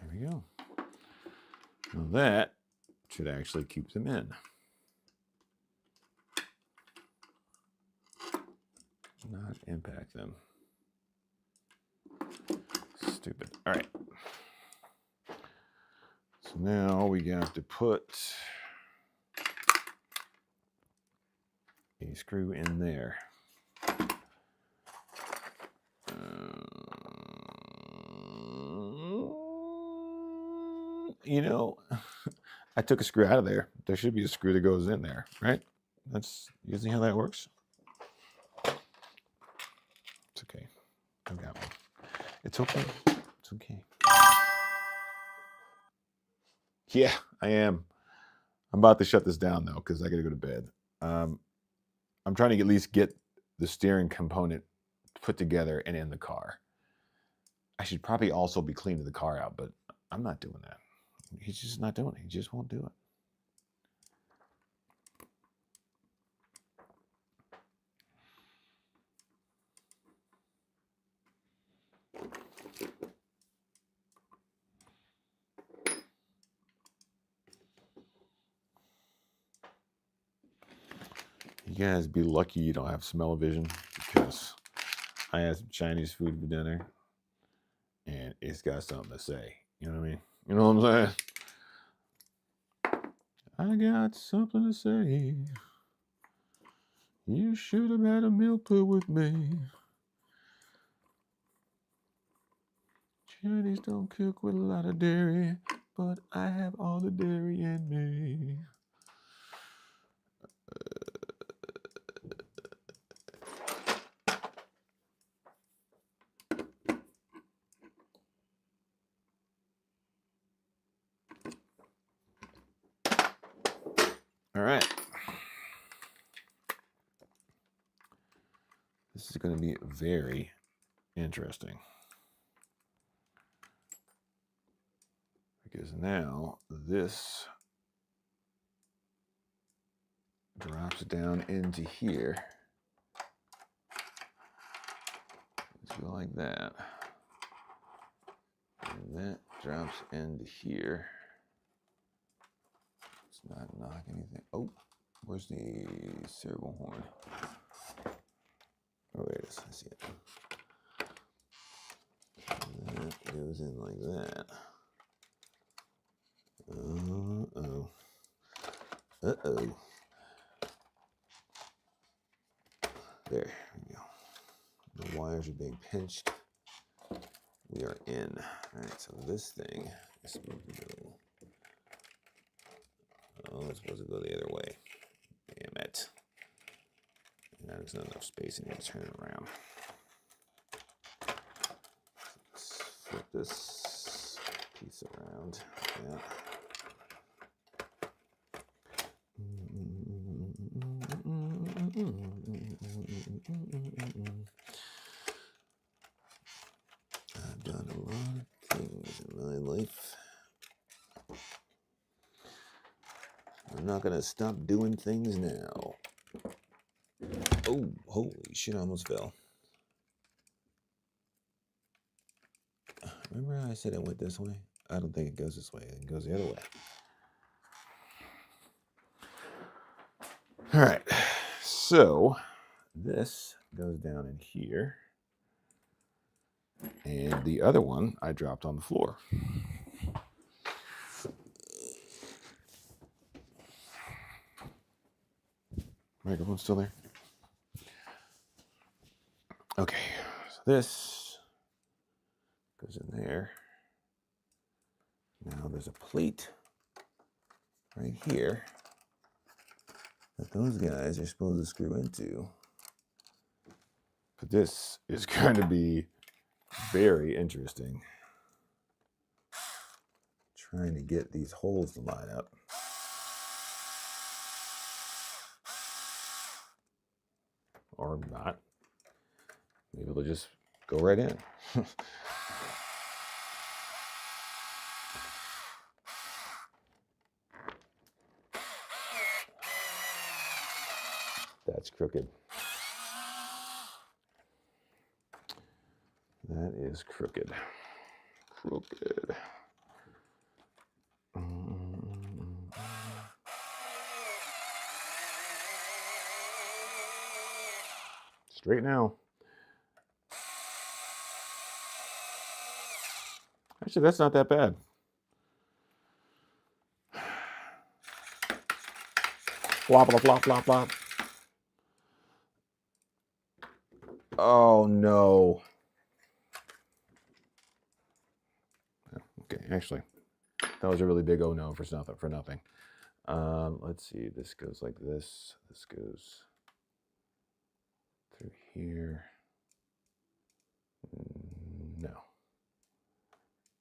There we go. Now that should actually keep them in. Not impact them. Stupid. All right. So now we got to put a screw in there. You know, I took a screw out of there. There should be a screw that goes in there, right? That's usually how that works. It's okay. I got one. It's okay. It's okay. Yeah, I am. I'm about to shut this down though because I got to go to bed. I'm trying to at least get the steering component put together and in the car. I should probably also be cleaning the car out, but I'm not doing that. He's just not doing it. He just won't do it. You guys be lucky you don't have smell-o-vision because I had some Chinese food for dinner and it's got something to say. You know what I mean? You know what I'm saying? I got something to say. You should have had a meal put with me. Chinese don't cook with a lot of dairy, but I have all the dairy in me. All right. This is going to be very interesting. Because now this drops down into here. Let's go like that. And that drops into here. Let's not knock anything. Oh, where's the servo horn? Oh, there it is. I see it. That goes in like that. Uh-oh. Uh-oh. There we go. The wires are being pinched. We are in. All right, so this thing is supposed to go. Oh, it's supposed to go the other way. Damn it. Now there's not enough space in here to turn it around. Let's flip this piece around. Yeah. I've done a lot of things in my life. I'm not gonna stop doing things now. Oh, holy shit, I almost fell. Remember how I said it went this way? I don't think it goes this way. It goes the other way. All right, so this goes down in here. And the other one I dropped on the floor. Microphone's still there? Okay, so this goes in there. Now there's a plate right here that those guys are supposed to screw into. But this is going to be very interesting. trying to get these holes to line up. Or not. Maybe they'll just go right in. That's crooked. That is crooked. Crooked. Straight now. Actually, that's not that bad. Flop, flop, flop, flop, flop. Oh no. Okay, actually, that was a really big oh no for nothing. Let's see. This goes like this. This goes through here. No,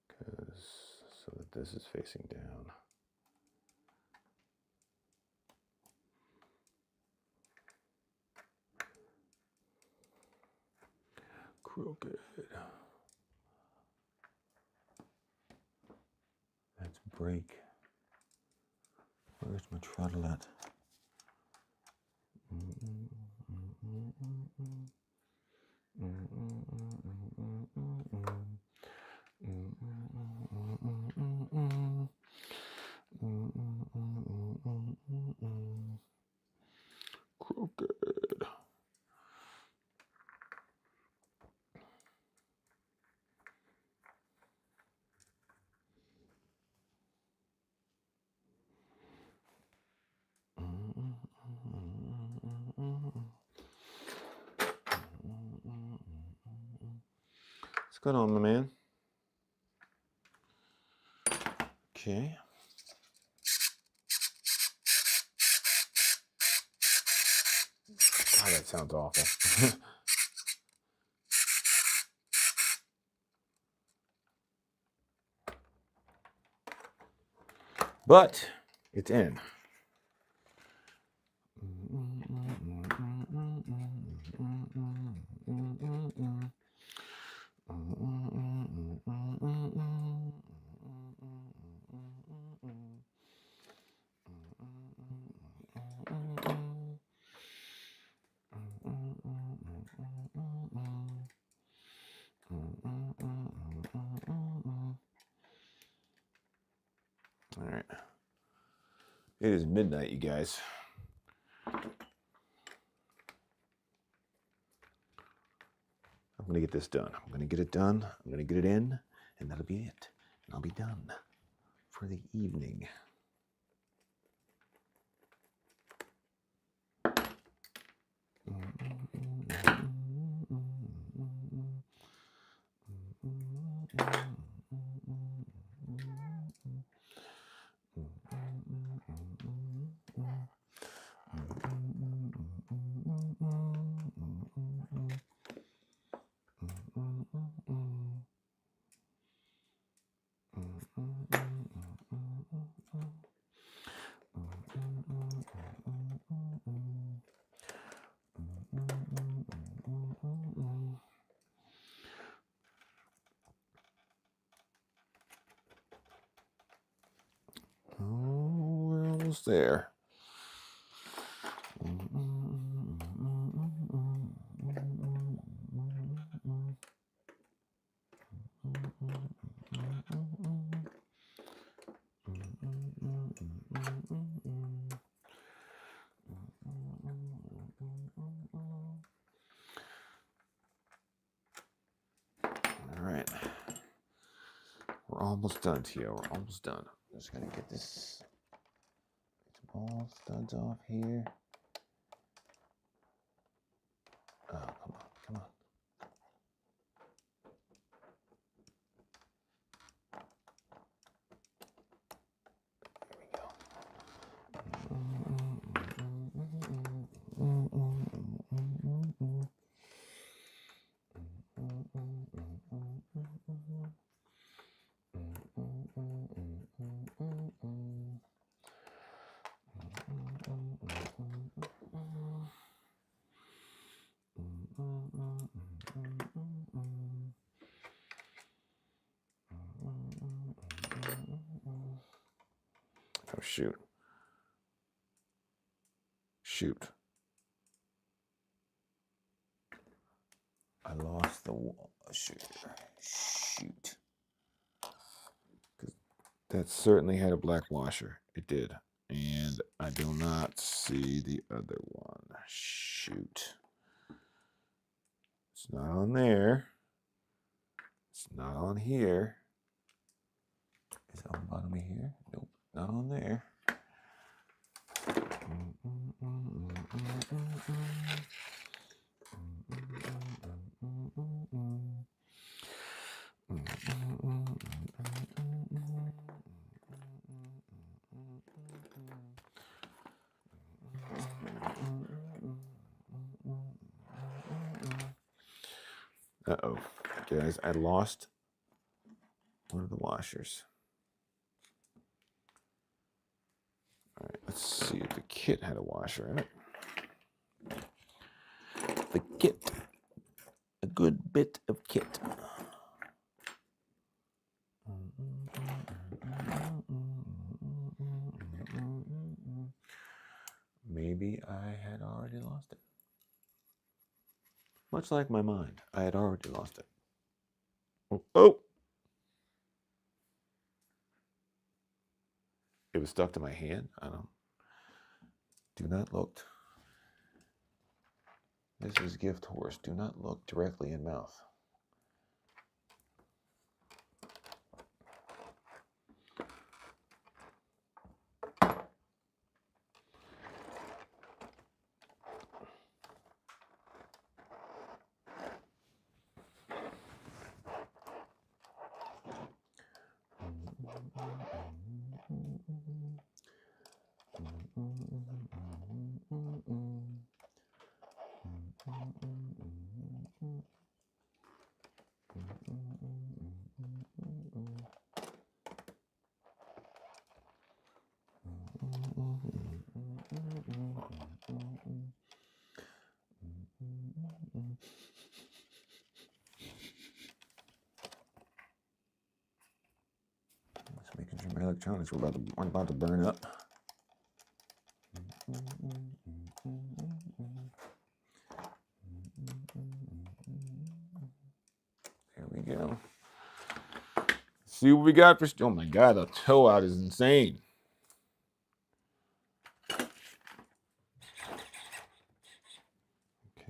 because so that this is facing down. Crooked. Let's break. Where's my trottle at? Crooked. What's going on, my man? Okay. God, that sounds awful. But it's in. All right. It is midnight, you guys. I'm going to get this done. I'm going to get it done. I'm going to get it in, and that'll be it. And I'll be done for the evening. Oh, we're almost there. All right. We're almost done, Tio. We're almost done. I'm just going to get this ball studs off here. Oh, come on, come on. There we go. shoot. Shoot. I lost the washer. Shoot. That certainly had a black washer. It did. And I do not see the other one. Shoot. It's not on there. It's not on here. Is it on the bottom of here? Nope, not on there. Uh-oh, guys, I lost one of the washers. All right, let's see if the kit had a washer in it. The kit, a good bit of kit. Maybe I had already lost it. Much like my mind, I had already lost it. Oh! It was stuck to my hand. I don't. Do not look. This is gift horse. Do not look directly in mouth. Just making sure my electronics aren't about to burn up. There we go. See what we got for. Oh my God, the toe out is insane.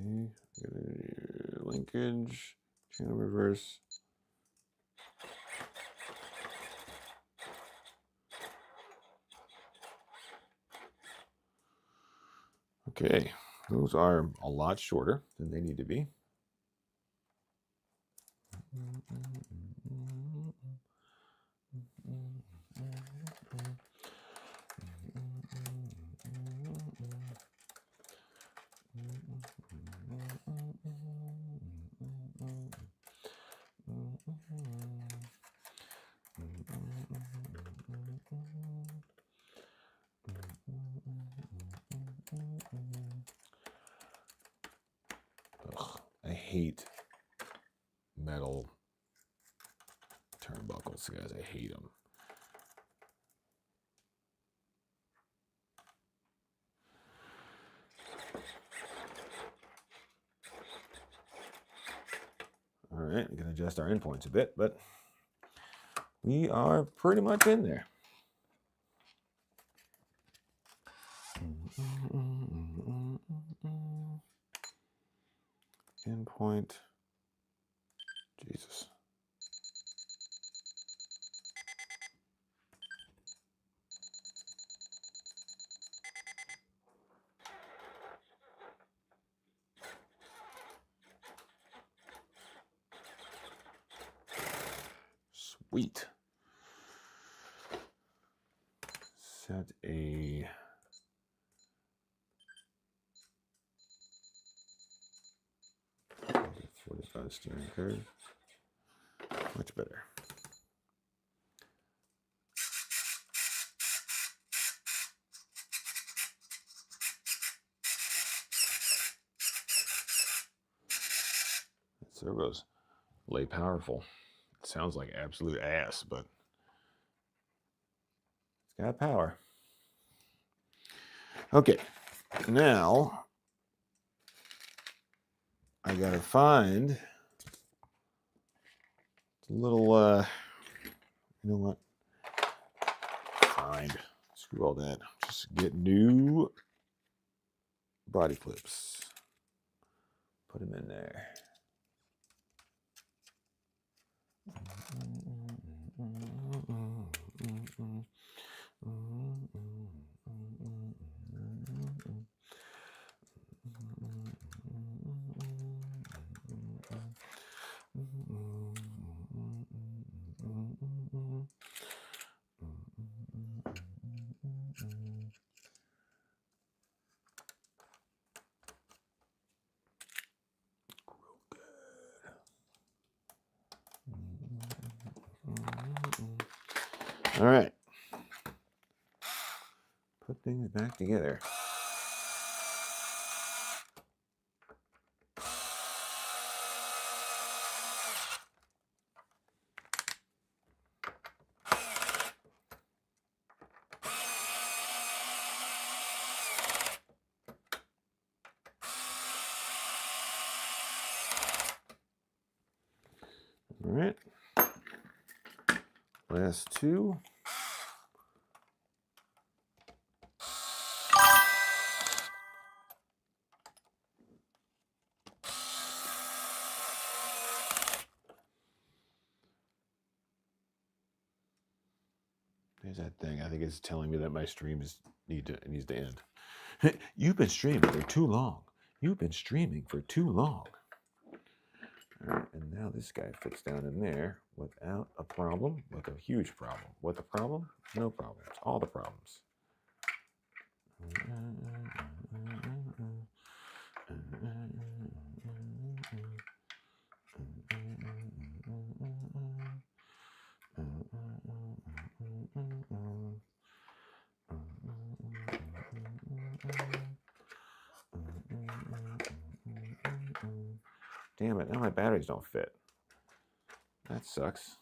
Okay, linkage, channel reverse. Okay, those are a lot shorter than they need to be. Ugh, I hate metal turnbuckles, guys. I hate them. All right, we can adjust our endpoints a bit, but we are pretty much in there. Endpoint. Jesus. Sweet. Set a 45 steering curve. Much better. Servos lay powerful. It sounds like absolute ass, but it's got power. Okay, now I gotta find a little, you know what? Find, screw all that. Just get new body clips. Put them in there. All right. Put things back together. All right. Last two. There's that thing. I think it's telling me that my stream needs to end. You've been streaming for too long. You've been streaming for too long. All right, and now this guy fits down in there without a problem, with a huge problem. With a problem? No problems. All the problems. Damn it, now my batteries don't fit. That sucks.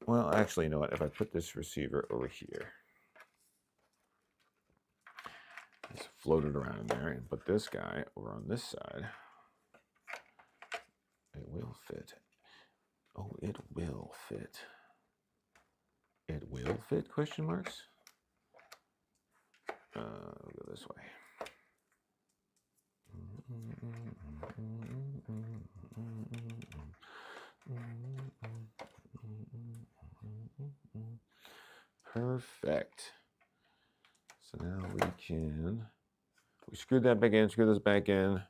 Well, actually, you know what? If I put this receiver over here, just float it around in there and put this guy over on this side, it will fit. Oh, it will fit. It will fit, question marks? Go this way. Perfect. So now we screwed that back in, screw this back in.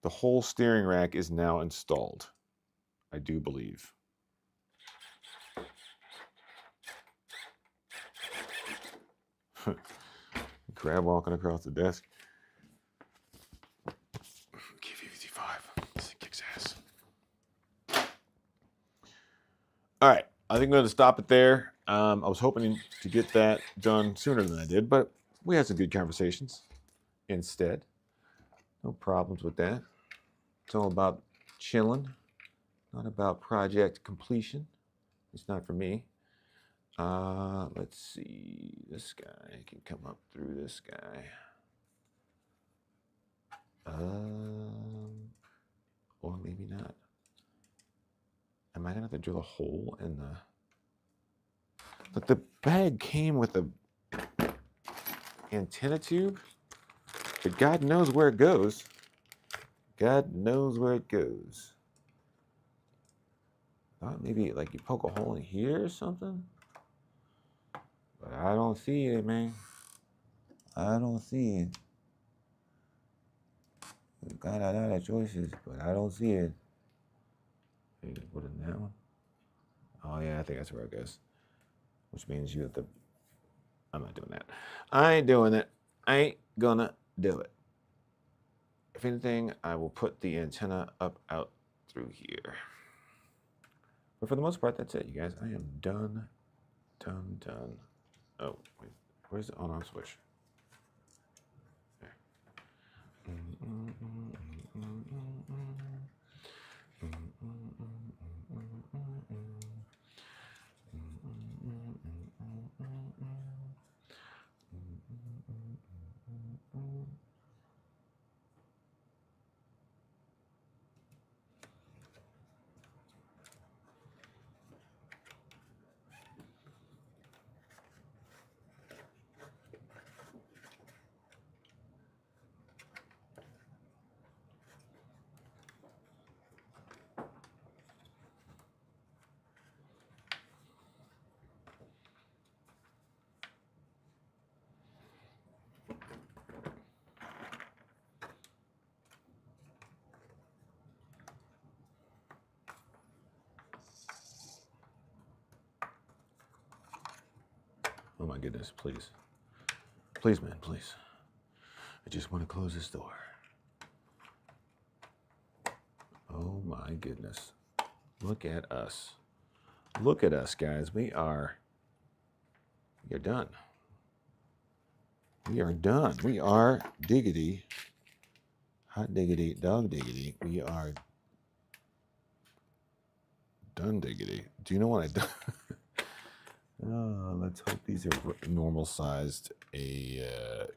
The whole steering rack is now installed, I do believe. Crab walking across the desk. K55. This thing kicks ass. All right. I think I'm going to stop it there. I was hoping to get that done sooner than I did, but we had some good conversations instead. No problems with that. It's all about chilling, not about project completion. It's not for me. Let's see. This guy can come up through this guy. Or maybe not. Am I gonna have to drill a hole in the? But the bag came with a antenna tube, but God knows where it goes. God knows where it goes. Thought maybe like you poke a hole in here or something, but I don't see it, man. I don't see it. We've got a lot of choices, but I don't see it. Maybe put it in that one. Oh yeah, I think that's where it goes. Which means you have to. I'm not doing that. I ain't doing it. I ain't gonna do it. If anything, I will put the antenna up out through here. But for the most part, that's it, you guys. I am done. Oh, wait. Where's the on-off switch? There. Oh my goodness, please. Please, man, please. I just want to close this door. Oh my goodness. Look at us. Look at us, guys. We are done. We are done. We are diggity. Hot diggity, dog diggity. We are done diggity. Do you know what I done? Let's hope these are normal sized.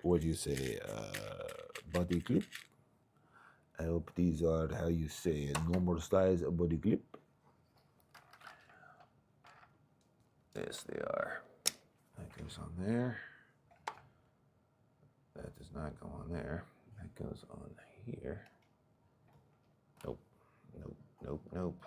What do you say? Body clip. I hope these are how you say a normal size body clip. Yes, they are. That goes on there. That does not go on there. That goes on here. Nope. Nope. Nope. Nope.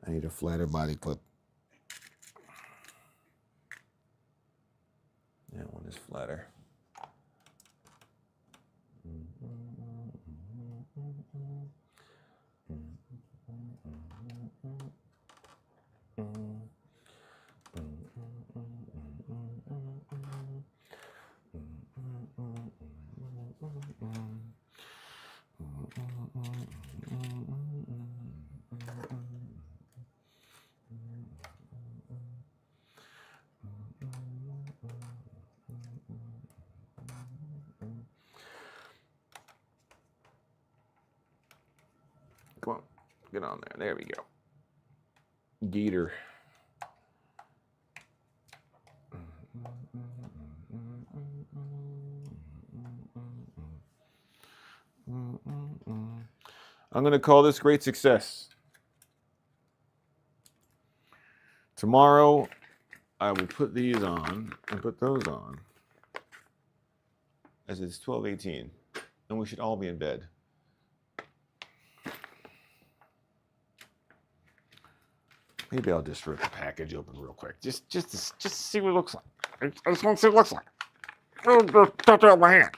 I need a flatter body clip. That one is flatter. Come on, get on there. There we go. Gator. I'm going to call this great success. Tomorrow, I will put these on and put those on, as it's 12:18, and we should all be in bed. Maybe I'll just rip the package open real quick, just to see what it looks like. I just want to see what it looks like. Oh, just touch it with my hand.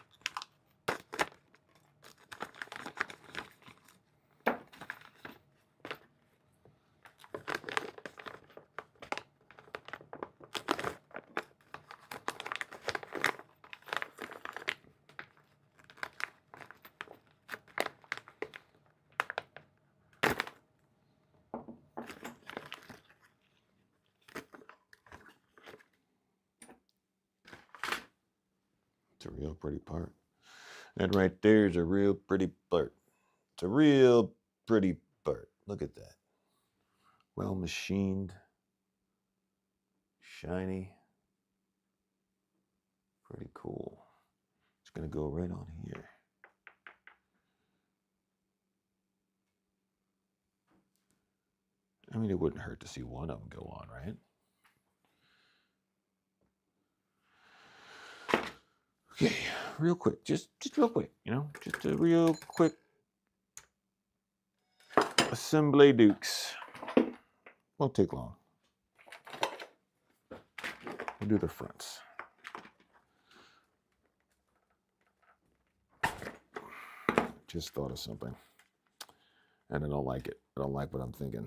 It's a real pretty part. That right there is a real pretty part. It's a real pretty part. Look at that. Well machined. Shiny. Pretty cool. It's going to go right on here. I mean, it wouldn't hurt to see one of them go on, right? Okay, real quick, just real quick, just a real quick assembly dukes. Won't take long. We'll do the fronts. Just thought of something, and I don't like it. I don't like what I'm thinking.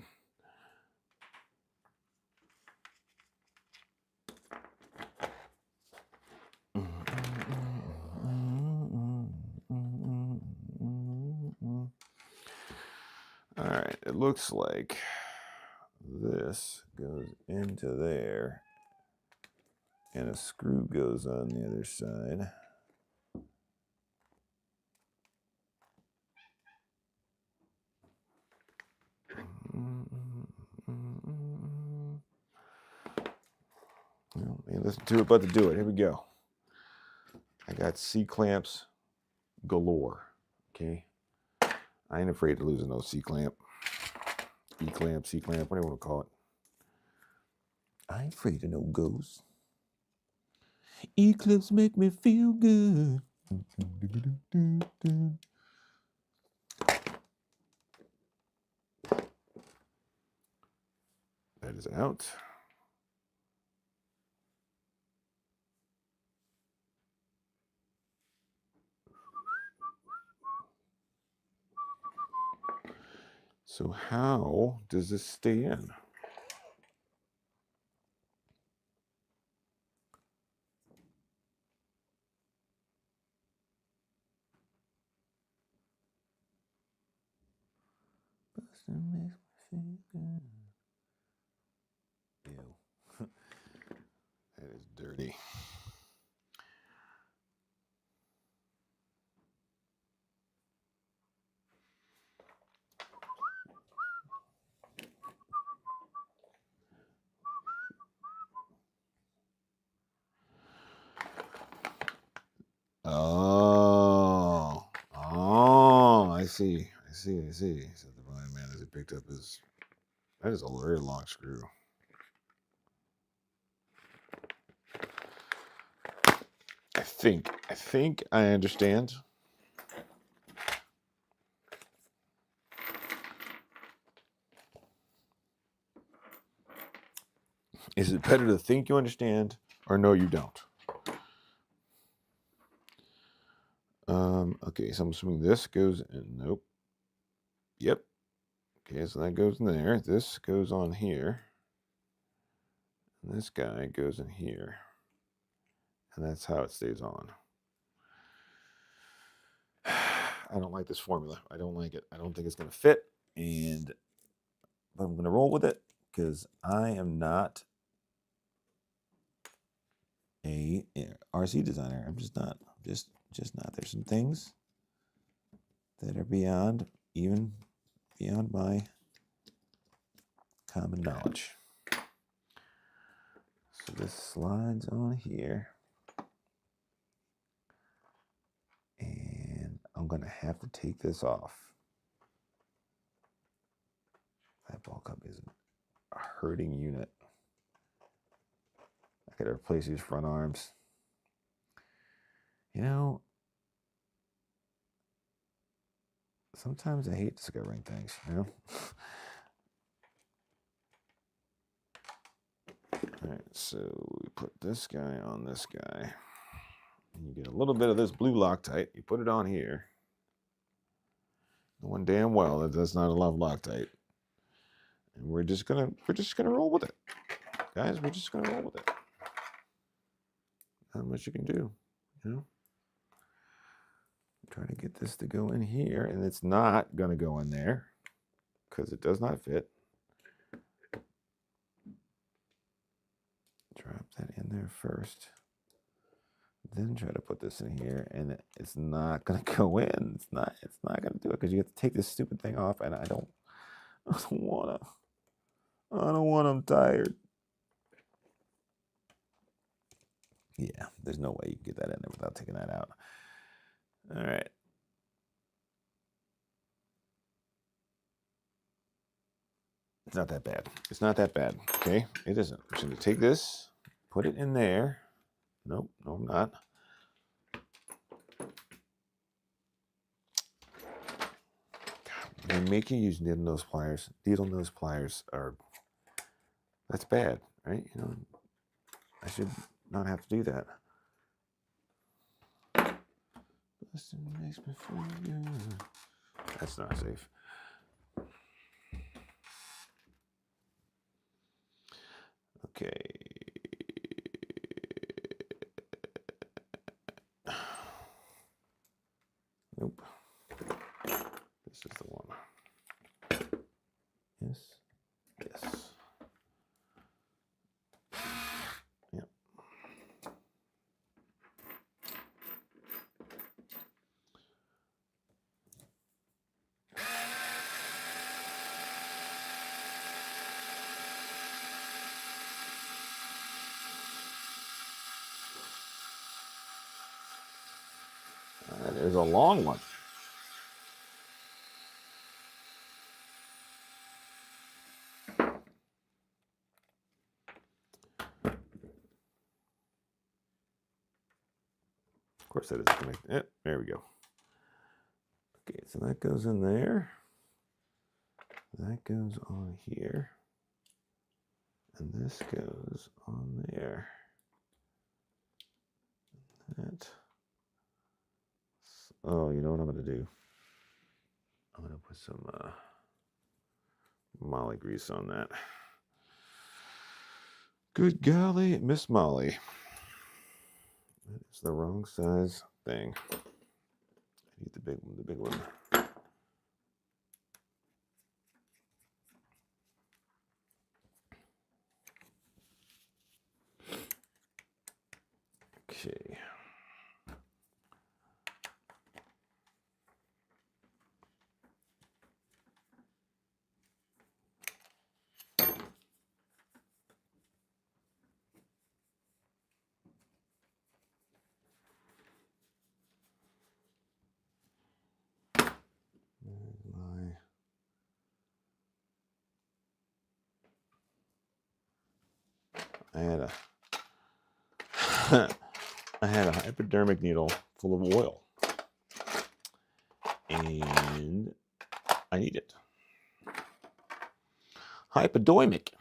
All right, it looks like this goes into there, and a screw goes on the other side. Well, listen to it, but to do it. Here we go. I got C-clamps galore, okay? I ain't afraid of losing no C-clamp, E-clamp, C-clamp, whatever you want to call it. I ain't afraid of no ghosts. E-clips make me feel good. That is out. So how does this stay in? Ew. That is dirty. Oh, I see. So the blind man as he picked up his, that is a very long screw. I think I understand. Is it better to think you understand or no, you don't? Okay, so I'm assuming this goes in. Nope. Yep. Okay, so that goes in there. This goes on here. And this guy goes in here. And that's how it stays on. I don't like this formula. I don't like it. I don't think it's going to fit. But I'm going to roll with it because I am not a RC designer. I'm just not. Just not. There's some things that are beyond my common knowledge. So this slides on here. And I'm going to have to take this off. That ball cup is a hurting unit. I got to replace these front arms. You know, sometimes I hate discovering things, you know? All right, so we put this guy on this guy. And you get a little bit of this blue Loctite. You put it on here. Knowing damn well that that's not a love Loctite. And we're just gonna roll with it. Guys, we're just gonna roll with it. Not much you can do, you know? I'm trying to get this to go in here, and it's not gonna go in there because it does not fit. Drop that in there first. Then try to put this in here, and it's not gonna go in. It's not gonna do it because you have to take this stupid thing off, and I don't wanna. I'm tired. Yeah, there's no way you can get that in there without taking that out. All right. It's not that bad. It's not that bad. Okay, it isn't. I'm just gonna take this, put it in there. Nope, no, I'm not. They make you use needle nose pliers. Needle nose pliers are, that's bad, right? You know, I should not have to do that. That's not safe. Okay. Nope. This is the one. Yes. Yes. Yep. There's a long one. Of course that isn't connected. Yep, there we go. Okay, so that goes in there. That goes on here. And this goes on there. That. Oh, you know what I'm going to do? I'm going to put some Molly grease on that. Good golly, Miss Molly. That is the wrong size thing. I need the big one, the big one. Okay. I had a hypodermic needle full of oil, and I need it. Hypodermic.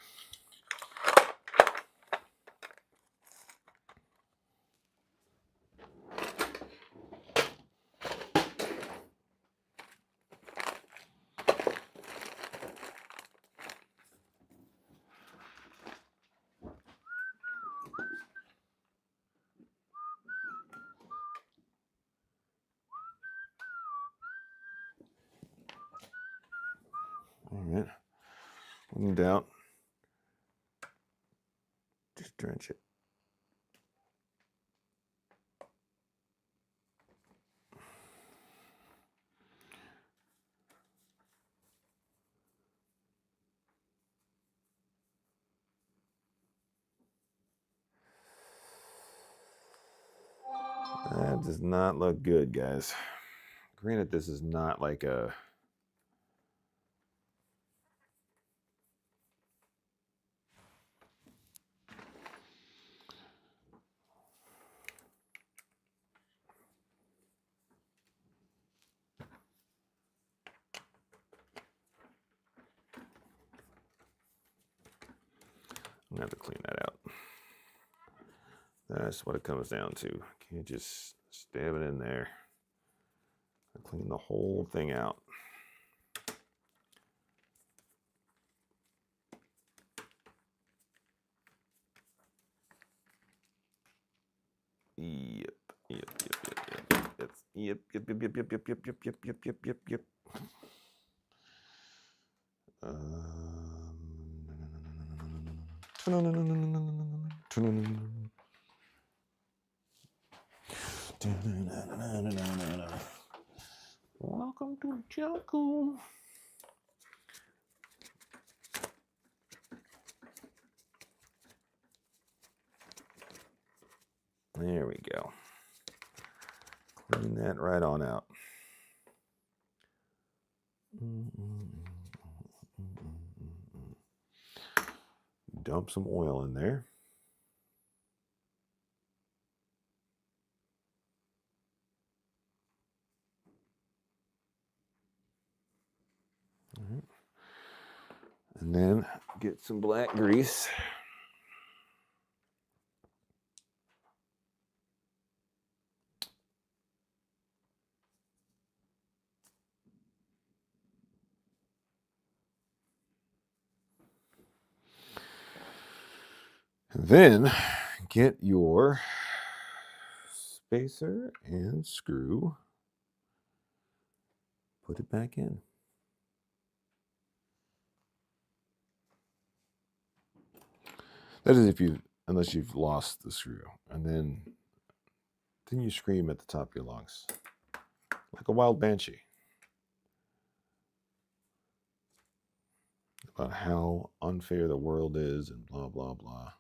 All right. When in doubt, just drench it. That does not look good, guys. Granted, this is not like a... I'm going to have to clean that out. That's what it comes down to. Can't just stab it in there. Clean the whole thing out. Yep. Welcome to Jocko. There we go. Clean that right on out. Dump some oil in there. All right. And then get some black grease. Then get your spacer and screw. Put it back in. That is unless you've lost the screw. And then you scream at the top of your lungs. Like a wild banshee. About how unfair the world is and blah, blah, blah.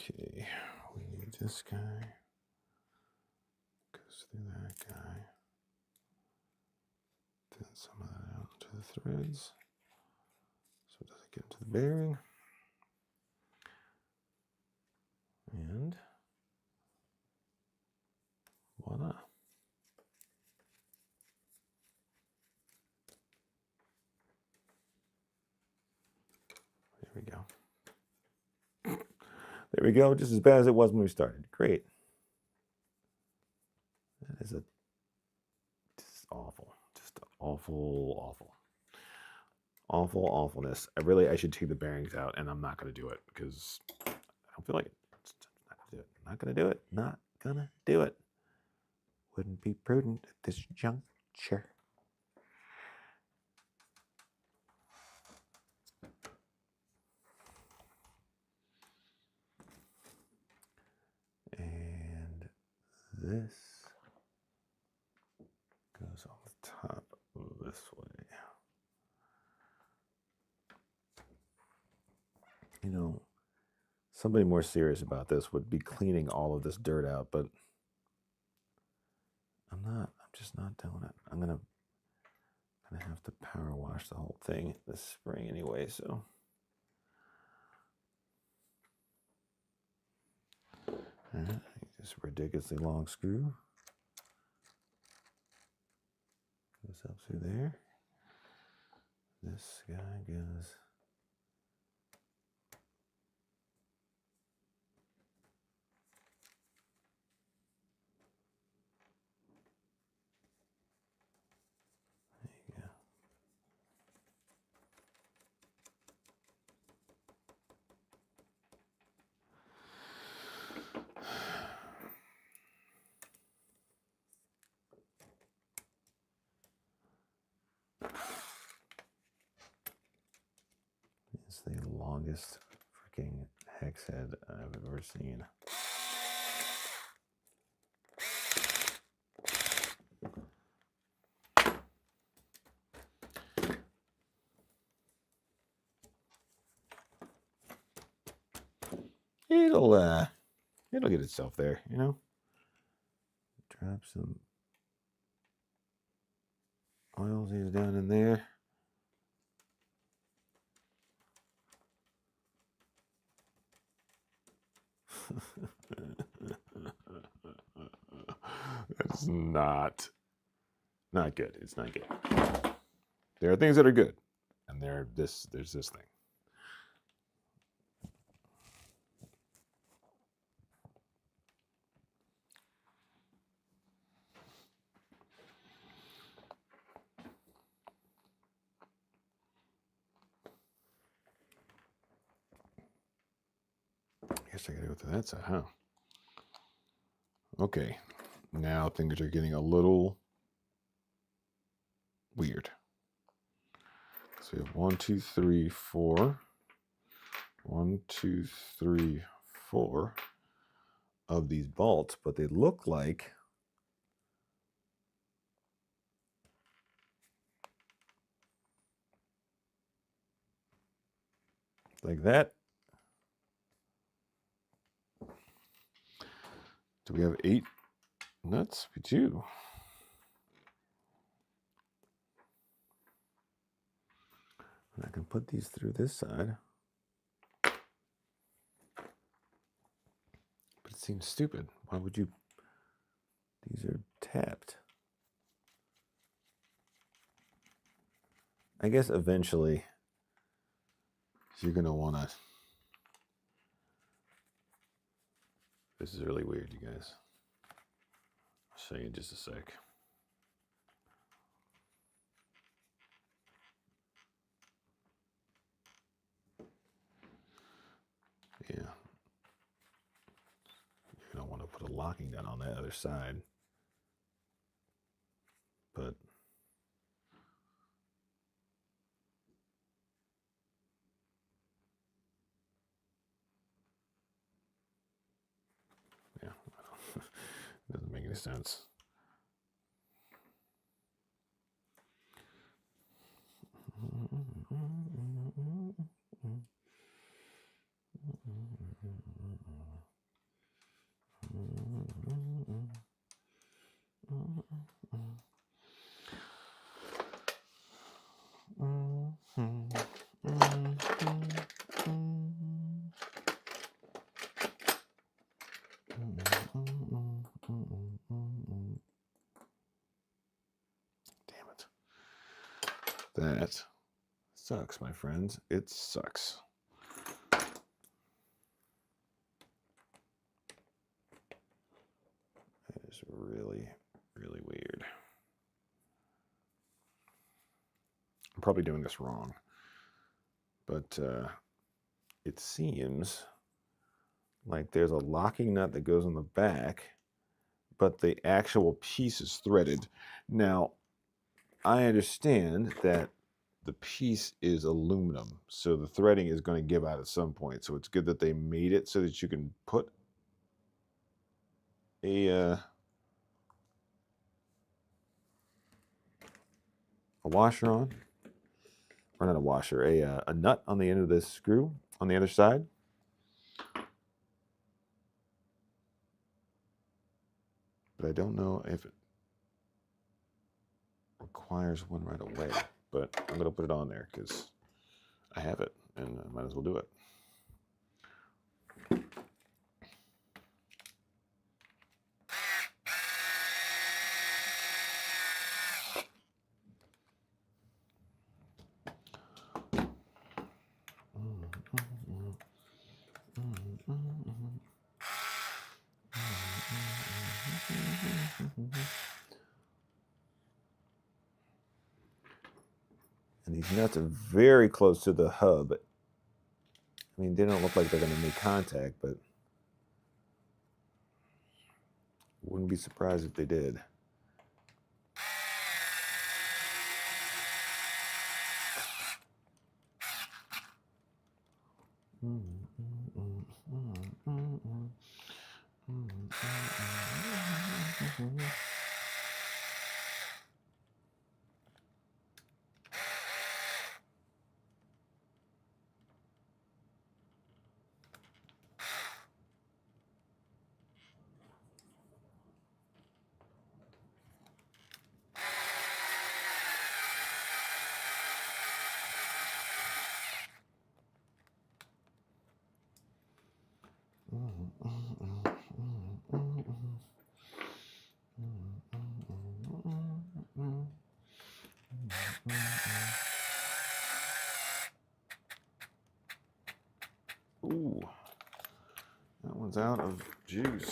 Okay, we need this guy. Goes through that guy. Then some of that out to the threads. So it doesn't get into the bearing. And voila. we go. There we go, just as bad as it was when we started. Great. That is just awful. Just awful. Awful awfulness. I should take the bearings out, and I'm not going to do it because I don't feel like it. Not going to do it. Not going to do it. Wouldn't be prudent at this juncture. And this goes on the top this way. You know, somebody more serious about this would be cleaning all of this dirt out, but I'm just not doing it. I'm gonna have to power wash the whole thing this spring anyway, so. All right, this ridiculously long screw goes up through there. This guy goes It's the longest freaking hex head I've ever seen. It'll get itself there, you know. Drop some oilsies down in there. That's not good. It's not good. There are things that are good, and there's this thing. I guess I gotta go to that side, huh? Okay, now things are getting a little weird. So we have 1, 2, 3, 4. 1, 2, 3, 4 of these bolts, but they look like that. Do we have 8 nuts? We do. And I can put these through this side. But it seems stupid. Why would you? These are tapped. I guess eventually you're going to want to. This is really weird, you guys. I'll show you in just a sec. Yeah. You're going to want to put a locking nut on that other side. But yeah, it doesn't make any sense. Damn it. That sucks, my friends. It sucks. is really, really weird. I'm probably doing this wrong, but it seems like there's a locking nut that goes on the back, but the actual piece is threaded. Now, I understand that the piece is aluminum, so the threading is going to give out at some point. So it's good that they made it so that you can put a washer on, or not a washer, a nut on the end of this screw on the other side. But I don't know if it requires one right away. But I'm going to put it on there because I have it, and I might as well do it. And these nuts are very close to the hub. I mean, they don't look like they're going to make contact, but wouldn't be surprised if they did. Ooh, that one's out of juice.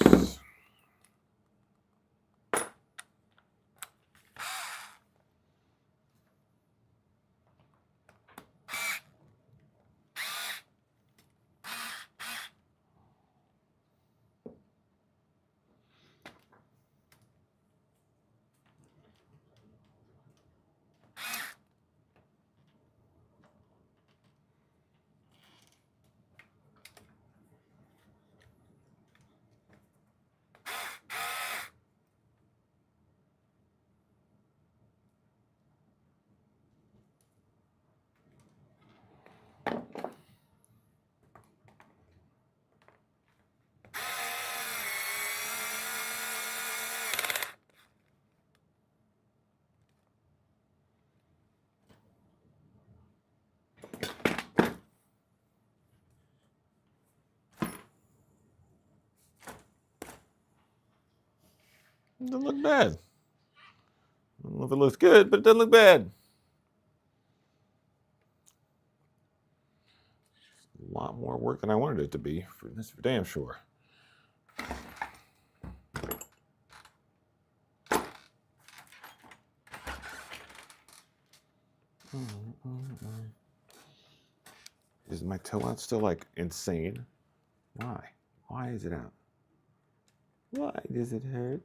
It doesn't look bad. I don't know if it looks good, but it doesn't look bad. A lot more work than I wanted it to be, that's for damn sure. Is my toe out still like insane? Why? Why is it out? Why does it hurt?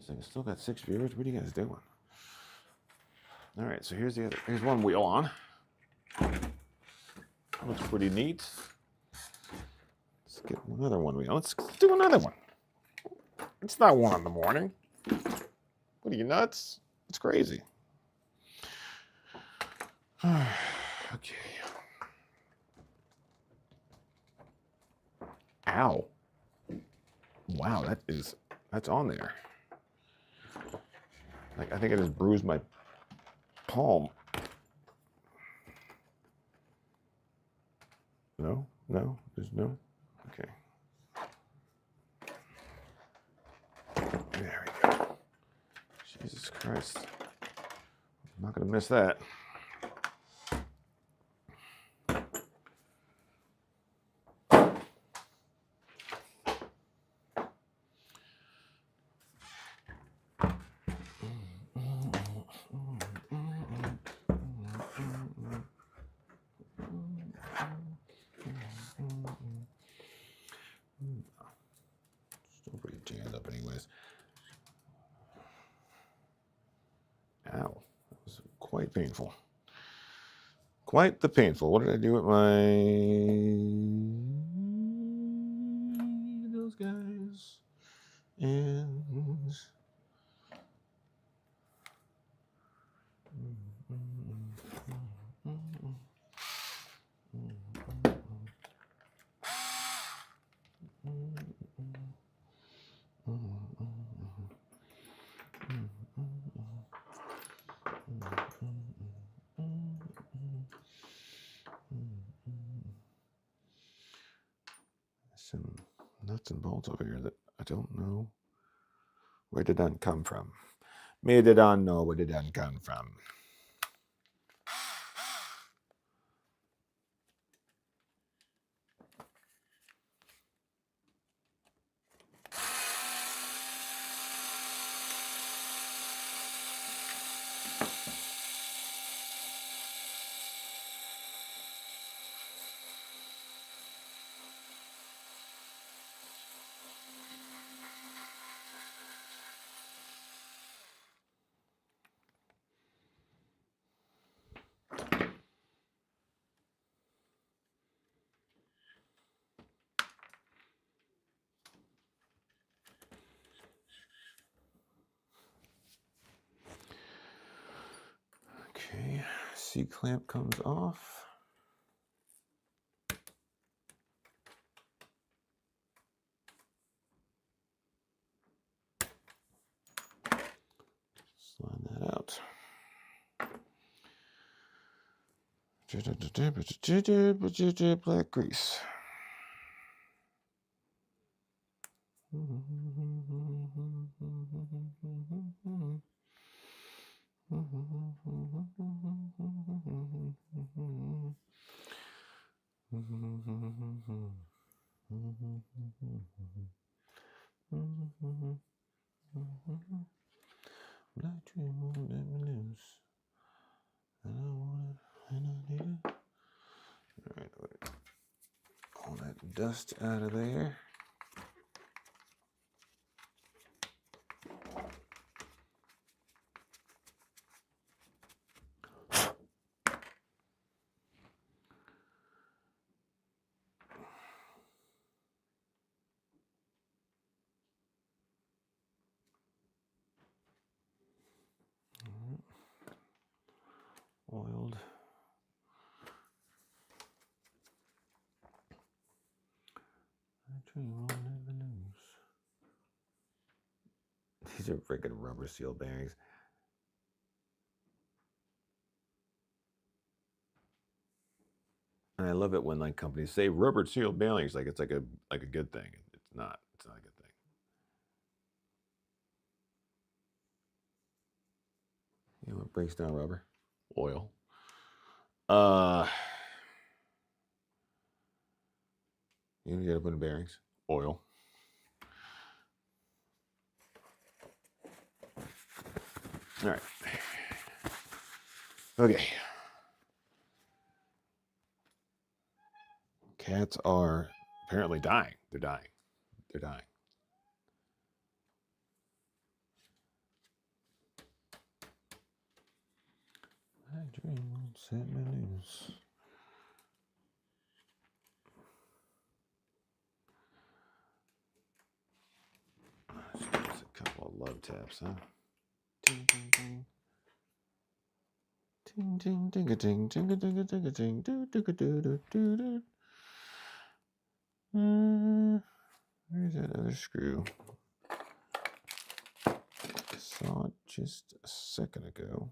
Jeez, I still got 6 viewers. What are you guys doing? All right, so here's one wheel on. Looks pretty neat. Let's get another one wheel. Let's do another one. It's not 1 in the morning. What are you, nuts? It's crazy. Okay. Ow. Wow, that's on there. Like, I think I just bruised my palm. No, there's no. Okay. There we go. Jesus Christ. I'm not going to miss that. Still pretty jammed up anyways. Ow. That was quite painful. Quite the painful. What did I do with those guys? And some nuts and bolts over here that I don't know where did that come from. Me did not know where did that come from. Okay, C-clamp comes off. Slide that out. Black grease. Black dream won't let me loose. And I want it, and I need it. All right, all that dust out of there. Oiled. These are freaking rubber seal bearings. And I love it when like companies say rubber seal bearings, like it's like a good thing. It's not. It's not a good thing. You know what breaks down rubber? Oil. You gotta put in bearings. Oil. All right. Okay. Cats are apparently dying. They're dying. They're dying. My dream won't set me loose. Just a couple of love taps, huh? Ding, ding, ding. Ding, ding, ding, a ding, ding, a ding, a ding, a ding, do, do, do, do, do, do. Where's that other screw? saw it just a second ago.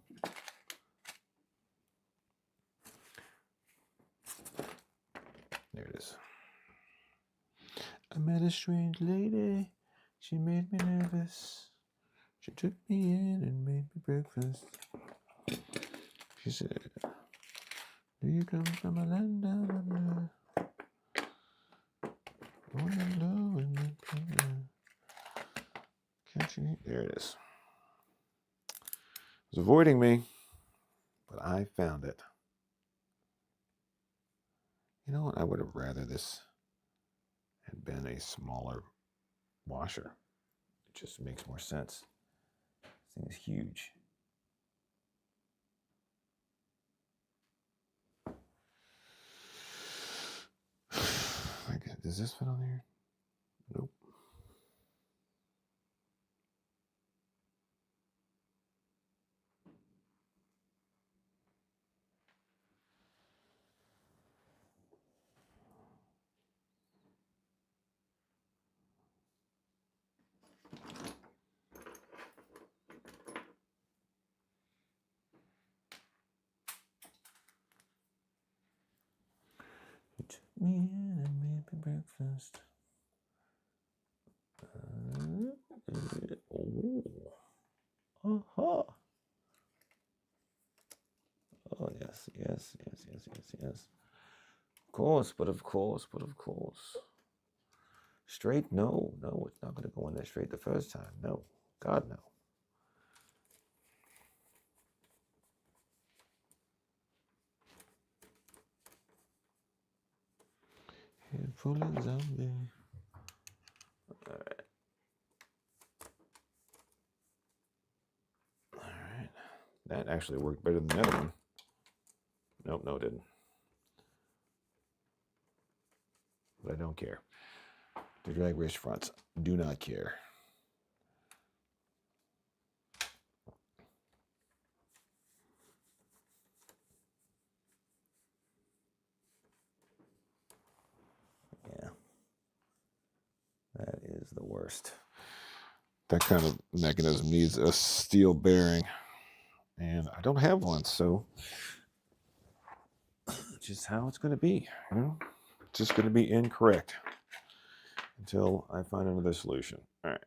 There it is. I met a strange lady. She made me nervous. She took me in and made me breakfast. She said, do you come from a land down under? There it is. It was avoiding me, but I found it. You know what? I would have rather this had been a smaller washer. It just makes more sense. This thing is huge. Does this fit on here? Nope. You took me in and made me breakfast. Oh, yes. Of course, but of course. Straight? No, it's not going to go in there straight the first time. No, God, no. Head full of zombie. All right. That actually worked better than the other one. Nope, no, it didn't. But I don't care. The drag race fronts do not care. Yeah. That is the worst. That kind of mechanism needs a steel bearing. And I don't have one, so just how it's going to be. You know? It's just going to be incorrect until I find another solution. All right.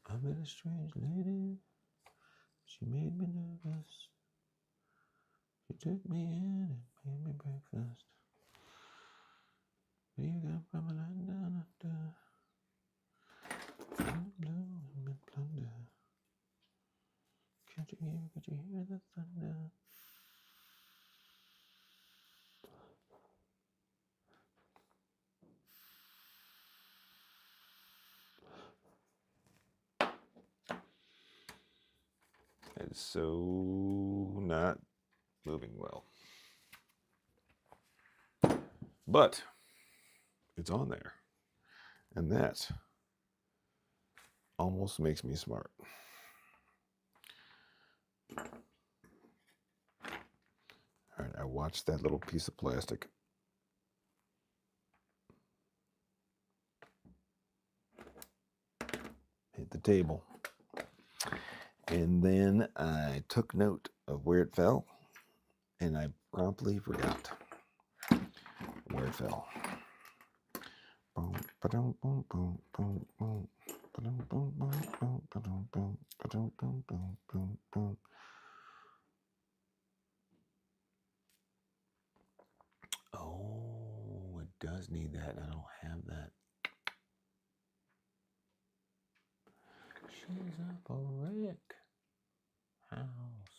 I met a strange lady. She made me nervous. She took me in and made me breakfast. Where you got from a land down under? Plunder. Could you hear the thunder? It's so not moving well. But it's on there. And that almost makes me smart. All right, I watched that little piece of plastic. Hit the table. And then I took note of where it fell, and I promptly forgot where it fell. Boom, ba-dum, boom, boom, boom, boom. Ba-dum, boom, boom, boom, ba-dum, boom, ba-dum, boom, boom, boom, boom. Oh, it does need that. I don't have that. She's up a wreck house.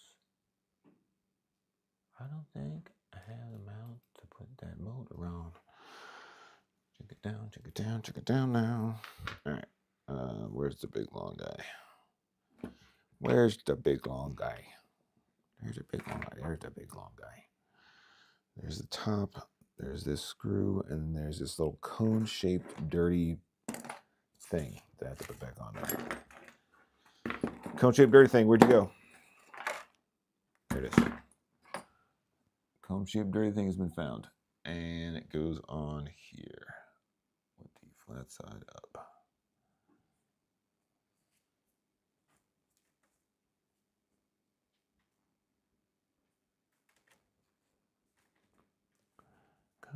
I don't think I have the mount to put that motor on. Check it down now. All right. Where's the big long guy? Where's the big long guy? There's a big long guy. There's the big long guy. There's the top. There's this screw, and there's this little cone-shaped, dirty thing that I have to put back on there. Cone-shaped, dirty thing. Where'd you go? There it is. Cone-shaped, dirty thing has been found, and it goes on here with the flat side up.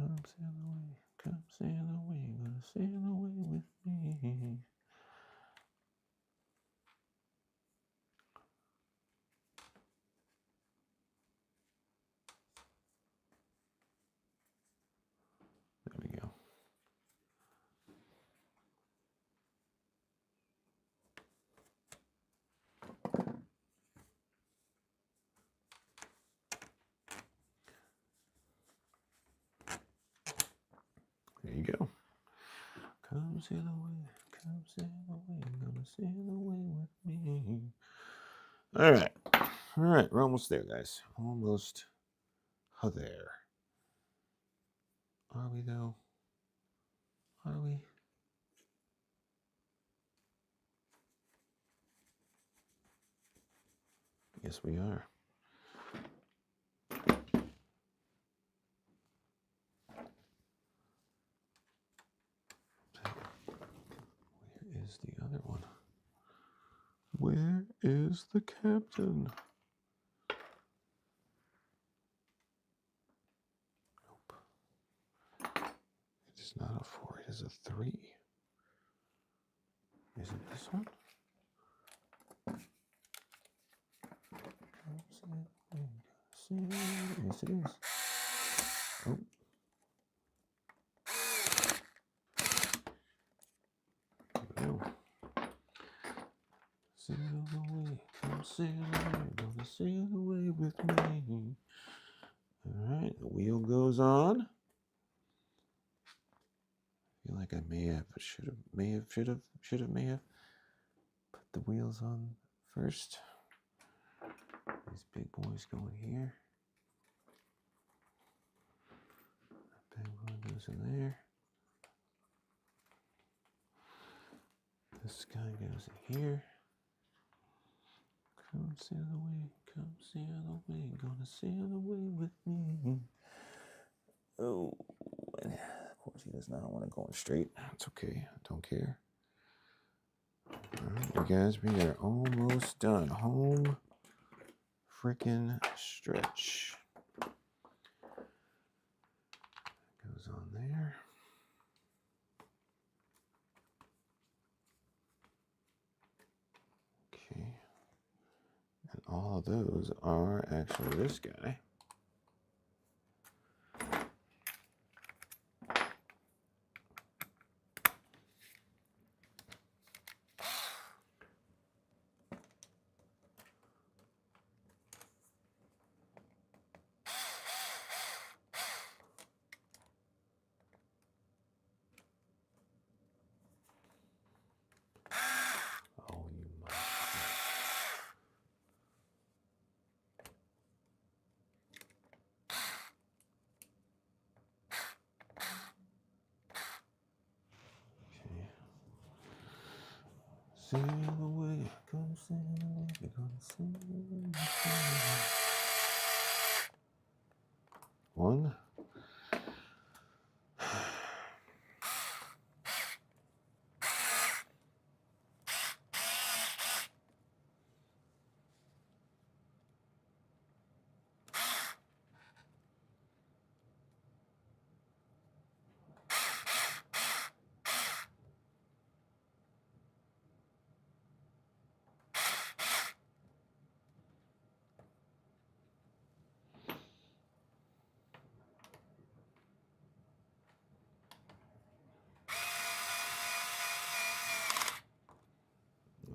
Come sail away, come sail away, gonna sail away with me. There we go. There you go. Come sail away, gonna sail away with me. All right, we're almost there, guys. Almost there. Are we though? Are we? Yes, we are. Where is the other one? Where is the captain? Nope. It is not a 4, it is a 3. Is it this one? Yes, it is. Oh. No. Sail away, come sail away, gonna sail away with me. All right, the wheel goes on. I feel like I may have, should have put the wheels on first. These big boys go in here. That big one goes in there. This guy goes in here. Come sail away, gonna sail away with me. Oh, and of course he does not want to go in straight. It's okay, I don't care. All right, you guys, we are almost done. Home freaking stretch. Goes on there. Okay. And all of those are actually this guy. Oh, you mother. Okay. Sail away, come sail away, we're gonna sail away. One.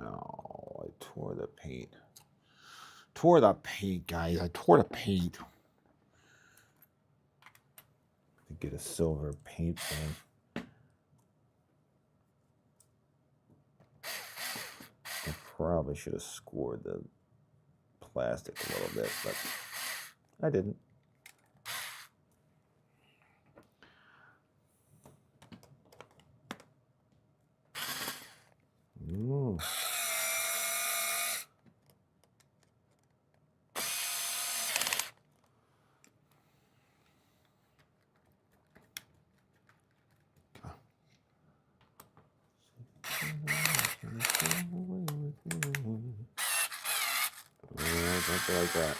Oh, I tore the paint. Tore the paint, guys. I tore the paint. To get a silver paint pen. I probably should have scored the plastic a little bit, but I didn't. Ooh. Don't go like that.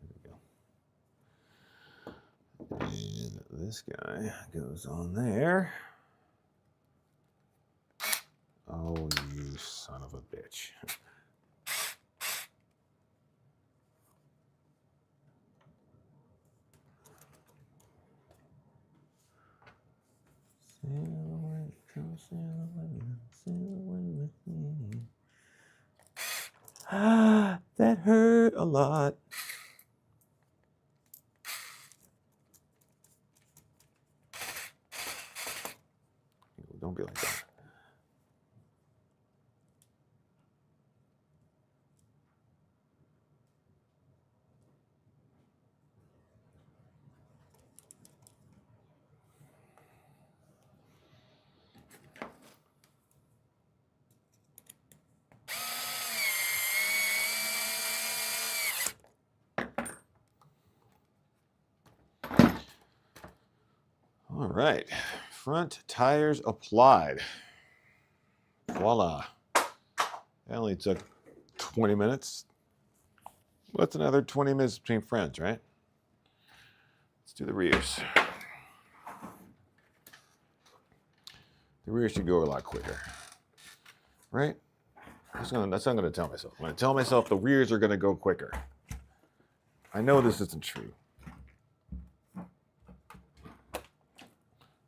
There we go. this guy goes on there. Oh, you son of a bitch. That hurt a lot. Don't be like that. All right, front tires applied. Voila. That only took 20 minutes. What's another 20 minutes between friends, right? Let's do the rears. The rears should go a lot quicker, right? That's what I'm going to tell myself. I'm going to tell myself the rears are going to go quicker. I know this isn't true.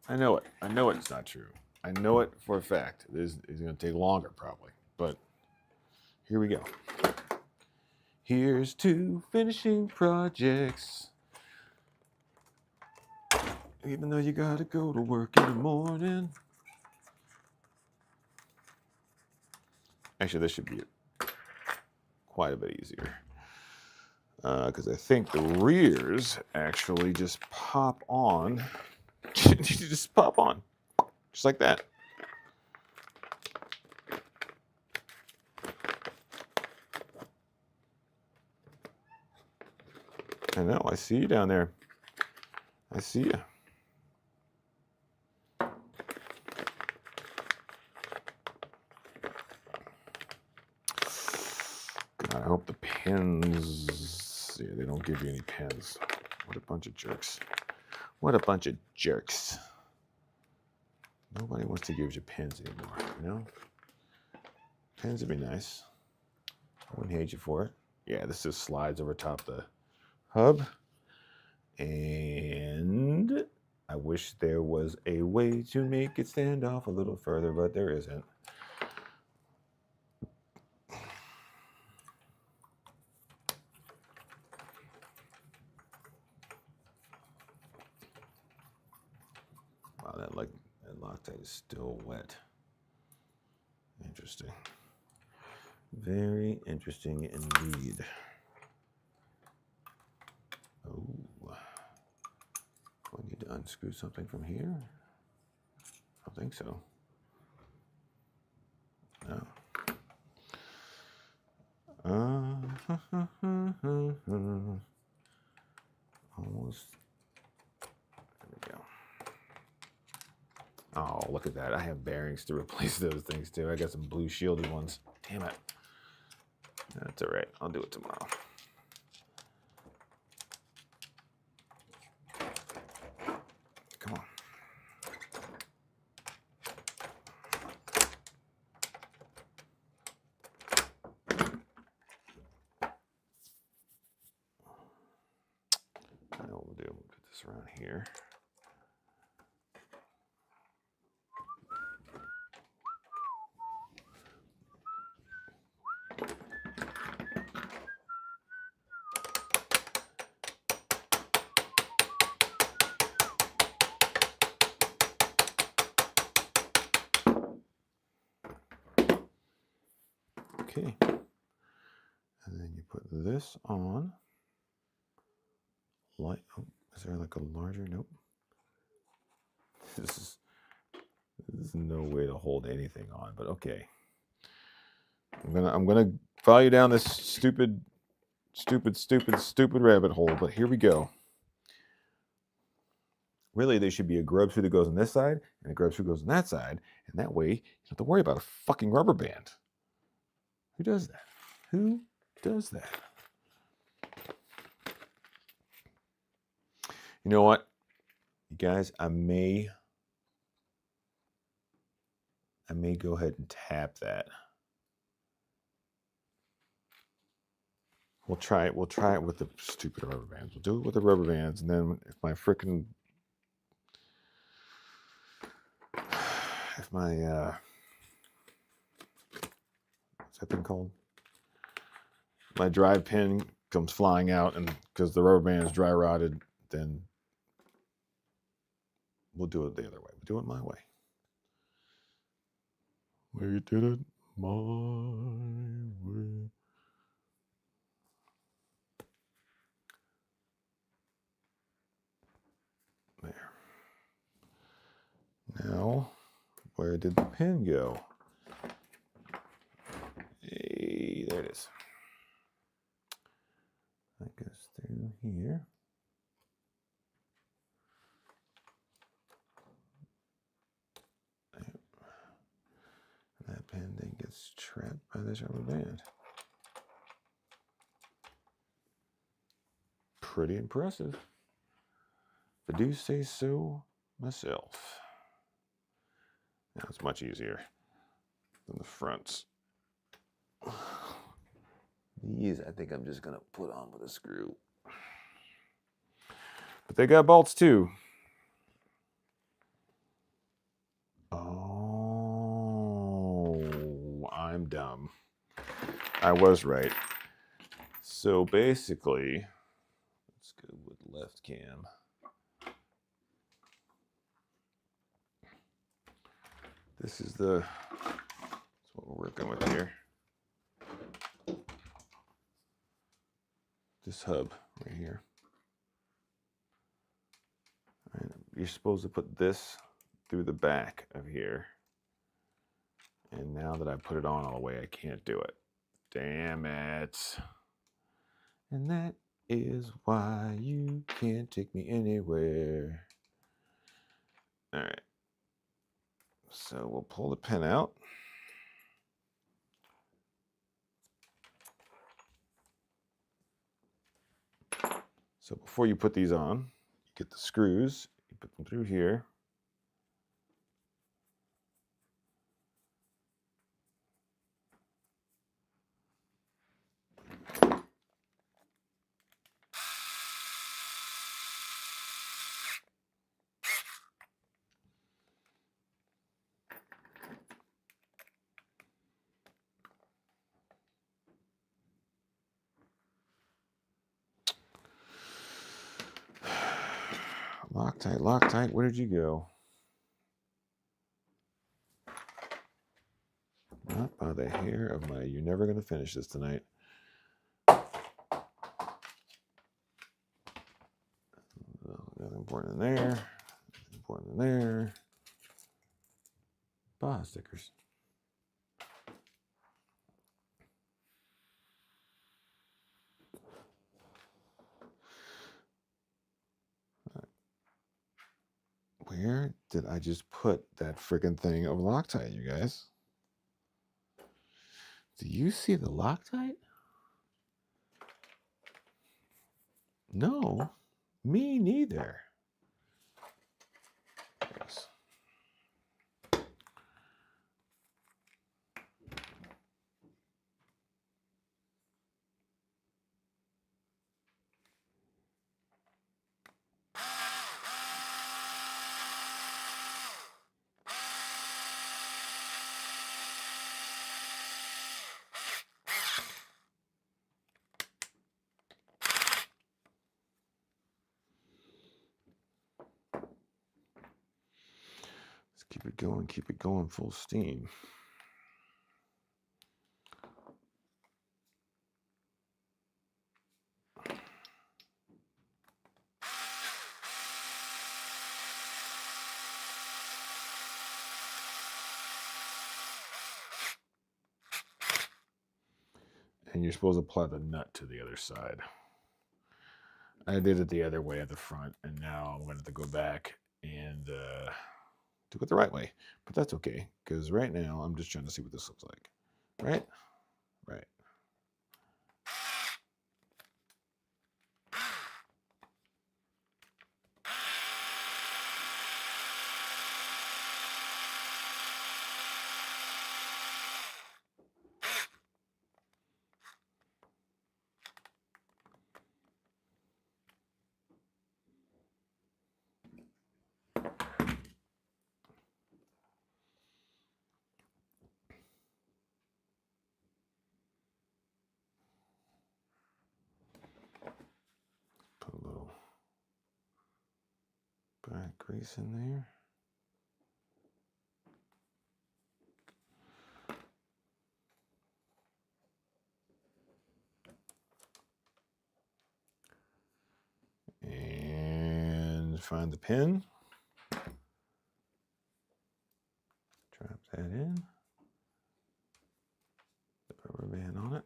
I know it. I know it's not true. I know it for a fact. It's going to take longer probably, but here we go. Here's to finishing projects. Even though you got to go to work in the morning. Actually, this should be quite a bit easier. Because I think the rears actually just pop on. Just pop on. Just like that. I know. I see you down there. I see you. God, I hope the pins... Yeah, they don't give you any pins. What a bunch of jerks. What a bunch of jerks. Nobody wants to give you pins anymore, you know? Pins would be nice. I wouldn't hate you for it. Yeah, this just slides over top the hub. And I wish there was a way to make it stand off a little further, but there isn't. Wow, that Loctite is still wet. Interesting. Very interesting indeed. Oh, do I need to unscrew something from here? I don't think so. No. Almost. There we go. Oh, look at that. I have bearings to replace those things too. I got some blue shielded ones. Damn it. That's all right. I'll do it tomorrow. Come on. I know what we'll do. We'll put this around here. Okay, and then you put this on. Light. Oh, is there like a larger? Nope. This is no way to hold anything on, but okay. I'm gonna follow you down this stupid rabbit hole, but here we go. Really, there should be a grub shoe that goes on this side and a grub shoe goes on that side, and that way you don't have to worry about a fucking rubber band. Who does that? Who does that? You know what? You guys, I may go ahead and tap that. We'll try it with the stupid rubber bands. We'll do it with the rubber bands, and then if my what's that thing called? My drive pin comes flying out, and because the rubber band is dry rotted, then we'll do it the other way. We'll do it my way. We did it my way. There. Now, where did the pin go? Hey, there it is. That goes through here. That pin then gets trapped by this rubber band. Pretty impressive. If I do say so myself. Now it's much easier than the fronts. These I think I'm just gonna put on with a screw. But they got bolts too. Oh, I'm dumb. I was right. So basically, let's go with left cam. This is that's what we're working with here. This hub right here. All right, you're supposed to put this through the back of here. And now that I put it on all the way, I can't do it. Damn it. And that is why you can't take me anywhere. All right. So we'll pull the pin out. So before you put these on, you get the screws, you put them through here. Loctite, Loctite, where did you go? Not by the hair of my, you're never going to finish this tonight. Nothing important in there. Nothing important in there. Baja stickers. Where did I just put that friggin' thing of Loctite, you guys? Do you see the Loctite? No, me neither. Yes. Keep it going full steam. And you're supposed to apply the nut to the other side. I did it the other way at the front, and now I'm going to have to go back and do it the right way. But that's okay, because right now I'm just trying to see what this looks like. Right? Right. grease in there. And find the pin. Drop that in. The rubber band on it.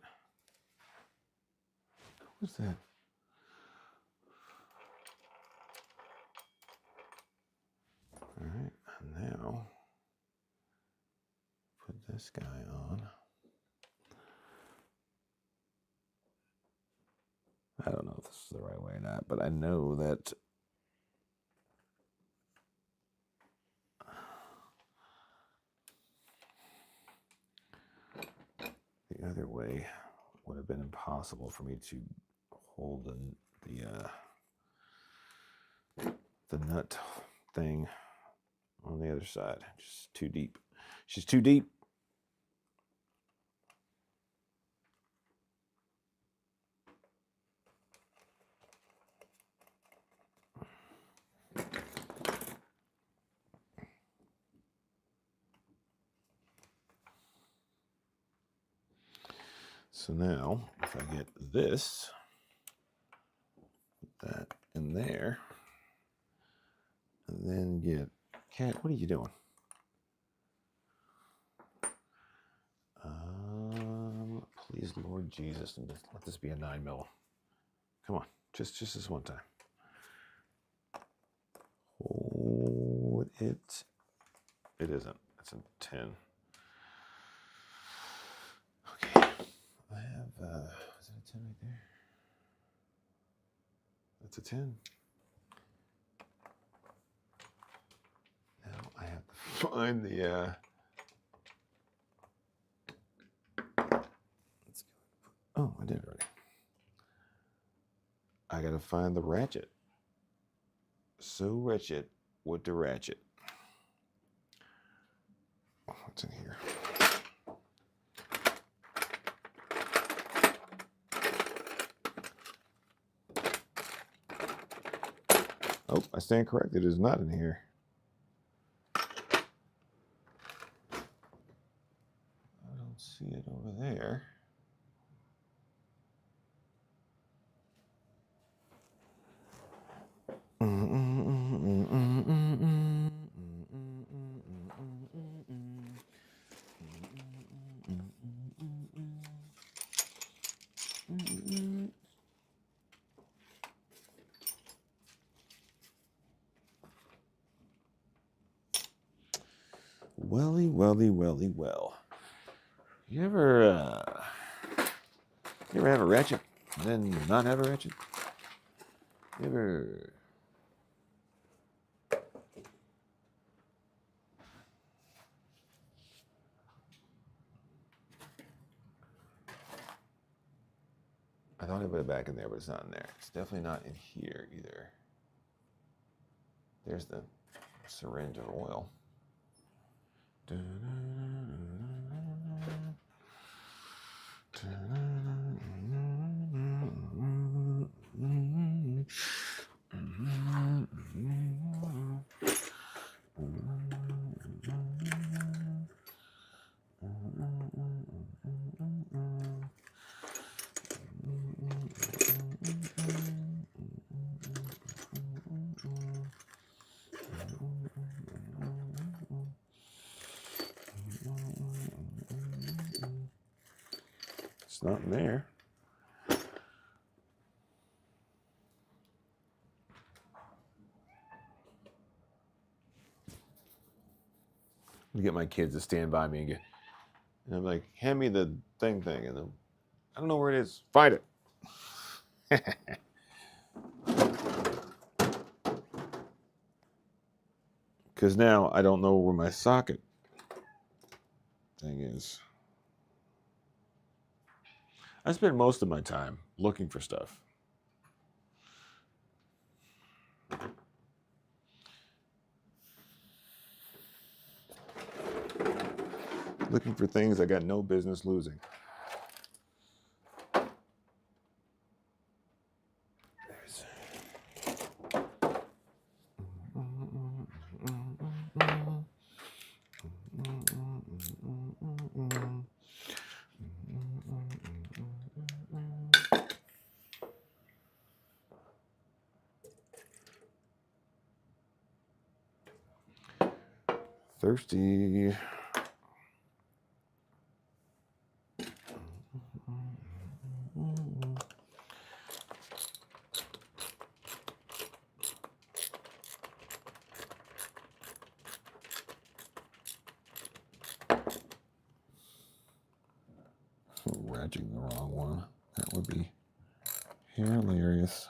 What's that? All right, now put this guy on. I don't know if this is the right way or not, but I know that the other way would have been impossible for me to hold the nut thing on the other side. Just too deep. She's too deep. So now, if I get this, put that in there, and then get, Cat, what are you doing? Please, Lord Jesus, let this be a 9mm. Come on, just this one time. Hold it. It isn't. It's a 10. Okay. I have, is that a 10 right there? That's a 10. Now I have to find the, let's go. Oh, I did it already. I gotta find the ratchet. So wretched with the ratchet. What's in here? Oh, I stand corrected. It is not in here. I don't see it over there. Well. You ever have a ratchet and then not have a ratchet? You ever? I thought I put it back in there, but it's not in there. It's definitely not in here either. There's the syringe of oil. It's not in there. I get my kids to stand by me and I'm like, hand me the thing, and then I don't know where it is. Find it. Because now I don't know where my socket thing is. I spend most of my time looking for stuff. Looking for things I got no business losing. Thirsty. Ratcheting the wrong one. That would be hilarious.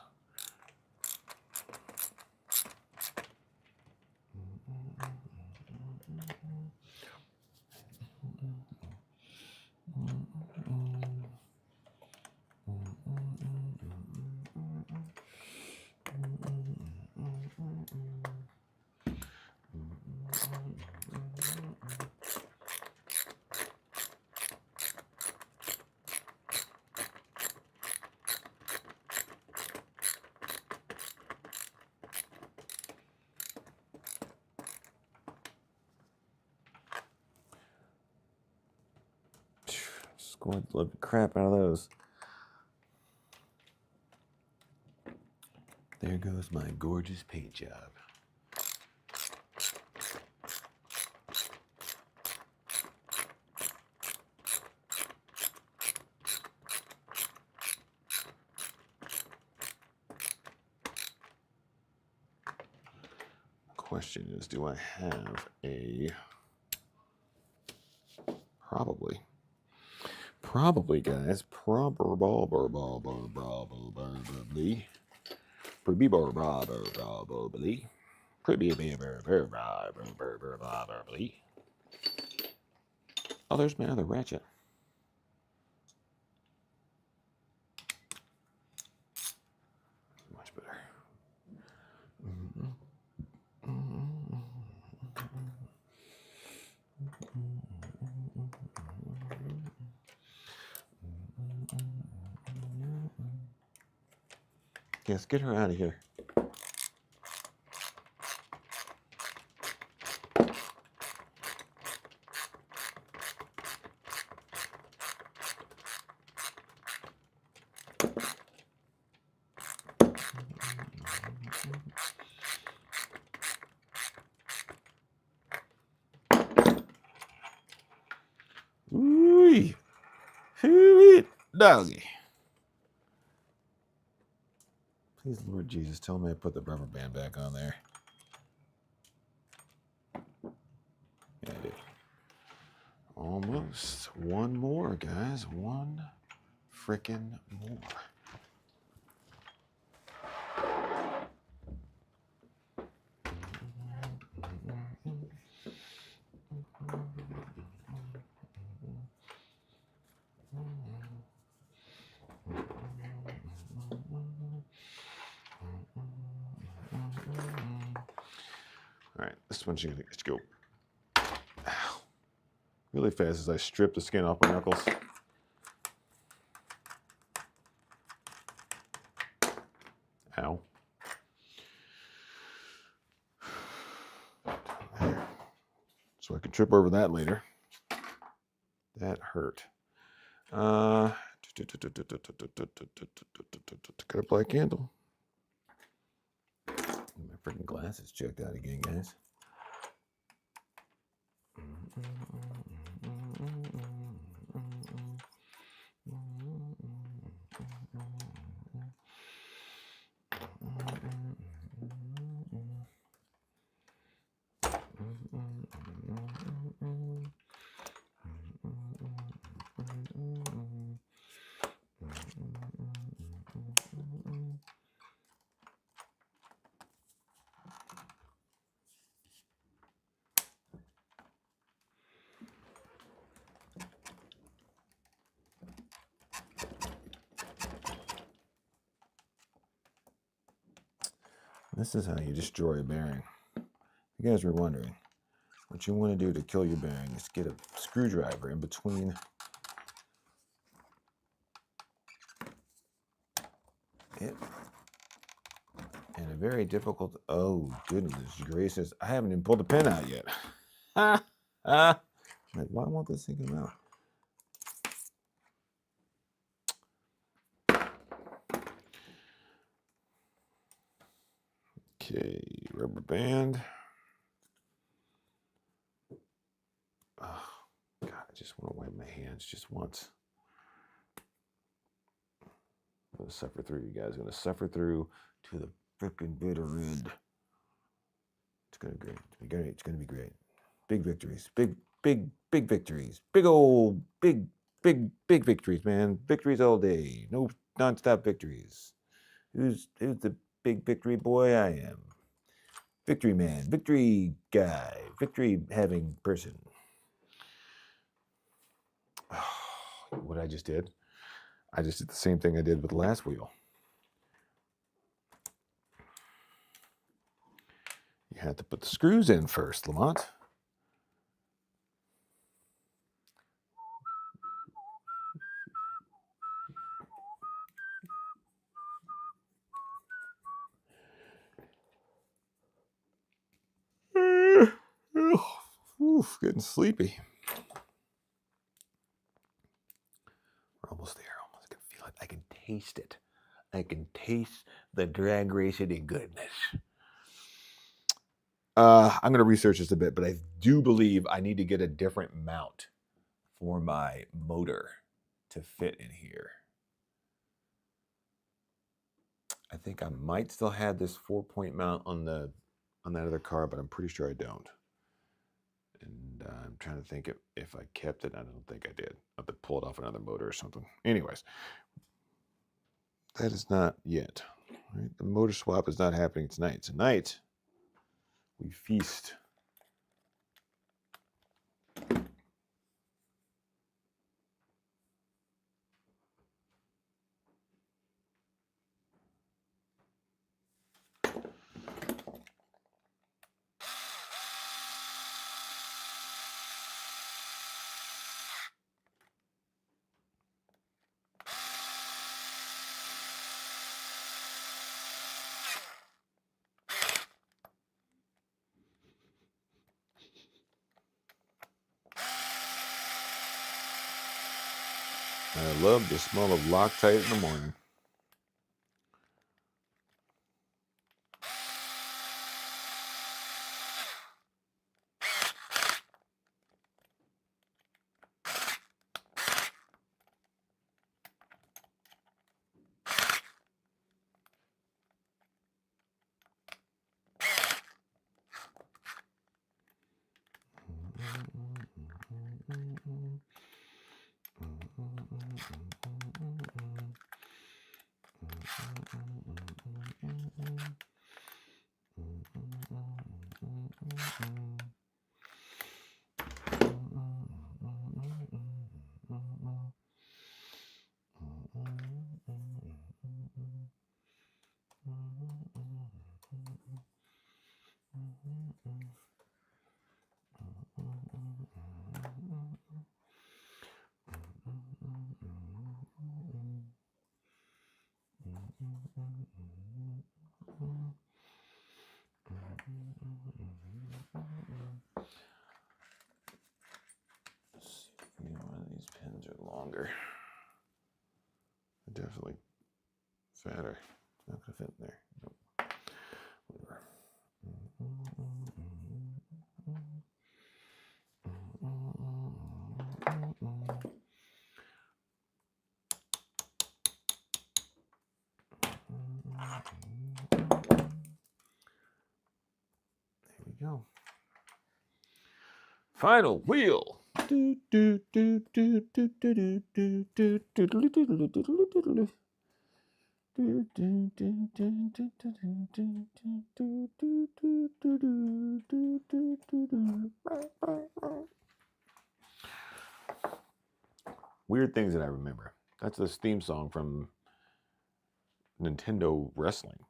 Scored the crap out of those. There goes my gorgeous paint job. Question is, do I have a probably guys, oh, there's my other ratchet. Much better. Yes, get her out of here. Ooh, doggy. Please, Lord Jesus, tell me I put the rubber band back on there. Yeah, I did. Almost. One more, guys. One frickin' more. All right, this one's gonna go really fast as I strip the skin off my knuckles. Ow. There. So I can trip over that later. That hurt. Got a black candle. My freaking glasses checked out again, guys. This is how you destroy a bearing. If you guys were wondering, what you want to do to kill your bearing is get a screwdriver in between it and a very difficult, oh goodness gracious, I haven't even pulled the pin out yet. Like, why won't this thing come out? Okay, rubber band. just want to wipe my hands just once. I'm going to suffer through, you guys. I'm going to suffer through to the freaking bitter end. It's going to be great. It's going to be great. Big victories. Big victories. Big victories, man. Victories all day. No nonstop victories. Who's the big victory boy? I am. Victory man. Victory guy. Victory having person. What I just did? I just did the same thing I did with the last wheel. You had to put the screws in first, Lamont. Oof, getting sleepy. We're almost there. Almost. I can feel it. I can taste it. I can taste the drag racing goodness. I'm going to research this a bit, but I do believe I need to get a different mount for my motor to fit in here. I think I might still have this 4-point mount on that other car, but I'm pretty sure I don't. And I'm trying to think if I kept it. I don't think I did. I have to pull it off another motor or something. Anyways, that is not yet. Right? The motor swap is not happening tonight. Tonight, we feast. I love the smell of Loctite in the morning. One of these pins are longer. Definitely fatter. Not gonna fit in there. Nope. Whatever. There we go. Final wheel. Weird things that I remember. That's this theme song from Nintendo Wrestling.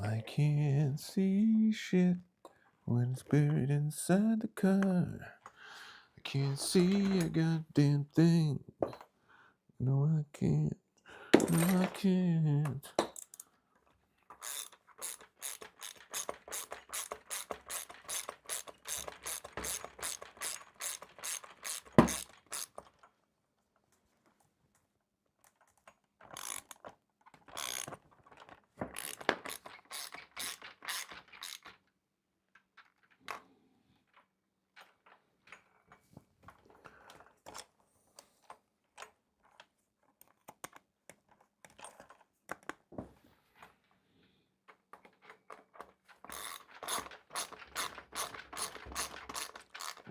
I can't see shit when it's buried inside the car. I can't see a goddamn thing. No, I can't. No, I can't.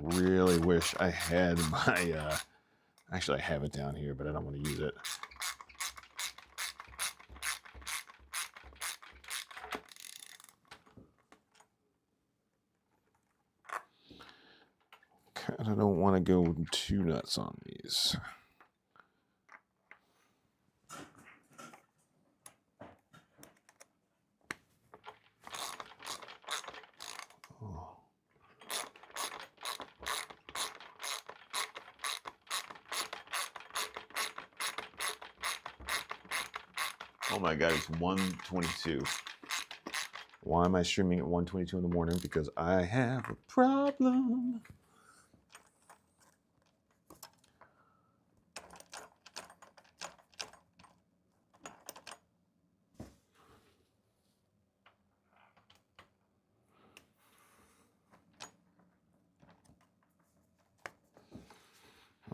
Really wish I had my, actually I have it down here, but I don't want to use it. Kind of don't want to go too nuts on these. Oh my God, it's 1:22. Why am I streaming at 1:22 in the morning? Because I have a problem.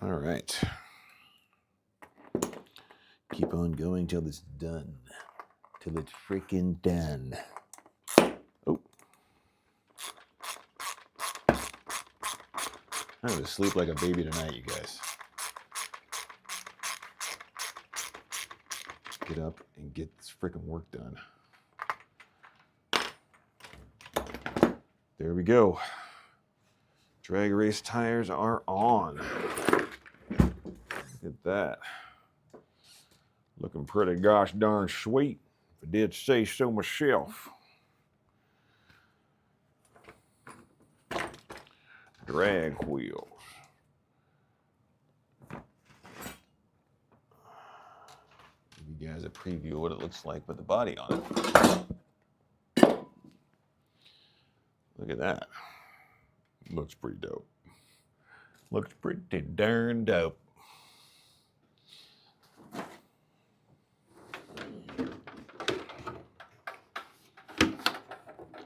All right. Keep on going till it's done. Till it's freaking done. Oh. I'm going to sleep like a baby tonight, you guys. Get up and get this freaking work done. There we go. Drag race tires are on. Look at that. Looking pretty gosh darn sweet, if I did say so myself. Drag wheels. Give you guys a preview of what it looks like with the body on it. Look at that. Looks pretty dope. Looks pretty darn dope.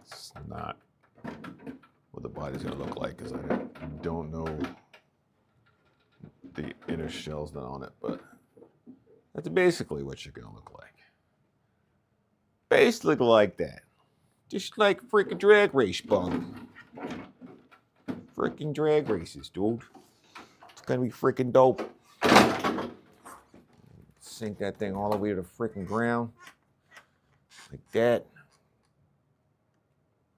It's not what the body's gonna look like because I don't know the inner shells that on it, but that's basically what you're gonna look like. Basically like that. Just like freaking drag race bum. Freaking drag races, dude. It's gonna be freaking dope. Sink that thing all the way to the freaking ground. Like that.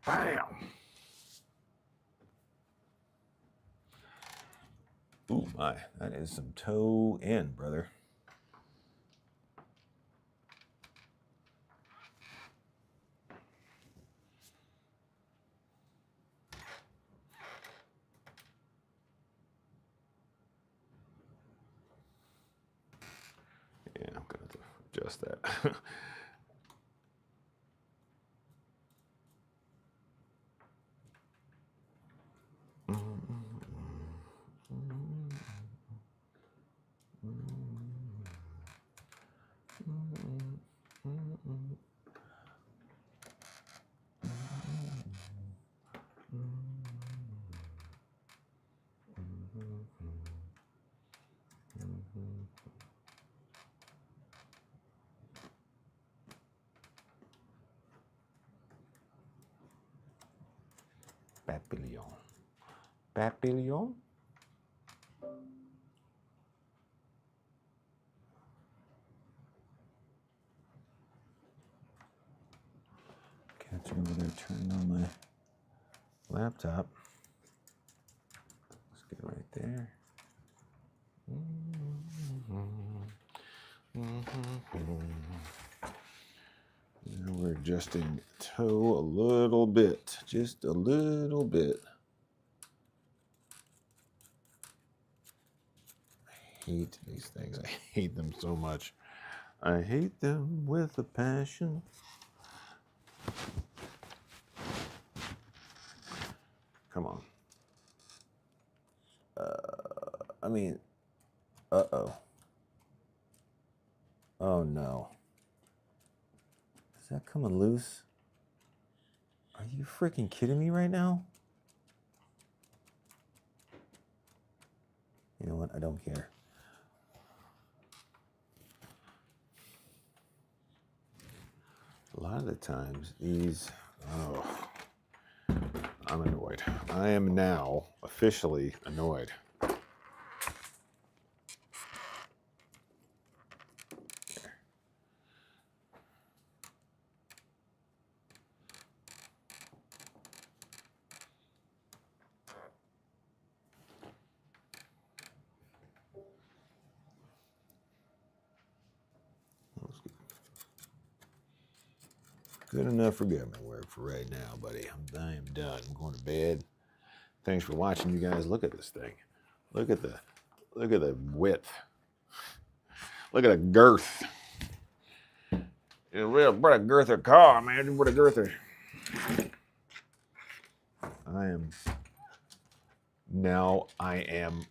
Bam! Ooh my, that is some toe in, brother. Yeah, I'm gonna have to adjust that. Papillon. Papillon? Catch over there turning on my laptop. Let's get right there. adjusting toe a little bit, just a little bit. I hate these things. I hate them so much. I hate them with a passion. Come on. Uh-oh. Oh no. Is that coming loose? Are you freaking kidding me right now? You know what? I don't care. A lot of the times these, I'm annoyed. I am now officially annoyed. Good enough for government work for right now, buddy. I am done. I'm going to bed. Thanks for watching, you guys. Look at this thing. Look at the width. Look at the girth. What a girther car, man. What a girther. I am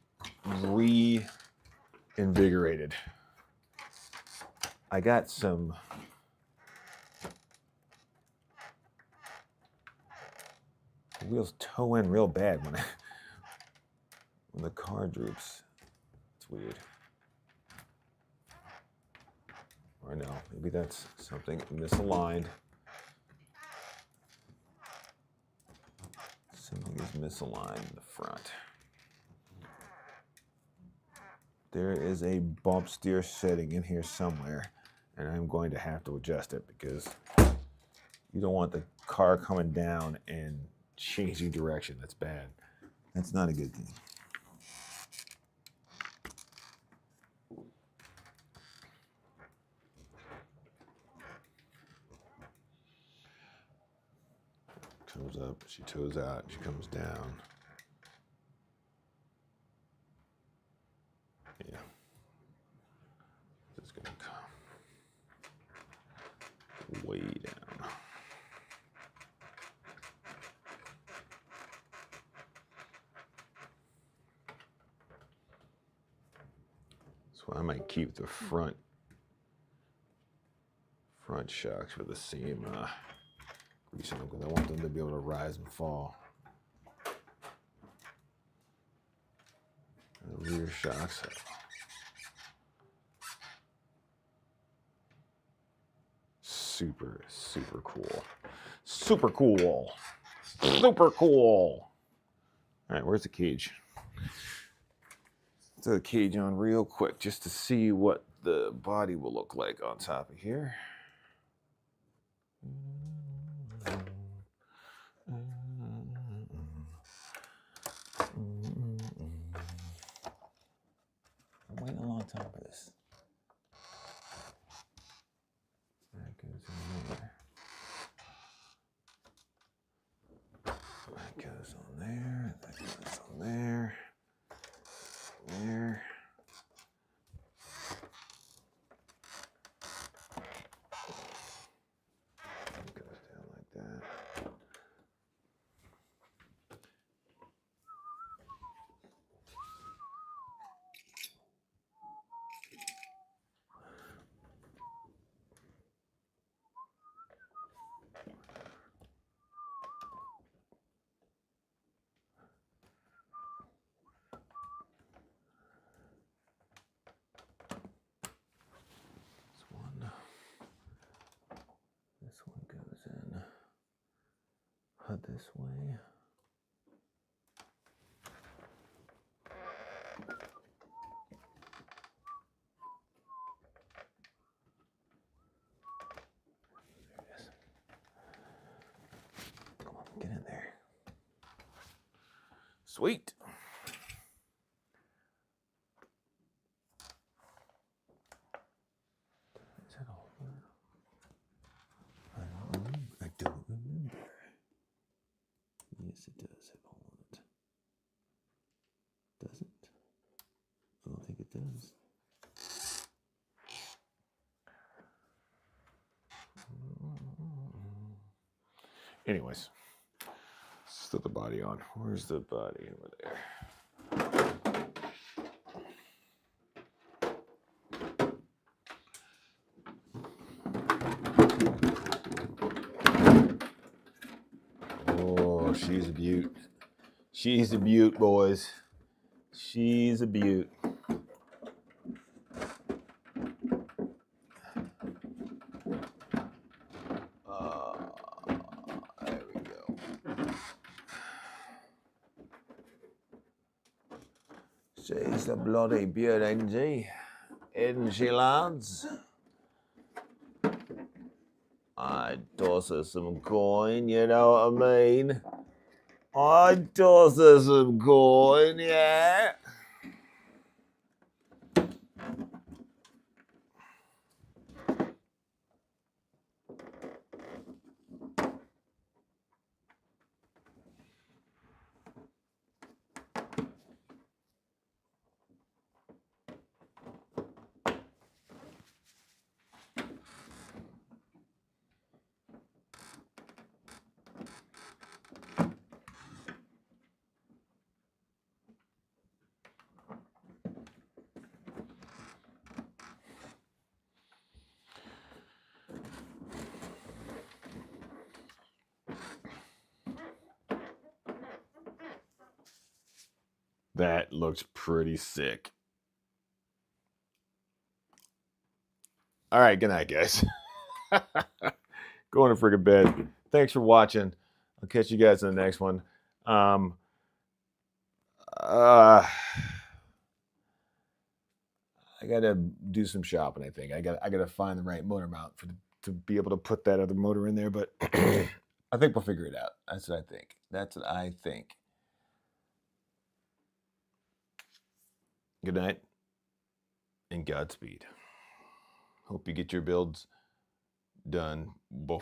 reinvigorated. I got some wheels toe in real bad when the car droops. It's weird. Or no, maybe that's something misaligned. Something is misaligned in the front. There is a bump steer setting in here somewhere, and I'm going to have to adjust it because you don't want the car coming down and changing direction. That's bad. That's not a good thing. Comes up, she toes out, she comes down. Yeah. It's gonna come way down. So I might keep the front shocks for the same grease on them because I want them to be able to rise and fall. The rear shocks. Super, super cool. Super cool. Super cool. All right, where's the cage? Throw the cage on real quick just to see what the body will look like on top of here. I'm waiting a long time for this. That goes in there. That goes on there. That goes on there. There. It goes down like that. This one goes in this way. There it is. Come on, get in there. Sweet. Is that all? I don't know. Anyways, let's put the body on. Where's the body? Over there. Oh, she's a beaut. She's a beaut, boys. She's a beaut. There we go. She's a bloody beaut, ain't she? Isn't she, lads? I toss her some coin, you know what I mean? I toss her some coin, yeah. That looks pretty sick. All right, good night, guys. Going to freaking bed. Thanks for watching. I'll catch you guys in the next one. I gotta do some shopping. I think I gotta find the right motor mount to be able to put that other motor in there. But I think we'll figure it out. That's what I think. That's what I think. Good night and Godspeed. Hope you get your builds done before